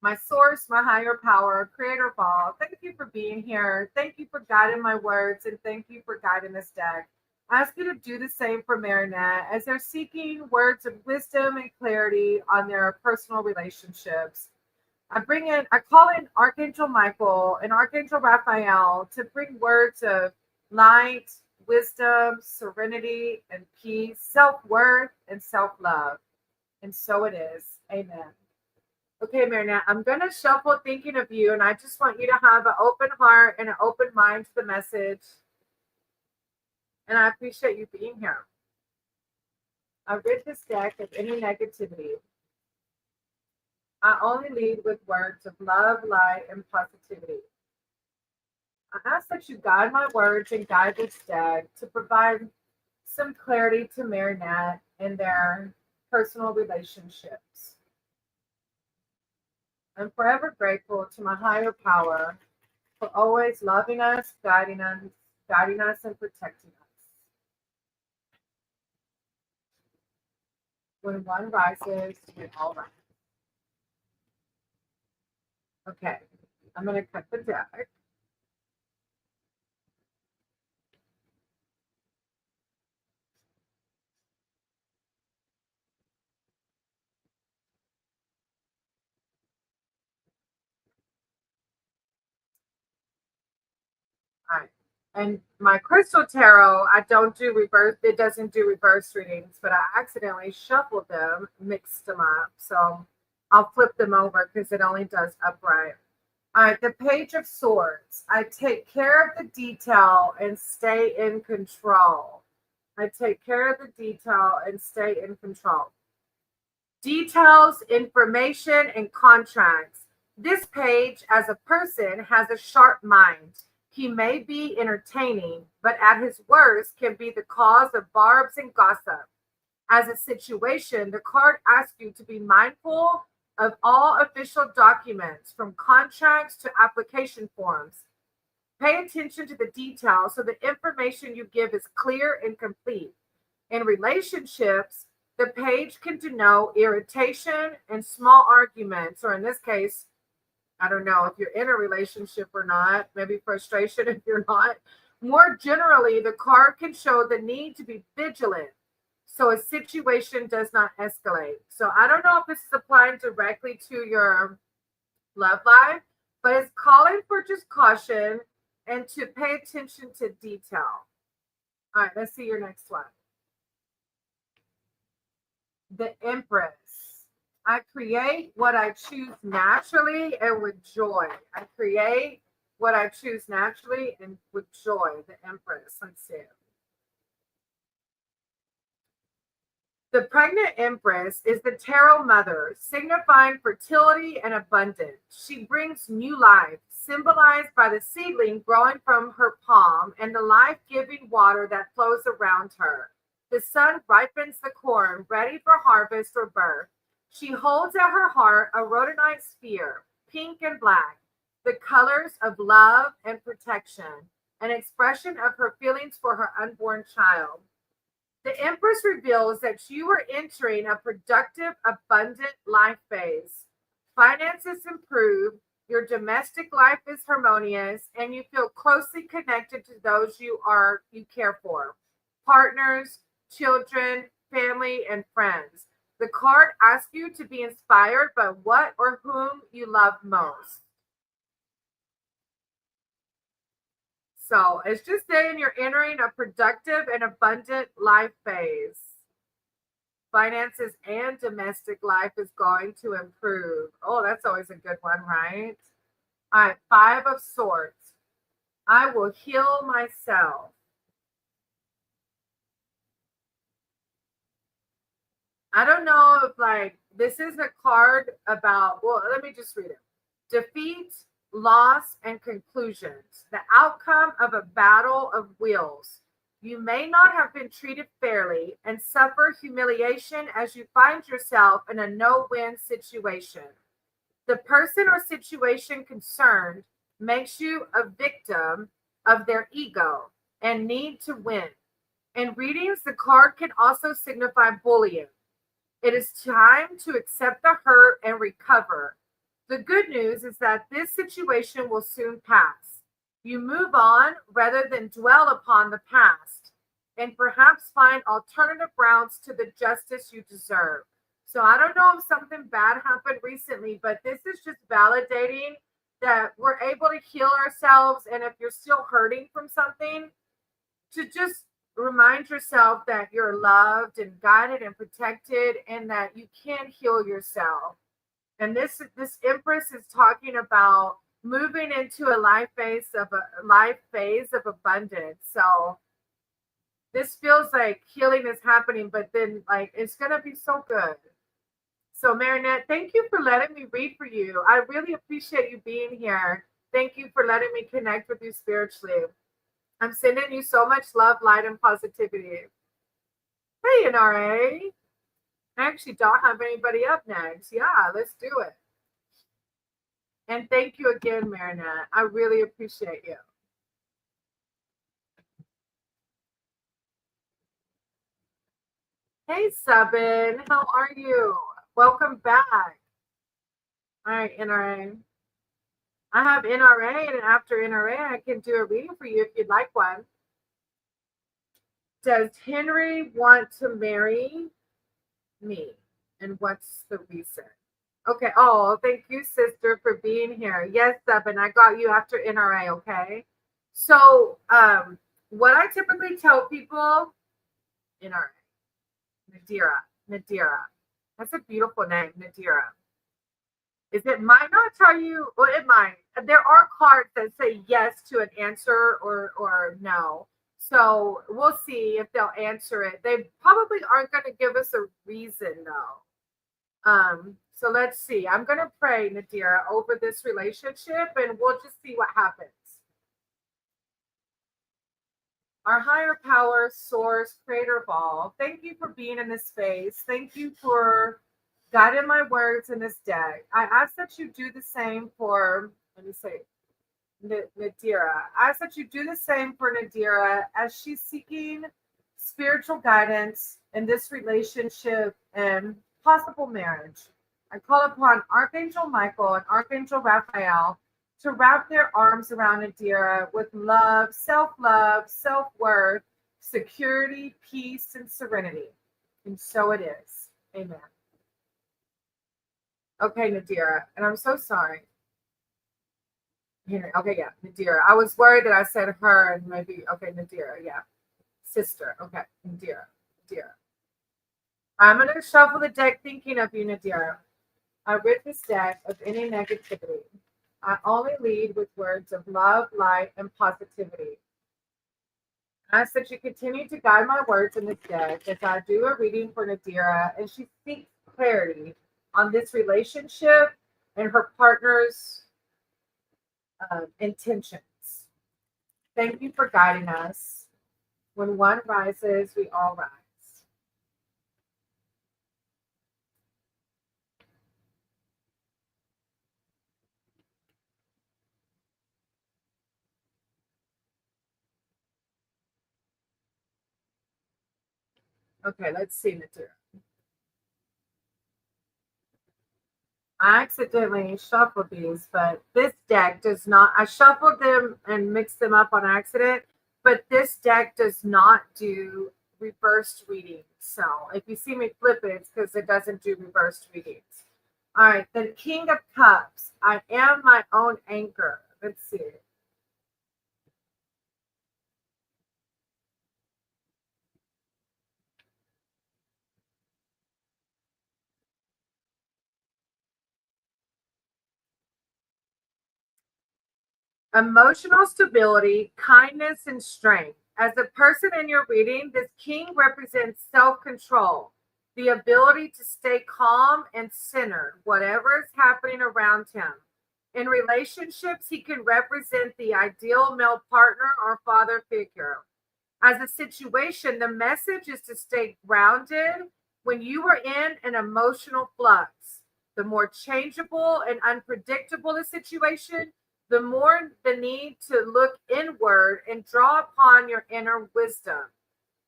My source, my higher power, creator of all, thank you for being here. Thank you for guiding my words and thank you for guiding this deck. I ask you to do the same for Marinette as they're seeking words of wisdom and clarity on their personal relationships. I call in Archangel Michael and Archangel Raphael to bring words of light, wisdom, serenity, and peace, self-worth, and self-love. And so it is. Amen. Okay, Marinette, I'm going to shuffle thinking of you, and I just want you to have an open heart and an open mind to the message. And I appreciate you being here. I rid this deck of any negativity. I only lead with words of love, light, and positivity. I ask that you guide my words and guide this deck to provide some clarity to Marinette in their personal relationships. I'm forever grateful to my higher power for always loving us, guiding us, and protecting us. When one rises, we all rise. Okay, I'm going to cut the deck. All right. And my crystal tarot, I don't do reverse. It doesn't do reverse readings, but I accidentally shuffled them, mixed them up. So I'll flip them over because it only does upright. All right, the Page of Swords. I take care of the detail and stay in control. I take care of the detail and stay in control. Details, information, and contracts. This page, as a person, has a sharp mind. He may be entertaining, but at his worst can be the cause of barbs and gossip. As a situation, the card asks you to be mindful of all official documents, from contracts to application forms. Pay attention to the details so the information you give is clear and complete. In relationships, the page can denote irritation and small arguments, or in this case, I don't know if you're in a relationship or not, maybe frustration if you're not. More generally, the card can show the need to be vigilant so a situation does not escalate. So I don't know if this is applying directly to your love life, but it's calling for just caution and to pay attention to detail. All right, let's see your next one. The Empress. I create what I choose naturally and with joy. I create what I choose naturally and with joy. The Empress. Let's see. The pregnant Empress is the tarot mother, signifying fertility and abundance. She brings new life, symbolized by the seedling growing from her palm and the life-giving water that flows around her. The sun ripens the corn, ready for harvest or birth. She holds at her heart a rhodonite sphere, pink and black, the colors of love and protection, an expression of her feelings for her unborn child. The Empress reveals that you are entering a productive, abundant life phase. Finances improve, your domestic life is harmonious, and you feel closely connected to those you care for. Partners, children, family, and friends. The card asks you to be inspired by what or whom you love most. So it's just saying you're entering a productive and abundant life phase. Finances and domestic life is going to improve. Oh, that's always a good one, right? All right, 5 of Swords. I will heal myself. I don't know if this is a card about, well, let me just read it. Defeat, loss, and conclusions. The outcome of a battle of wills. You may not have been treated fairly and suffer humiliation as you find yourself in a no-win situation. The person or situation concerned makes you a victim of their ego and need to win. In readings, the card can also signify bullying. It is time to accept the hurt and recover. The good news is that this situation will soon pass. You move on rather than dwell upon the past and perhaps find alternative routes to the justice you deserve. So I don't know if something bad happened recently, but this is just validating that we're able to heal ourselves. And if you're still hurting from something, to just remind yourself that you're loved and guided and protected and that you can heal yourself. And this Empress is talking about moving into a life phase of abundance. So this feels like healing is happening, but then it's gonna be so good. So Marinette, thank you for letting me read for you. I really appreciate you being here. Thank you for letting me connect with you spiritually. I'm sending you so much love, light, and positivity. Hey, NRA. I actually don't have anybody up next. Yeah, let's do it. And thank you again, Marinette. I really appreciate you. Hey, Subin. How are you? Welcome back. All right, NRA. I have NRA, and after NRA, I can do a reading for you if you'd like one. Does Henry want to marry me? And what's the reason? Okay. Oh, thank you, sister, for being here. Yes, Subin, I got you after NRA, okay? So, what I typically tell people, NRA, Nadira. That's a beautiful name, Nadira. It might not tell you, well, it might. There are cards that say yes to an answer or no. So we'll see if they'll answer it. They probably aren't going to give us a reason, though. So let's see. I'm gonna pray, Nadira, over this relationship, and we'll just see what happens. Our higher power, source, creator of all, thank you for being in this space. Thank you for guiding my words in this deck. I ask that you do the same for, let me say, Nadira. I ask that you do the same for Nadira as she's seeking spiritual guidance in this relationship and possible marriage. I call upon Archangel Michael and Archangel Raphael to wrap their arms around Nadira with love, self worth, security, peace, and serenity. And so it is. Amen. Okay, Nadira, and I'm so sorry. Okay, yeah, Nadira. I was worried that I said her and maybe, okay, Nadira, yeah. Sister, okay, Nadira, Nadira. I'm going to shuffle the deck thinking of you, Nadira. I rid this deck of any negativity. I only lead with words of love, light, and positivity. I ask that you continue to guide my words in this deck as I do a reading for Nadira and she seeks clarity on this relationship and her partner's intentions. Thank you for guiding us. When one rises, we all rise. Okay, let's see, Nadira. I accidentally shuffled these, but this deck does not. I shuffled them and mixed them up on accident, but this deck does not do reversed readings. So if you see me flip it, it's because it doesn't do reversed readings. All right, the King of Cups. I am my own anchor. Let's see. Emotional stability, kindness, and strength. As a person in your reading, this king represents self control, the ability to stay calm and centered, whatever is happening around him. In relationships, he can represent the ideal male partner or father figure. As a situation, the message is to stay grounded when you are in an emotional flux. The more changeable and unpredictable the situation, the more the need to look inward and draw upon your inner wisdom.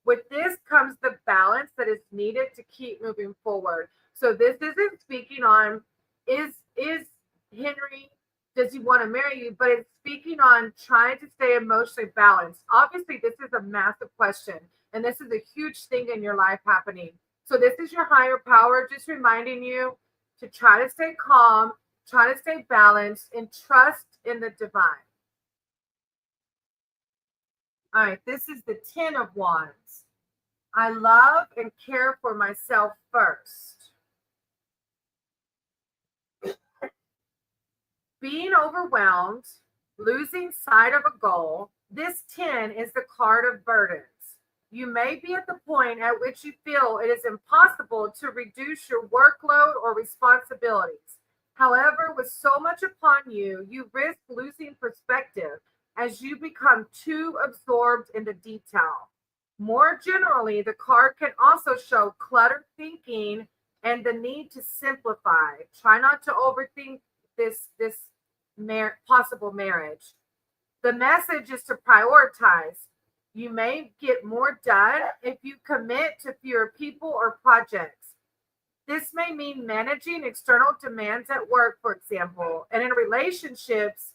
With this comes the balance that is needed to keep moving forward. So this isn't speaking on is Henry, does he want to marry you, but it's speaking on trying to stay emotionally balanced. Obviously, this is a massive question, and this is a huge thing in your life happening. So this is your higher power just reminding you to try to stay calm, try to stay balanced, and trust in the divine. All right, this is the 10 of Wands. I love and care for myself first. Being overwhelmed, losing sight of a goal, this 10 is the card of burdens. You may be at the point at which you feel it is impossible to reduce your workload or responsibilities. However, with so much upon you, you risk losing perspective as you become too absorbed in the detail. More generally, the card can also show cluttered thinking and the need to simplify. Try not to overthink this possible marriage. The message is to prioritize. You may get more done if you commit to fewer people or projects. This may mean managing external demands at work, for example, and in relationships,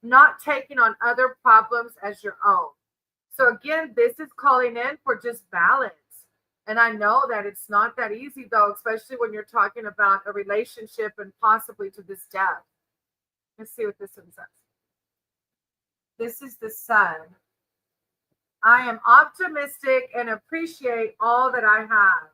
not taking on other problems as your own. So, again, this is calling in for just balance. And I know that it's not that easy, though, especially when you're talking about a relationship and possibly to this death. Let's see what this one says. This is the Sun. I am optimistic and appreciate all that I have.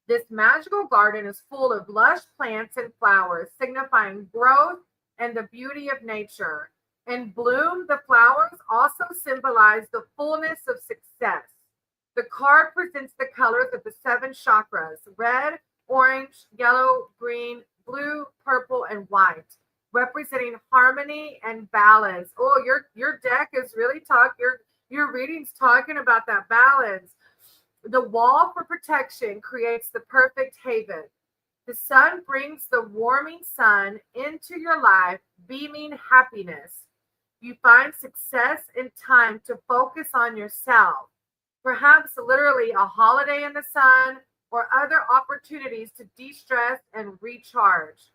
This magical garden is full of lush plants and flowers, signifying growth and the beauty of nature. In bloom, the flowers also symbolize the fullness of success. The card presents the colors of the seven chakras: red, orange, yellow, green, blue, purple, and white, representing harmony and balance. Oh, your deck is really your reading's talking about that balance. The wall for protection creates the perfect haven. The sun brings the warming sun into your life, beaming happiness. You find success in time to focus on yourself, perhaps literally a holiday in the sun or other opportunities to de-stress and recharge.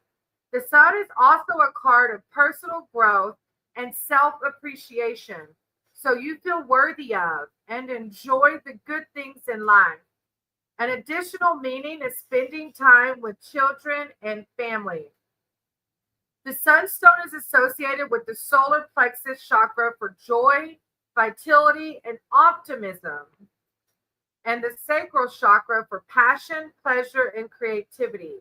The sun is also a card of personal growth and self-appreciation, so you feel worthy of and enjoy the good things in life. An additional meaning is spending time with children and family. The sunstone is associated with the solar plexus chakra for joy, vitality, and optimism, and the sacral chakra for passion, pleasure, and creativity.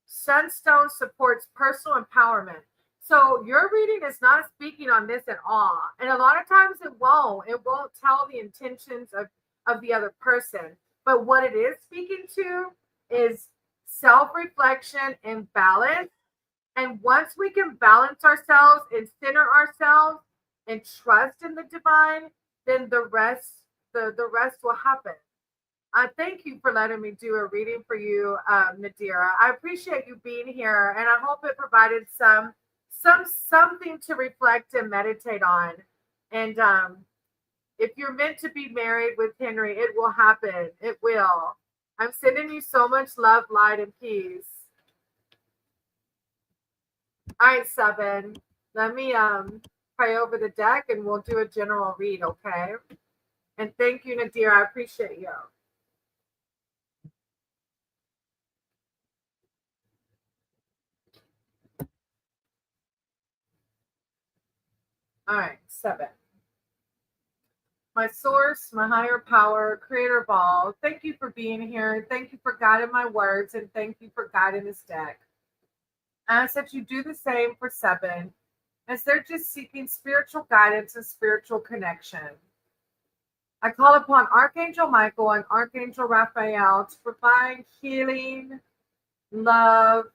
Sunstone supports personal empowerment. So your reading is not speaking on this at all. And a lot of times it won't. It won't tell the intentions of the other person. But what it is speaking to is self-reflection and balance. And once we can balance ourselves and center ourselves and trust in the divine, then the rest will happen. I thank you for letting me do a reading for you, Nadira. I appreciate you being here, and I hope it provided something to reflect and meditate on. And if you're meant to be married with Henry, it will happen. It will. I'm sending you so much love, light, and peace. All right, Seven. Let me pray over the deck, and we'll do a general read, okay? And thank you, Nadira. I appreciate you. All right, Seven. My source, my higher power, creator of all, thank you for being here. Thank you for guiding my words, and thank you for guiding this deck. I ask that you do the same for Seven, as they're just seeking spiritual guidance and spiritual connection. I call upon Archangel Michael and Archangel Raphael to provide healing, love,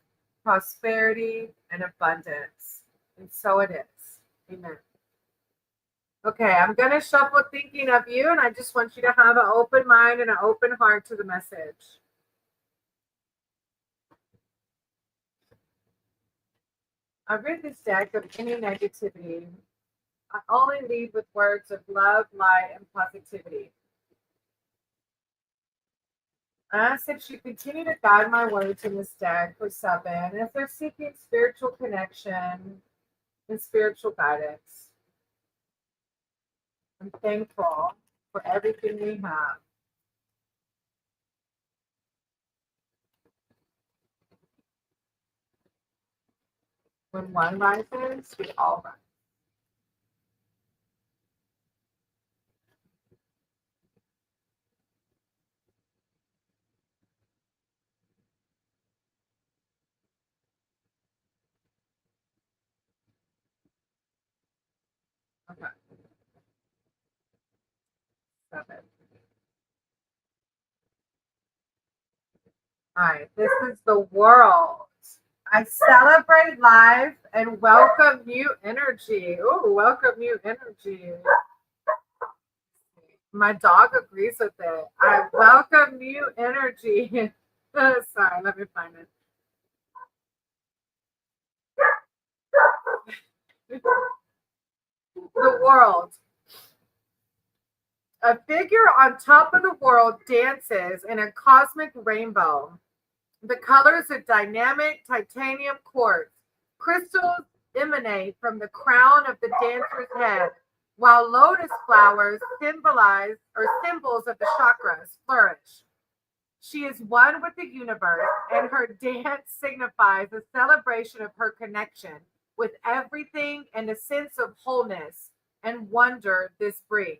prosperity, and abundance. And so it is. Amen. Okay, I'm going to shuffle thinking of you, and I just want you to have an open mind and an open heart to the message. I rid this deck of any negativity. I only lead with words of love, light, and positivity. I ask that you continue to guide my words in this deck for Seven as they're seeking spiritual connection and spiritual guidance. I'm thankful for everything we have. When one rises, we all rise. Okay. Seven. All right, this is the world. I celebrate life and welcome new energy. Oh, welcome new energy. My dog agrees with it. I welcome new energy. Sorry, let me find it. The world. A figure on top of the world dances in a cosmic rainbow. The colors are dynamic titanium quartz. Crystals emanate from the crown of the dancer's head, while lotus flowers symbolize or symbols of the chakras flourish. She is one with the universe, and her dance signifies a celebration of her connection with everything and a sense of wholeness and wonder this brings.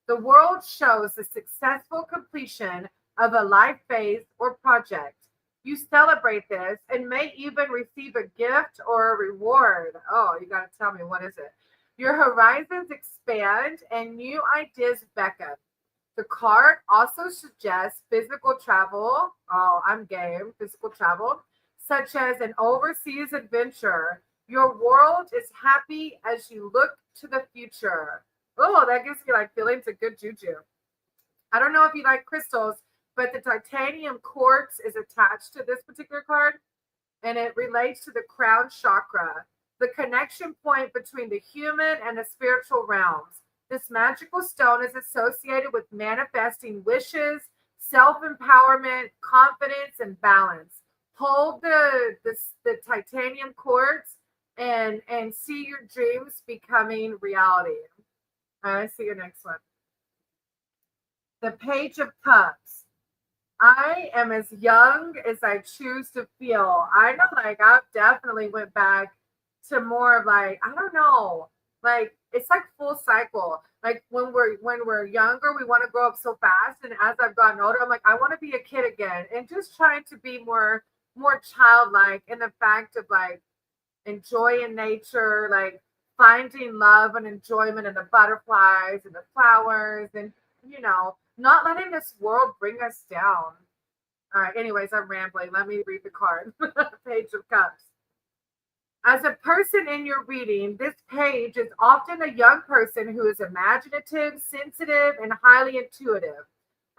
The world shows the successful completion of a life phase or project. You celebrate this and may even receive a gift or a reward. Oh, you got to tell me, what is it? Your horizons expand and new ideas beckon. The card also suggests physical travel. Oh, I'm game. Physical travel, such as an overseas adventure. Your world is happy as you look to the future. Oh, that gives me like feelings of good juju. I don't know if you like crystals, but the titanium quartz is attached to this particular card, and it relates to the crown chakra, the connection point between the human and the spiritual realms. This magical stone is associated with manifesting wishes, self-empowerment, confidence, and balance. Hold the titanium quartz and see your dreams becoming reality. I see your next one. The Page of Cups. I am as young as I choose to feel. I know, like, I've definitely went back to more of like, I don't know, like it's like full cycle. Like when we're younger, we want to grow up so fast. And as I've gotten older, I'm like, I want to be a kid again and just trying to be more childlike in the fact of like enjoying nature, like finding love and enjoyment in the butterflies and the flowers and not letting this world bring us down. All right, anyways, I'm rambling. Let me read the card. Page of Cups. As a person in your reading, this page is often a young person who is imaginative, sensitive, and highly intuitive.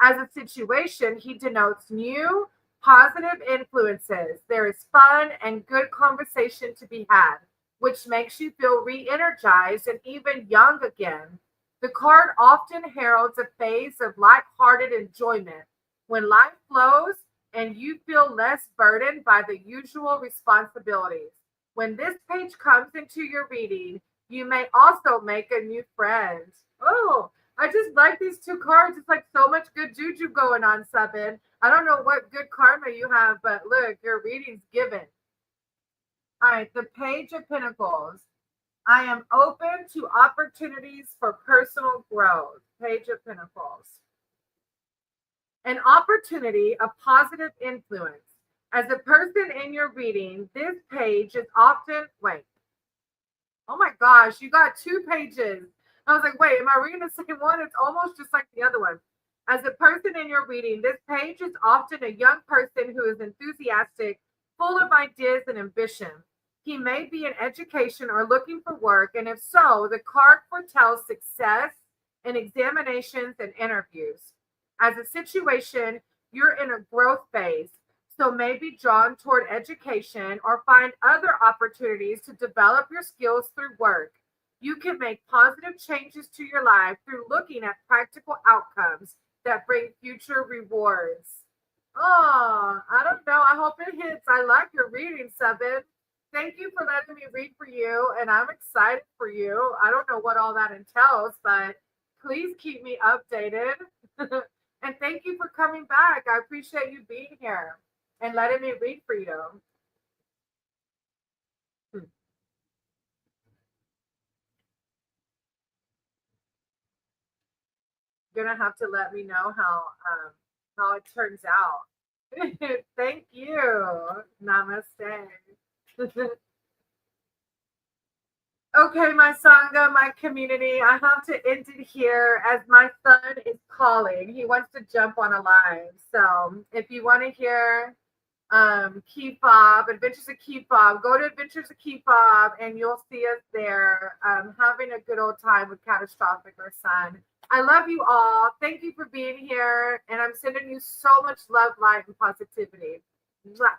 As a situation, he denotes new, positive influences. There is fun and good conversation to be had, which makes you feel re energized and even young again. The card often heralds a phase of light-hearted enjoyment when life flows and you feel less burdened by the usual responsibilities. When this page comes into your reading, you may also make a new friend. Oh, I just like these two cards. It's like so much good juju going on, Sabin. I don't know what good karma you have, but look, your reading's given. All right, the Page of Pentacles. I am open to opportunities for personal growth. Page of Pentacles. An opportunity of positive influence. As a person in your reading, this page is often, wait, oh my gosh, you got two pages. I was like, wait, am I reading the same one? It's almost just like the other one. As a person in your reading, this page is often a young person who is enthusiastic, full of ideas and ambition. He may be in education or looking for work, and if so, the card foretells success in examinations and interviews. As a situation, you're in a growth phase, so may be drawn toward education or find other opportunities to develop your skills through work. You can make positive changes to your life through looking at practical outcomes that bring future rewards. Oh, I don't know. I hope it hits. I like your reading, Seven. Thank you for letting me read for you, and I'm excited for you. I don't know what all that entails, but please keep me updated. And thank you for coming back. I appreciate you being here and letting me read for you. You're gonna have to let me know how it turns out. Thank you. Namaste. Okay, my Sangha, my community, I have to end it here as my son is calling. He wants to jump on a live. So if you want to hear Key Fob, Adventures of Key Fob, go to Adventures of Key Fob and you'll see us there having a good old time with Catastrophic, our son. I love you all. Thank you for being here. And I'm sending you so much love, light, and positivity. Mwah.